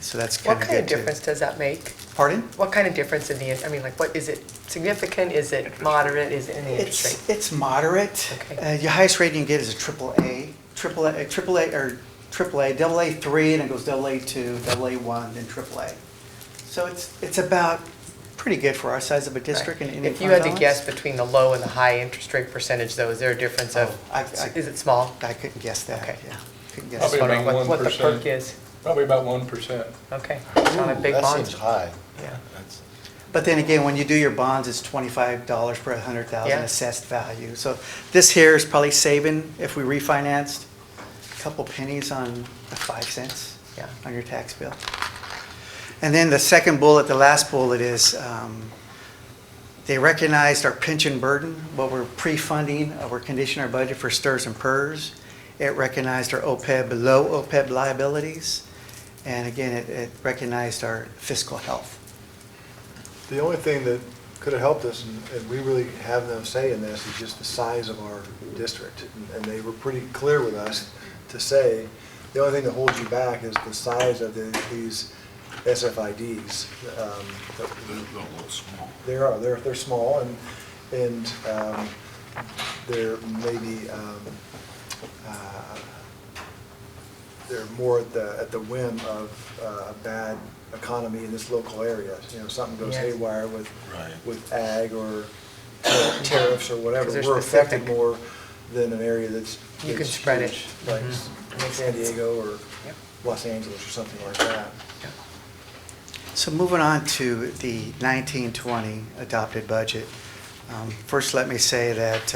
So that's kind What of kind good of too. difference does that make? Pardon? What kind of difference in the, I mean, like, what, is it significant? Is it moderate? Is it in the interest rate? It's moderate. Your highest rating you get is a AAA, AA3, and it goes AA2, AA1, then AAA. So it's about pretty good for our size of a district. And If you had to guess between the low and the high interest rate percentage, though, is there a difference of, is it small? I couldn't guess that, Okay. yeah. Couldn't guess. Probably wondering about what the 1%. perk is. Probably about 1%. Okay, not a big That bond. seems high. Yeah. But then again, when you do your bonds, it's $25 per 100,000 Yeah. assessed value. So this here is probably saving, if we refinanced, a couple pennies on the 5 cents Yeah. on your tax bill. And then the second bullet, the last bullet is, they recognized our pension burden, what we're pre-funding, we're conditioning our budget for STRS and PERS. It recognized our OPEB, below OPEB liabilities. And again, it recognized our fiscal health. The only thing that could have helped us, and we really have no say in this, is just the size of our district. And they were pretty clear with us to say, the only thing that holds you back is the size of these SFIDs. They're a little small. They're small, and they're maybe, they're more at the whim of a bad economy in this local area. You know, something goes Yes. haywire with ag or tariffs or whatever. 'Cause they're We're affected specific. more than an area that's You can that's spread it. huge, like Makes San sense. Diego or Yep. Los Angeles or something like that. So moving on to the 1920 adopted budget. First, let me say that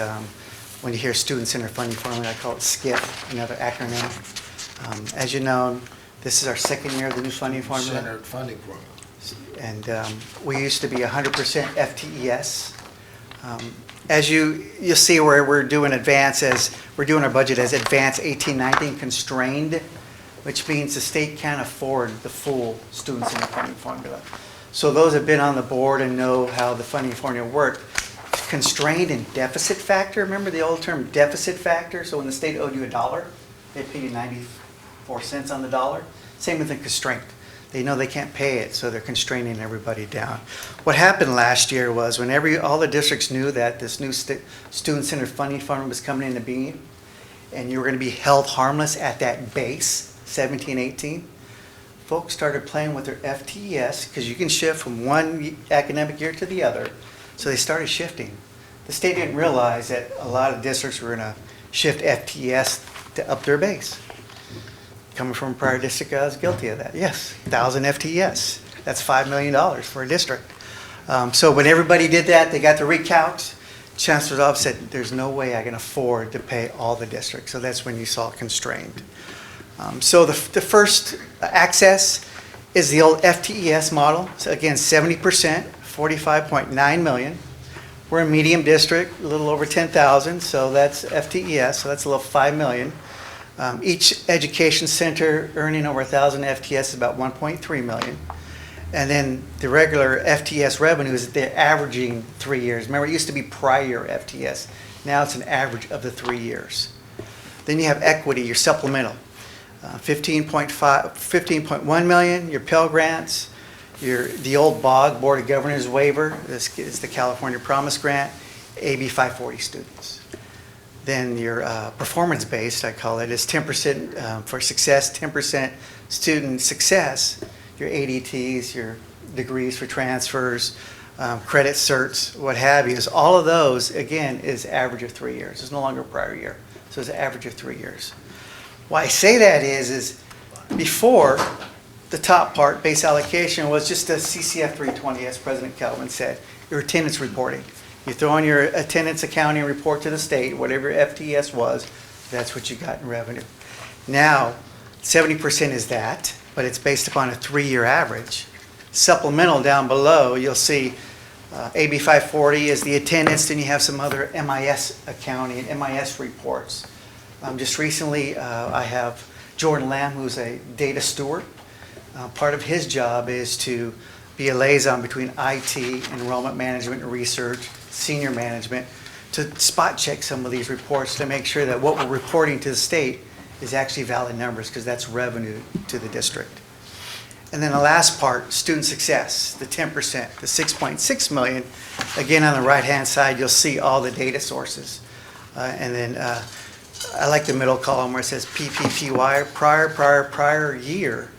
when you hear Student Center Funding Formula, I call it SCIF, another acronym. As you know, this is our second year of the new funding formula. Centered funding formula. And we used to be 100% FTES. As you'll see where we're doing we're doing our budget as advanced 18-19 constrained, which means the state can't afford the full student center funding formula. So those that have been on the board and know how the funding formula worked, constrained and deficit factor, remember the old term deficit factor? So when the state owed you $1, they pay you 94 cents on the dollar. Same with the constraint. They know they can't pay it, so they're constraining everybody down. What happened last year was when all the districts knew that this new student center funding formula was coming into being, and you were going to be held harmless at that base, 17, 18, folks started playing with their FTES, because you can shift from one academic year to the other, so they started shifting. The state didn't realize that a lot of districts were going to shift FTES to up their base. Coming from a prior district, I was guilty of that. Yes, 1,000 FTES. That's $5 million for a district. So when everybody did that, they got the recount. Chancellor's office said, there's no way I can afford to pay all the districts. So that's when you saw it constrained. So the first access is the old FTES model. So again, 70%, $45.9 million. We're a medium district, a little over 10,000, so that's FTES, so that's a little $5 million. Each education center earning over 1,000 FTES is about 1.3 million. And then the regular FTS revenue is that they're averaging 3 years. Remember, it used to be prior FTS. Now it's an average of the 3 years. Then you have equity, your supplemental. 15.1 million, your Pell Grants, the old BOG, Board of Governors waiver. This is the California Promise Grant, AB 540 students. Then your performance-based, I call it, is 10% for success, 10% student success. Your ADTs, your degrees for transfers, credit certs, what have you. Is all of those, again, is average of 3 years. It's no longer a prior year. So it's an average of 3 years. Why I say that is before, the top part, base allocation, was just a CCF 320, as President Kelvin said, your attendance reporting. You throw in your attendance accounting report to the state, whatever your FTS was, that's what you got in revenue. Now, 70% is that, but it's based upon a 3-year average. Supplemental down below, you'll see AB 540 is the attendance, then you have some other MIS accounting and MIS reports. Just recently, I have Jordan Lamb, who's a data steward. Part of his job is to be a liaison between IT, enrollment management and research, senior management, to spot check some of these reports to make sure that what we're reporting to the state is actually valid numbers, because that's revenue to the district. And then the last part, student success, the 10%, the 6.6 million. Again, on the right-hand side, you'll see all the data sources. And then I like the middle column where it says PPPY, prior year,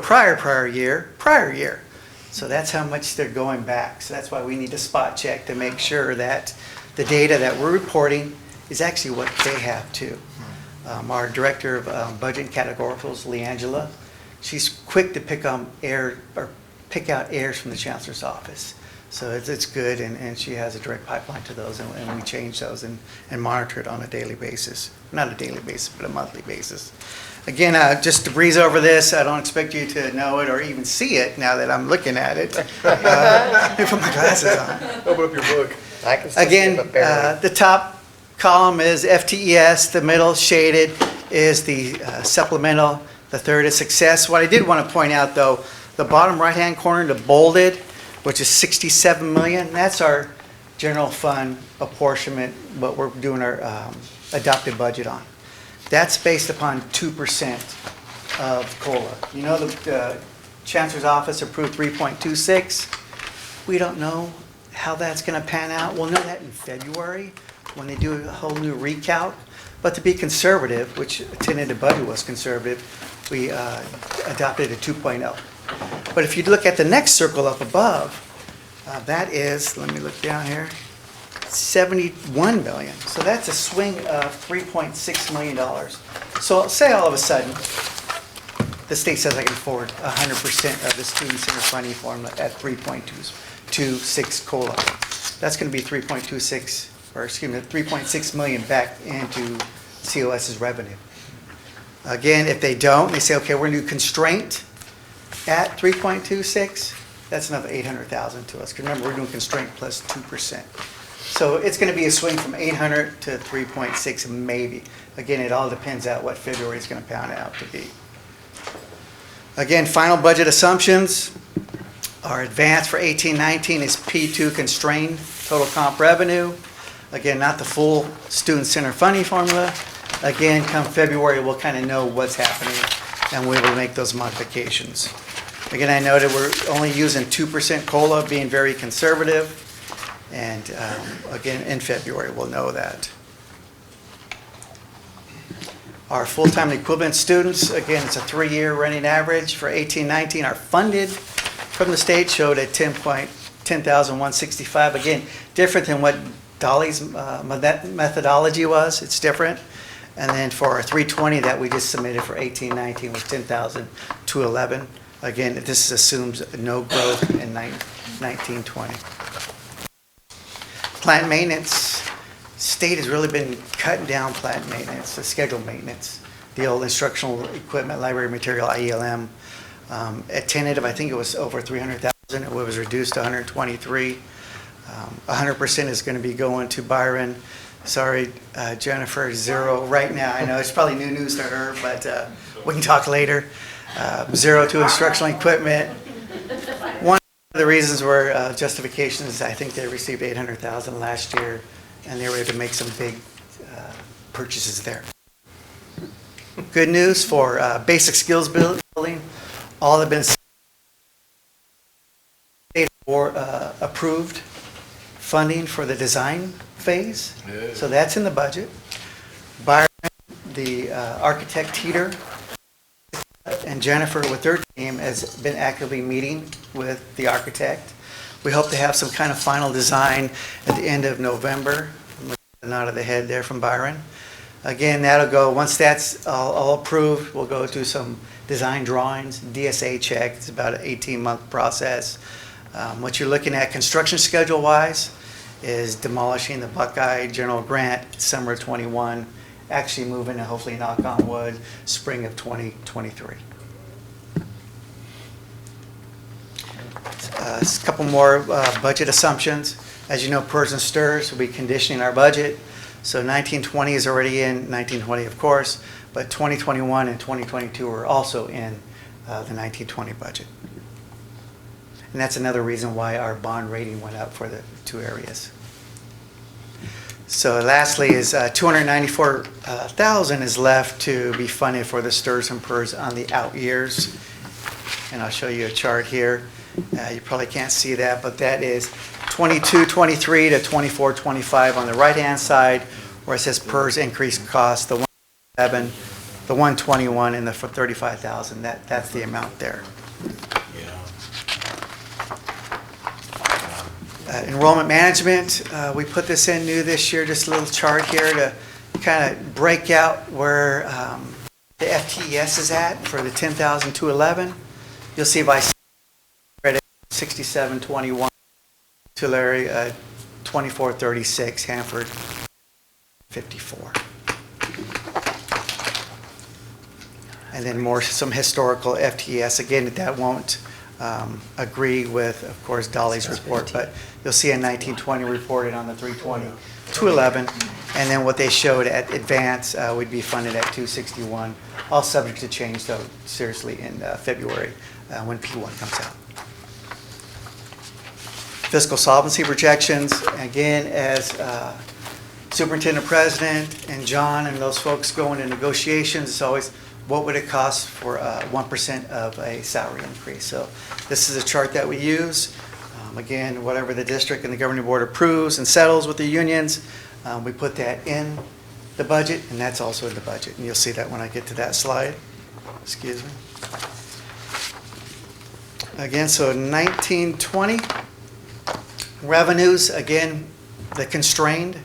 prior year. So that's how much they're going back. So that's why we need to spot check to make sure that the data that we're reporting is actually what they have too. Our director of budget and categoricals, LeAngela, she's quick to pick out errors from the chancellor's office. So it's good, and she has a direct pipeline to those, and we change those and monitor it on a daily basis. Not a daily basis, but a monthly basis. Again, just to breeze over this, I don't expect you to know it or even see it now that I'm looking at it. Let me put my glasses on. Open up your book. Again, the top column is FTES, the middle shaded is the supplemental, the third is success. What I did want to point out though, the bottom right-hand corner, the bolded, which is 67 million, that's our general fund apportionment, what we're doing our adopted budget on. That's based upon 2% of COLA. You know, the Chancellor's Office approved 3.26. We don't know how that's going to pan out. We'll know that in February when they do a whole new recalc. But to be conservative, which tentative budget was conservative, we adopted a 2.0. But if you look at the next circle up above, that is, let me look down here, 71 million. So that's a swing of $3.6 million. So say all of a sudden, the state says I can afford 100% of the student center funding formula at 3.26 COLA. That's going to be 3.6 million back into COS's revenue. Again, if they don't, they say, okay, we're going to do constraint at 3.26, that's another 800,000 to us. Because remember, we're doing constraint plus 2%. So it's going to be a swing from 800 to 3.6 maybe. Again, it all depends on what February is going to pound out to be. Again, final budget assumptions. Our advance for 18-19 is P2 constrained total comp revenue. Again, not the full student center funding formula. Again, come February, we'll kind of know what's happening and we will make those modifications. Again, I noted we're only using 2% COLA, being very conservative. And again, in February, we'll know that. Our full-time equivalent students, again, it's a 3-year running average for 18-19. Our funded from the state showed at 10,165. Again, different than what Dolly's methodology was. It's different. And then for our 320 that we just submitted for 18-19 was 10,211. Again, this assumes no growth in 19-20. Plant maintenance. State has really been cutting down plant maintenance, the scheduled maintenance, the old instructional equipment, library material, IELM. At tentative, I think it was over 300,000. It was reduced to 123. 100% is going to be going to Byron. Sorry, Jennifer, zero right now. I know it's probably new news to her, but we can talk later. Zero to instructional equipment. One of the reasons were justifications. I think they received 800,000 last year, and they were able to make some big purchases there. Good news for basic skills building. All have been approved funding for the design phase. Yeah. So that's in the budget. Byron, the architect Teeter, and Jennifer with their team has been actively meeting with the architect. We hope to have some kind of final design at the end of November. A nod of the head there from Byron. Again, that'll go, once that's all approved, we'll go to some design drawings, DSA check. It's about an 18-month process. What you're looking at construction schedule-wise is demolishing the Buckeye General Grant summer 21, actually moving to, hopefully knock on wood, spring of 2023. A couple more budget assumptions. As you know, PERS and STIRS will be conditioning our budget. So 1920 is already in, 1920 of course, but 2021 and 2022 are also in the 1920 budget. And that's another reason why our bond rating went up for the two areas. So lastly is $294,000 is left to be funded for the STIRS and PERS on the out years. And I'll show you a chart here. You probably can't see that, but that is 22-23 to 24-25 on the right-hand side, where it says PERS increased cost, the 111, the 121, and the 35,000. That's the amount there. Enrollment management, we put this in new this year, just a little chart here to kind of break out where the FTES is at for the 10,211. You'll see by 6721, Tulare 2436, Hanford 54. And then some historical FTES. Again, that won't agree with, of course, Dolly's report, but you'll see a 1920 reported on the 320-211, and then what they showed at advance would be funded at 261, all subject to change, though, seriously, in February when P1 comes out. Fiscal solvency projections, again, as Superintendent President and John and those folks go into negotiations, it's always what would it cost for 1% of a salary increase. So this is a chart that we use. Again, whatever the district and the governing board approves and settles with the unions, we put that in the budget, and that's also in the budget. And you'll see that when I get to that slide. Excuse me. Again, so 1920 revenues, again, the constrained.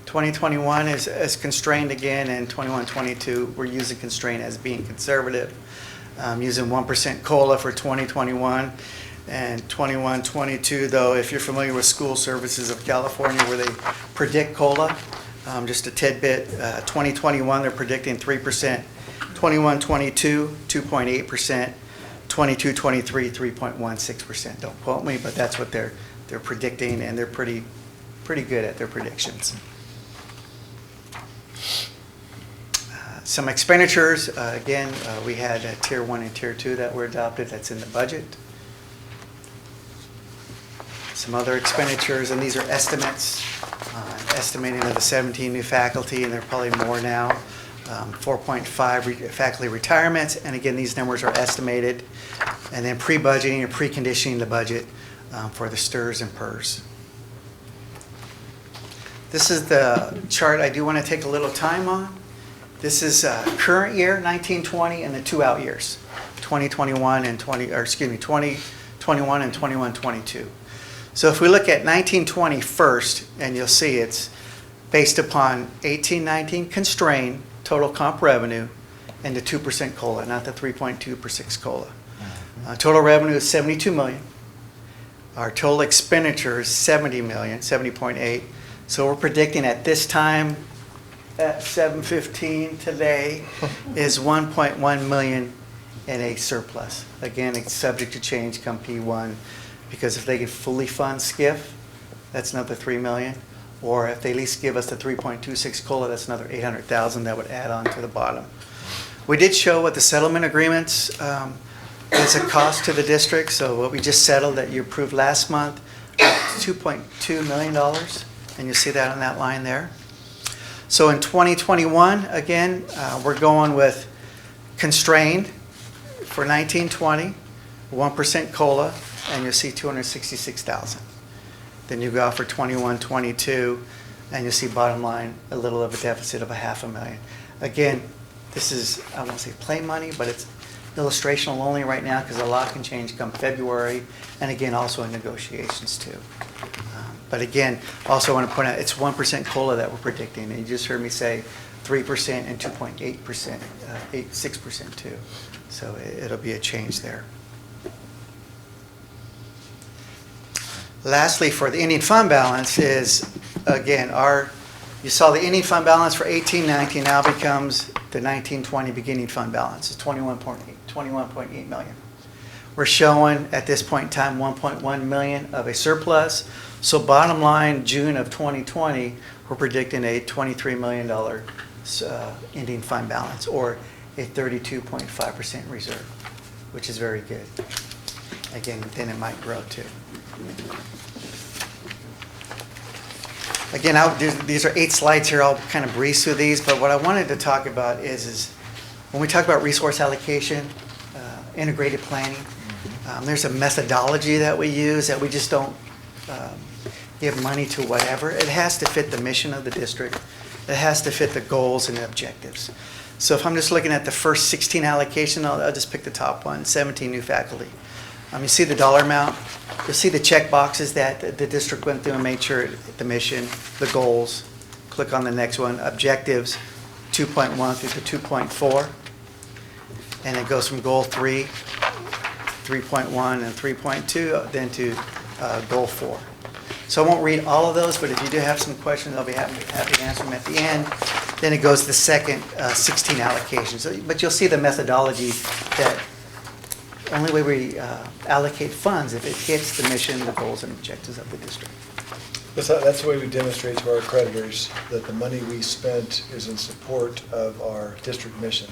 2021 is constrained again, and 21-22 we're using constraint as being conservative. Using 1% COLA for 2021, and 21-22 though, if you're familiar with School Services of California where they predict COLA, just a tidbit, 2021 they're predicting 3%, 21-22 2.8%, 22-23 3.16%. Don't quote me, but that's what they're predicting, and they're pretty good at their predictions. Some expenditures, again, we had Tier 1 and Tier 2 that were adopted. That's in the budget. Some other expenditures, and these are estimates, estimating of the 17 new faculty, and there are probably more now. 4.5 faculty retirements, and again, these numbers are estimated. And then pre-budgeting or preconditioning the budget for the STIRS and PERS. This is the chart I do want to take a little time on. This is current year, 1920, and the two out years, 2021 and 2021 and 21-22. So if we look at 1920 first, and you'll see it's based upon 18-19 constrained total comp revenue and the 2% COLA, not the 3.2% COLA. Total revenue is $72 million. Our total expenditure is $70 million, 70.8. So we're predicting at this time, at 7:15 today, is 1.1 million in a surplus. Again, it's subject to change come P1, because if they can fully fund SCIF, that's another 3 million. Or if they at least give us the 3.26 COLA, that's another 800,000 that would add on to the bottom. We did show what the settlement agreements is a cost to the district. So what we just settled that you approved last month, $2.2 million, and you see that on that line there. So in 2021, again, we're going with constrained for 1920, 1% COLA, and you'll see 266,000. Then you go for 21-22, and you'll see bottom line a little of a deficit of $500,000. Again, this is, I won't say play money, but it's illustrational only right now because a lot can change come February, and again, also in negotiations too. But again, also want to point out, it's 1% COLA that we're predicting, and you just heard me say 3% and 2.8%, 6% too. So it'll be a change there. Lastly, for the ending fund balance is, again, you saw the ending fund balance for 18-19 now becomes the 19-20 beginning fund balance. It's 21.8 million. We're showing at this point in time 1.1 million of a surplus. So bottom line, June of 2020, we're predicting a $23 million ending fund balance, or a 32.5% reserve, which is very good. Again, then it might grow too. Again, these are 8 slides here. I'll kind of breeze through these, but what I wanted to talk about is when we talk about resource allocation, integrated planning, there's a methodology that we use that we just don't give money to whatever. It has to fit the mission of the district. It has to fit the goals and the objectives. So if I'm just looking at the first 16 allocation, I'll just pick the top one, 17 new faculty. You see the dollar amount. You'll see the check boxes that the district went through and made sure the mission, the goals. Click on the next one, objectives, 2.1 through to 2.4. And it goes from goal 3, 3.1, and 3.2, then to goal 4. So I won't read all of those, but if you do have some questions, I'll be happy to answer them at the end. Then it goes to the second 16 allocations. But you'll see the methodology that only way we allocate funds if it hits the mission, the goals, and objectives of the district. That's the way we demonstrate to our creditors that the money we spent is in support of our district mission,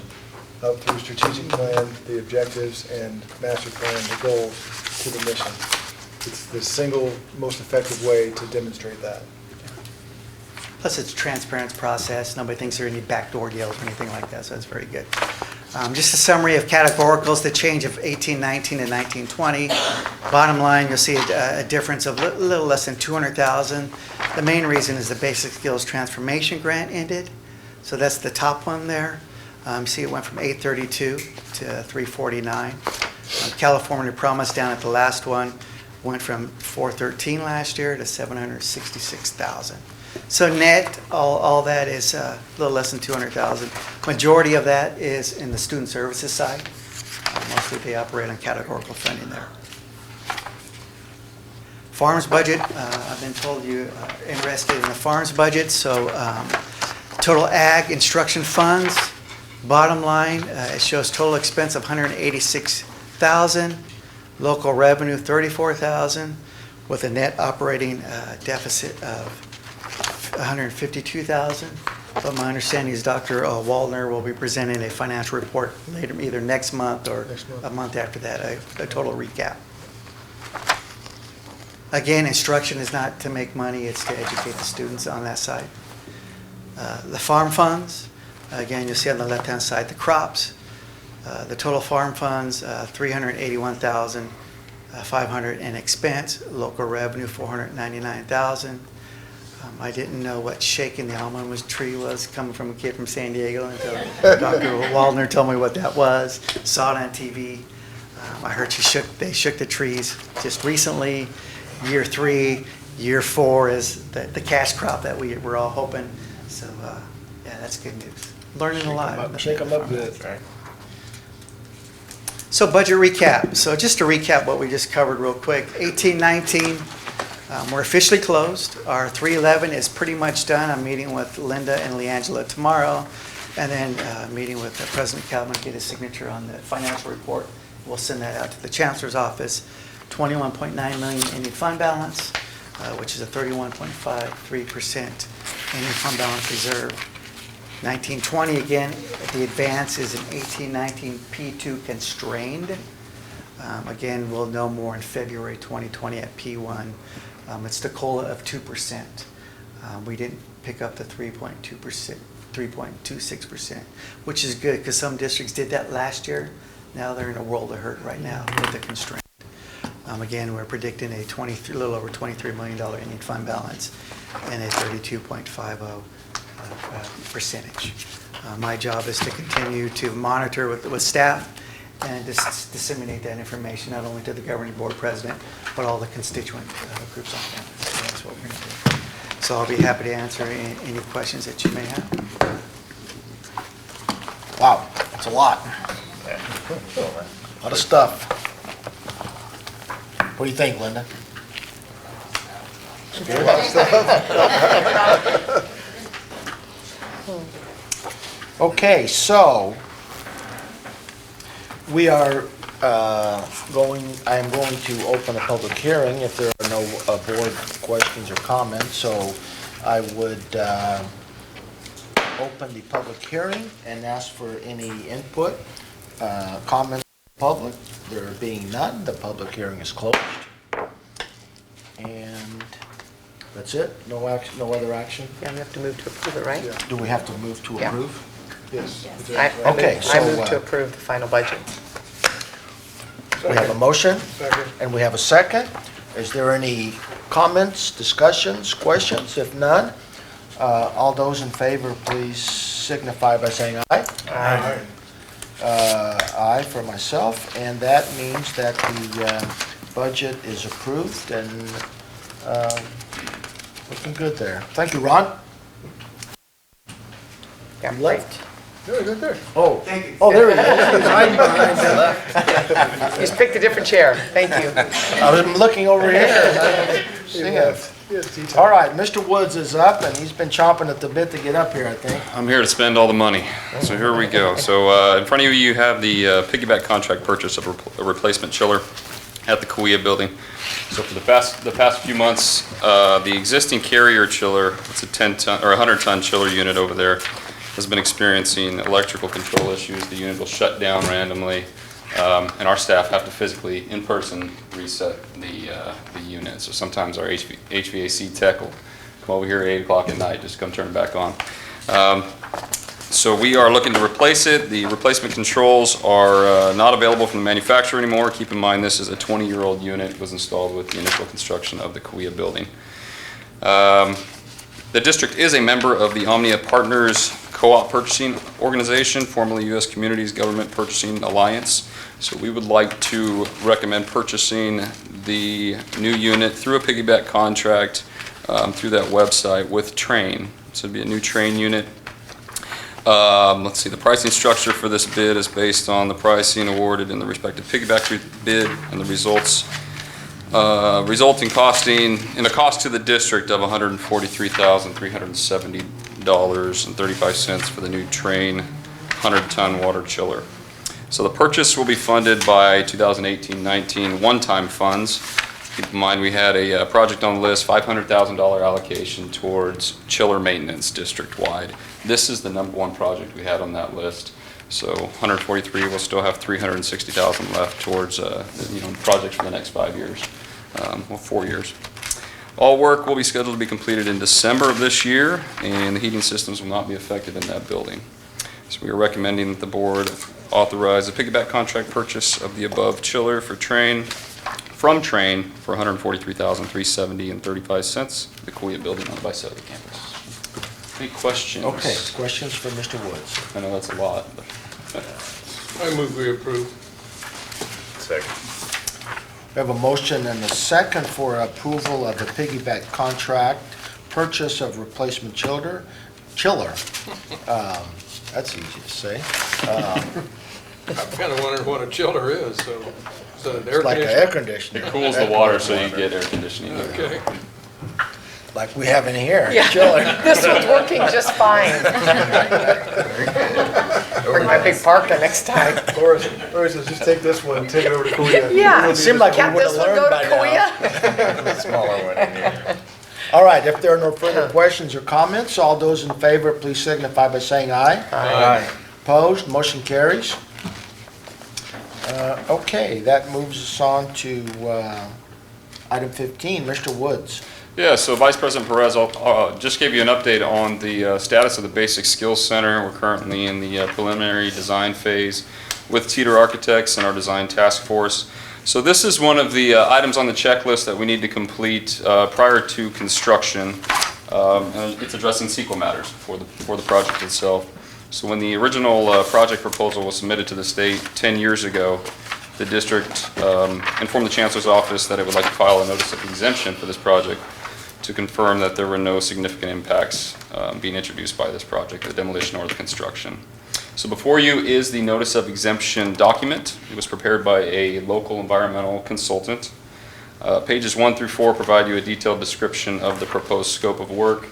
up through strategic plan, the objectives, and master plan, the goals to the mission. It's the single most effective way to demonstrate that. Plus, it's a transparent process. Nobody thinks there are any backdoor deals or anything like that, so that's very good. Just a summary of categoricals, the change of 1819 and 1920. Bottom line, you'll see a difference of a little less than 200,000. The main reason is the Basic Skills Transformation Grant ended. So that's the top one there. See, it went from 832 to 349. California Promise down at the last one went from 413 last year to 766,000. So net, all that is a little less than 200,000. Majority of that is in the student services side. Mostly they operate on categorical funding there. Farms budget, I've been told you're interested in the farms budget. So total ag instruction funds, bottom line, it shows total expense of 186,000, local revenue 34,000, with a net operating deficit of 152,000. But my understanding is Dr. Waldner will be presenting a financial report later, either next month or a month after that, a total recap. Again, instruction is not to make money, it's to educate the students on that side. The farm funds, again, you'll see on the left-hand side the crops. The total farm funds, 381,500 in expense, local revenue 499,000. I didn't know what shaking the almond tree was coming from a kid from San Diego until Dr. Waldner told me what that was. Saw it on TV. I heard they shook the trees just recently. Year 3, year 4 is the cash crop that we're all hoping. So yeah, that's good news. Learning a lot. Shake them up good. So budget recap. So just to recap what we just covered real quick. 18-19. We're officially closed. Our 311 is pretty much done. I'm meeting with Linda and Leangela tomorrow, and then meeting with President Calvin to get his signature on the financial report. We'll send that out to the Chancellor's office. 21.9 million ending fund balance, which is a 31.53% ending fund balance reserve. 1920 again, the advance is an 18-19 P2 constrained. Again, we'll know more in February 2020 at P1. It's the COLA of 2%. We didn't pick up the 3.26%, which is good because some districts did that last year. Now they're in a world of hurt right now with the constraint. Again, we're predicting a little over $23 million ending fund balance and a 32.50 percentage. My job is to continue to monitor with staff and disseminate that information not only to the governing board president, but all the constituent groups on campus. So that's what we're going to do. So I'll be happy to answer any questions that you may have. Wow, that's a lot. A lot of stuff. What do you think, Linda? A lot of stuff. Okay, so we are I am going to open a public hearing if there are no board questions or comments. So I would open the public hearing and ask for any input, comments from the public. There being none, the public hearing is closed. And that's it? No action, no other action? Yeah, we have to move to approve it, right? Do we have to move to Yeah. approve? Yes. Okay, I move so to approve the final budget. we have a motion Second. and we have a second. Is there any comments, discussions, questions? If none, all those in favor, please signify by saying aye. Aye. Aye for myself, and that means that the budget is approved and looking good there. Thank you, Ron. Yeah, You left. No, right there. Oh, oh, there he is. He's hiding behind there. He's picked a different chair. Thank you. I was looking over here. and I didn't see him. All right, Mr. Woods is up, and he's been chomping at the bit to get up here, I think. I'm here to spend all the money. So here we go. So in front of you have the piggyback contract purchase of a replacement chiller at the COS building. So for the past few months, the existing carrier chiller, it's a 10-ton or 100-ton chiller unit over there, has been experiencing electrical control issues. The unit will shut down randomly, and our staff have to physically, in person, reset the unit. So sometimes our HVAC tech will come over here at 8 o'clock at night, just come turn it back on. So we are looking to replace it. The replacement controls are not available from the manufacturer anymore. Keep in mind this is a 20-year-old unit. It was installed with the initial construction of the COS building. The district is a member of the Omnia Partners Co-op Purchasing Organization, formerly U.S. Communities Government Purchasing Alliance. So we would like to recommend purchasing the new unit through a piggyback contract through that website with Train. So it'd be a new Train unit. Let's see, the pricing structure for this bid is based on the pricing awarded in the respective piggyback bid and the resulting costing in a cost to the district of $143,370.35 for the new Train 100-ton water chiller. So the purchase will be funded by 2018-19 one-time funds. Keep in mind we had a project on the list, $500,000 allocation towards chiller maintenance district-wide. This is the #1 project we had on that list. So 143, we'll still have 360,000 left towards projects for the next 5 years, 4 years. All work will be scheduled to be completed in December of this year, and the heating systems will not be affected in that building. So we are recommending that the board authorize a piggyback contract purchase of the above chiller from Train for $143,370.35, the COS building on the Visalia campus. Any questions? Okay, questions for Mr. Woods? I know that's a lot, but. I move we approve. Second. We have a motion and a second for approval of the piggyback contract, purchase of replacement chiller. That's easy to say. I'm kind of wondering what a chiller is, so. Is that an air It's like an conditioner? air conditioner. It cools the water so you get air conditioning. Okay. Like we have in here, Yeah. chiller. This one's working just fine. Bring my big parka next time. Laura says, just take this one and take it over to Korea. Yeah. It seemed like we Can't would this have one learned go by to now. Korea? Smaller one in here. All right, if there are no further questions or comments, all those in favor, please signify by saying aye. Aye. Opposed, motion carries. Okay, that moves us on to item 15, Mr. Woods. Yeah, so Vice President Perez, I'll just give you an update on the status of the Basic Skills Center. We're currently in the preliminary design phase with Teeter Architects and our design task force. So this is one of the items on the checklist that we need to complete prior to construction. And it's addressing CEQA matters for the project itself. So when the original project proposal was submitted to the state 10 years ago, the district informed the Chancellor's office that it would like to file a notice of exemption for this project to confirm that there were no significant impacts being introduced by this project, the demolition or the construction. So before you is the notice of exemption document. It was prepared by a local environmental consultant. Pages 1 through 4 provide you a detailed description of the proposed scope of work,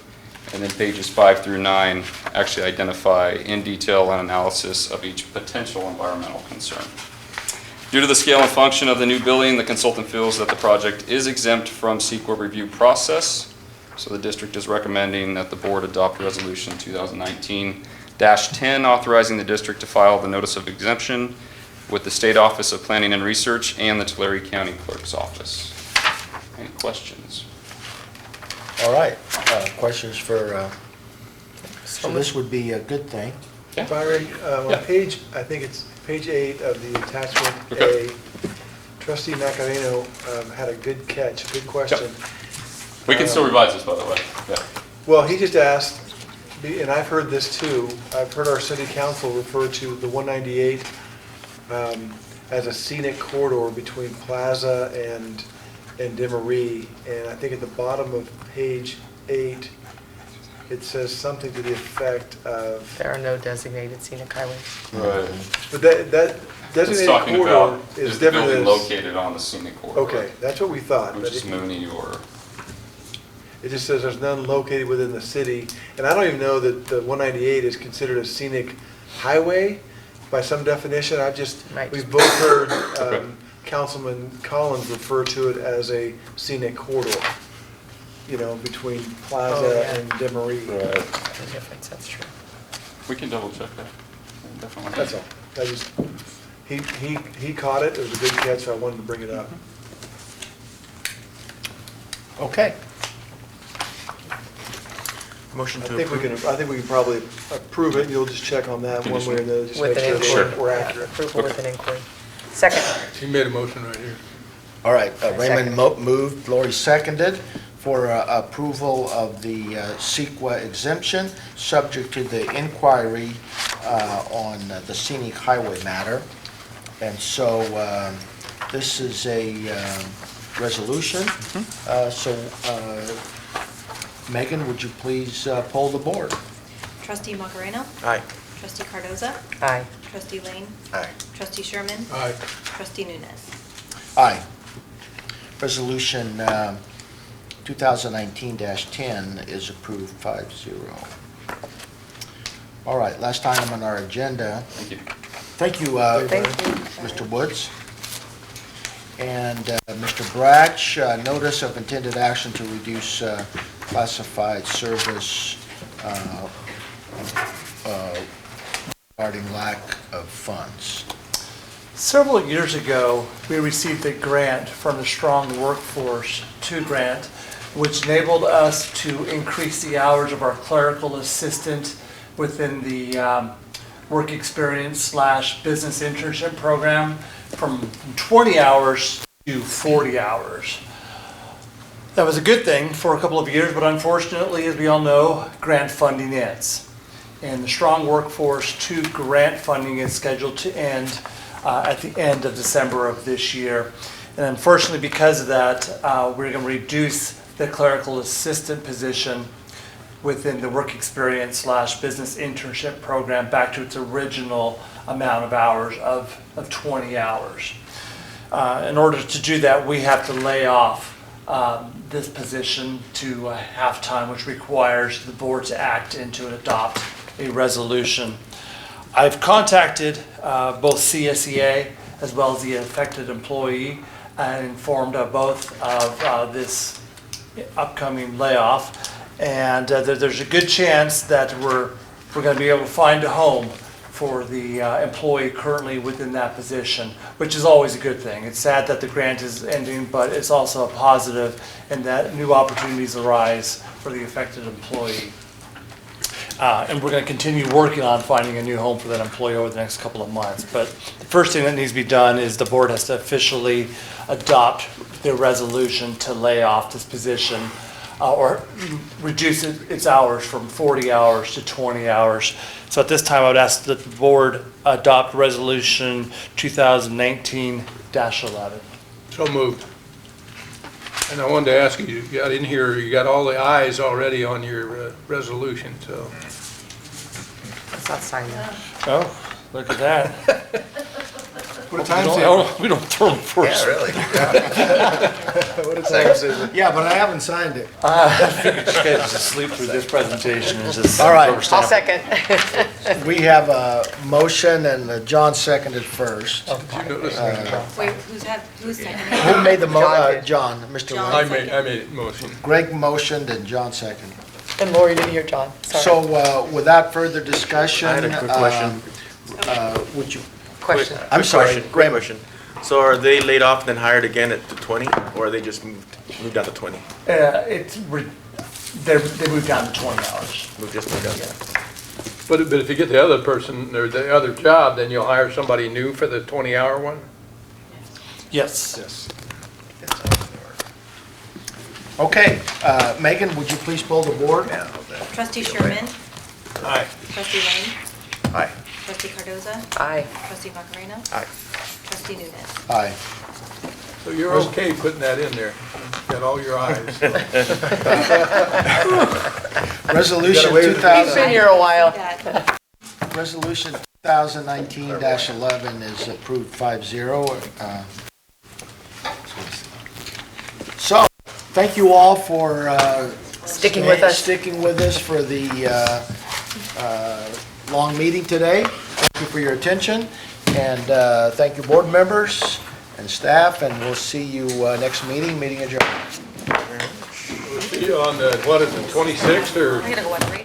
and then pages 5 through 9 actually identify in detail an analysis of each potential environmental concern. Due to the scale and function of the new building, the consultant feels that the project is exempt from COS review process. So the district is recommending that the board adopt Resolution 2019-10, authorizing the district to file the notice of exemption with the State Office of Planning and Research and the Tulare County Clerk's Office. Any questions? All right, questions for, so this would be a good thing. Byron, on page, I think it's page 8 of the attachment A, trustee Macareno had a good catch, a good question. We can still revise this, by the way. Yeah. Well, he just asked, and I've heard this too, I've heard our city council refer to the 198 as a scenic corridor between Plaza and Demery, and I think at the bottom of page 8, it says something to the effect of... There are no designated scenic highways. Right. But that It's designated talking corridor about, is is the building different located on the scenic corridor? Okay, that's what we thought. Which but is Mooney or... It just says there's none located within the city, and I don't even know that the 198 is considered a scenic highway by some definition. We've both heard Councilman Collins refer to it as a scenic corridor, you know, between Plaza and Demery. Right. The difference, that's true. We can double check that. Definitely. That's all. He caught it, it was a good catch, so I wanted to bring it up. Okay. Motion I to think we approve. can probably approve it, and you'll just check on that one way or another, just With make an sure inquiry. we're accurate. Approval with an inquiry. Second. She made a motion right here. All right, Raymond Second. moved, Lori seconded for approval of the CEQA exemption, subject to the inquiry on the scenic highway matter. And so this is a resolution. Megan, would you please poll the board? Trustee Macareno? Aye. Trustee Cardoza? Aye. Trustee Lane? Aye. Trustee Sherman? Aye. Trustee Nunes? Aye. Resolution 2019-10 is approved 5-0. All right, last item on our agenda. Thank you. Thank you, Thank you. Mr. Woods. And Mr. Bratch, notice of intended action to reduce classified service regarding lack of funds. Several years ago, we received a grant from the Strong Workforce 2 grant, which enabled us to increase the hours of our clerical assistant within the work experience / business internship program from 20 hours to 40 hours. That was a good thing for a couple of years, but unfortunately, as we all know, grant funding ends. And the Strong Workforce 2 grant funding is scheduled to end at the end of December of this year. And unfortunately, because of that, we're going to reduce the clerical assistant position within the work experience / business internship program back to its original amount of hours of 20 hours. In order to do that, we have to lay off this position to half-time, which requires the board to act and to adopt a resolution. I've contacted both CSEA as well as the affected employee and informed both of this upcoming layoff. And there's a good chance that we're going to be able to find a home for the employee currently within that position, which is always a good thing. It's sad that the grant is ending, but it's also a positive in that new opportunities arise for the affected employee. And we're going to continue working on finding a new home for that employee over the next couple of months. But the first thing that needs to be done is the board has to officially adopt the resolution to lay off this position or reduce its hours from 40 hours to 20 hours. So at this time, I would ask that the board adopt resolution 2019-11. So moved. And I wanted to ask you, you got in here, you got all the ayes already on your resolution, so. Let's not sign that. Oh, look at that. What a time We don't throw them first. Yeah, really. What a Second, time. Susan. Yeah, but I haven't signed it. Just guys just sleep through this presentation and just. All right. I'll second. We have a motion and John seconded first. Did you notice? Wait, who's seconding? Who made the John did. John, Mr. John. Lane? I made it motion. Greg motioned and John seconded. And Lori didn't hear John, sorry. So without further discussion. I had a quick question. Would you, Question. I'm sorry, Great Graham. question. So are they laid off and then hired again at the 20, or are they just moved down to 20? They moved down to 20 hours. Moved down. But if you get the other person, or the other job, then you'll hire somebody new for the 20-hour one? Yes. Yes. Okay, Megan, would you please pull the board? Trustee Sherman? Aye. Trustee Lane? Aye. Trustee Cardoza? Aye. Trustee Macarena? Aye. Trustee Nunes? Aye. So you're okay putting that in there? Got all your ayes. Resolution He's been 2000, here a while. Resolution 2019-11 is approved 5-0. So, thank you all for Sticking with us. Sticking with us for the long meeting today. Thank you for your attention, and thank you, board members and staff, and we'll see you next meeting adjourned. We'll see you on the, what is it, 26th or? I'm gonna go and read.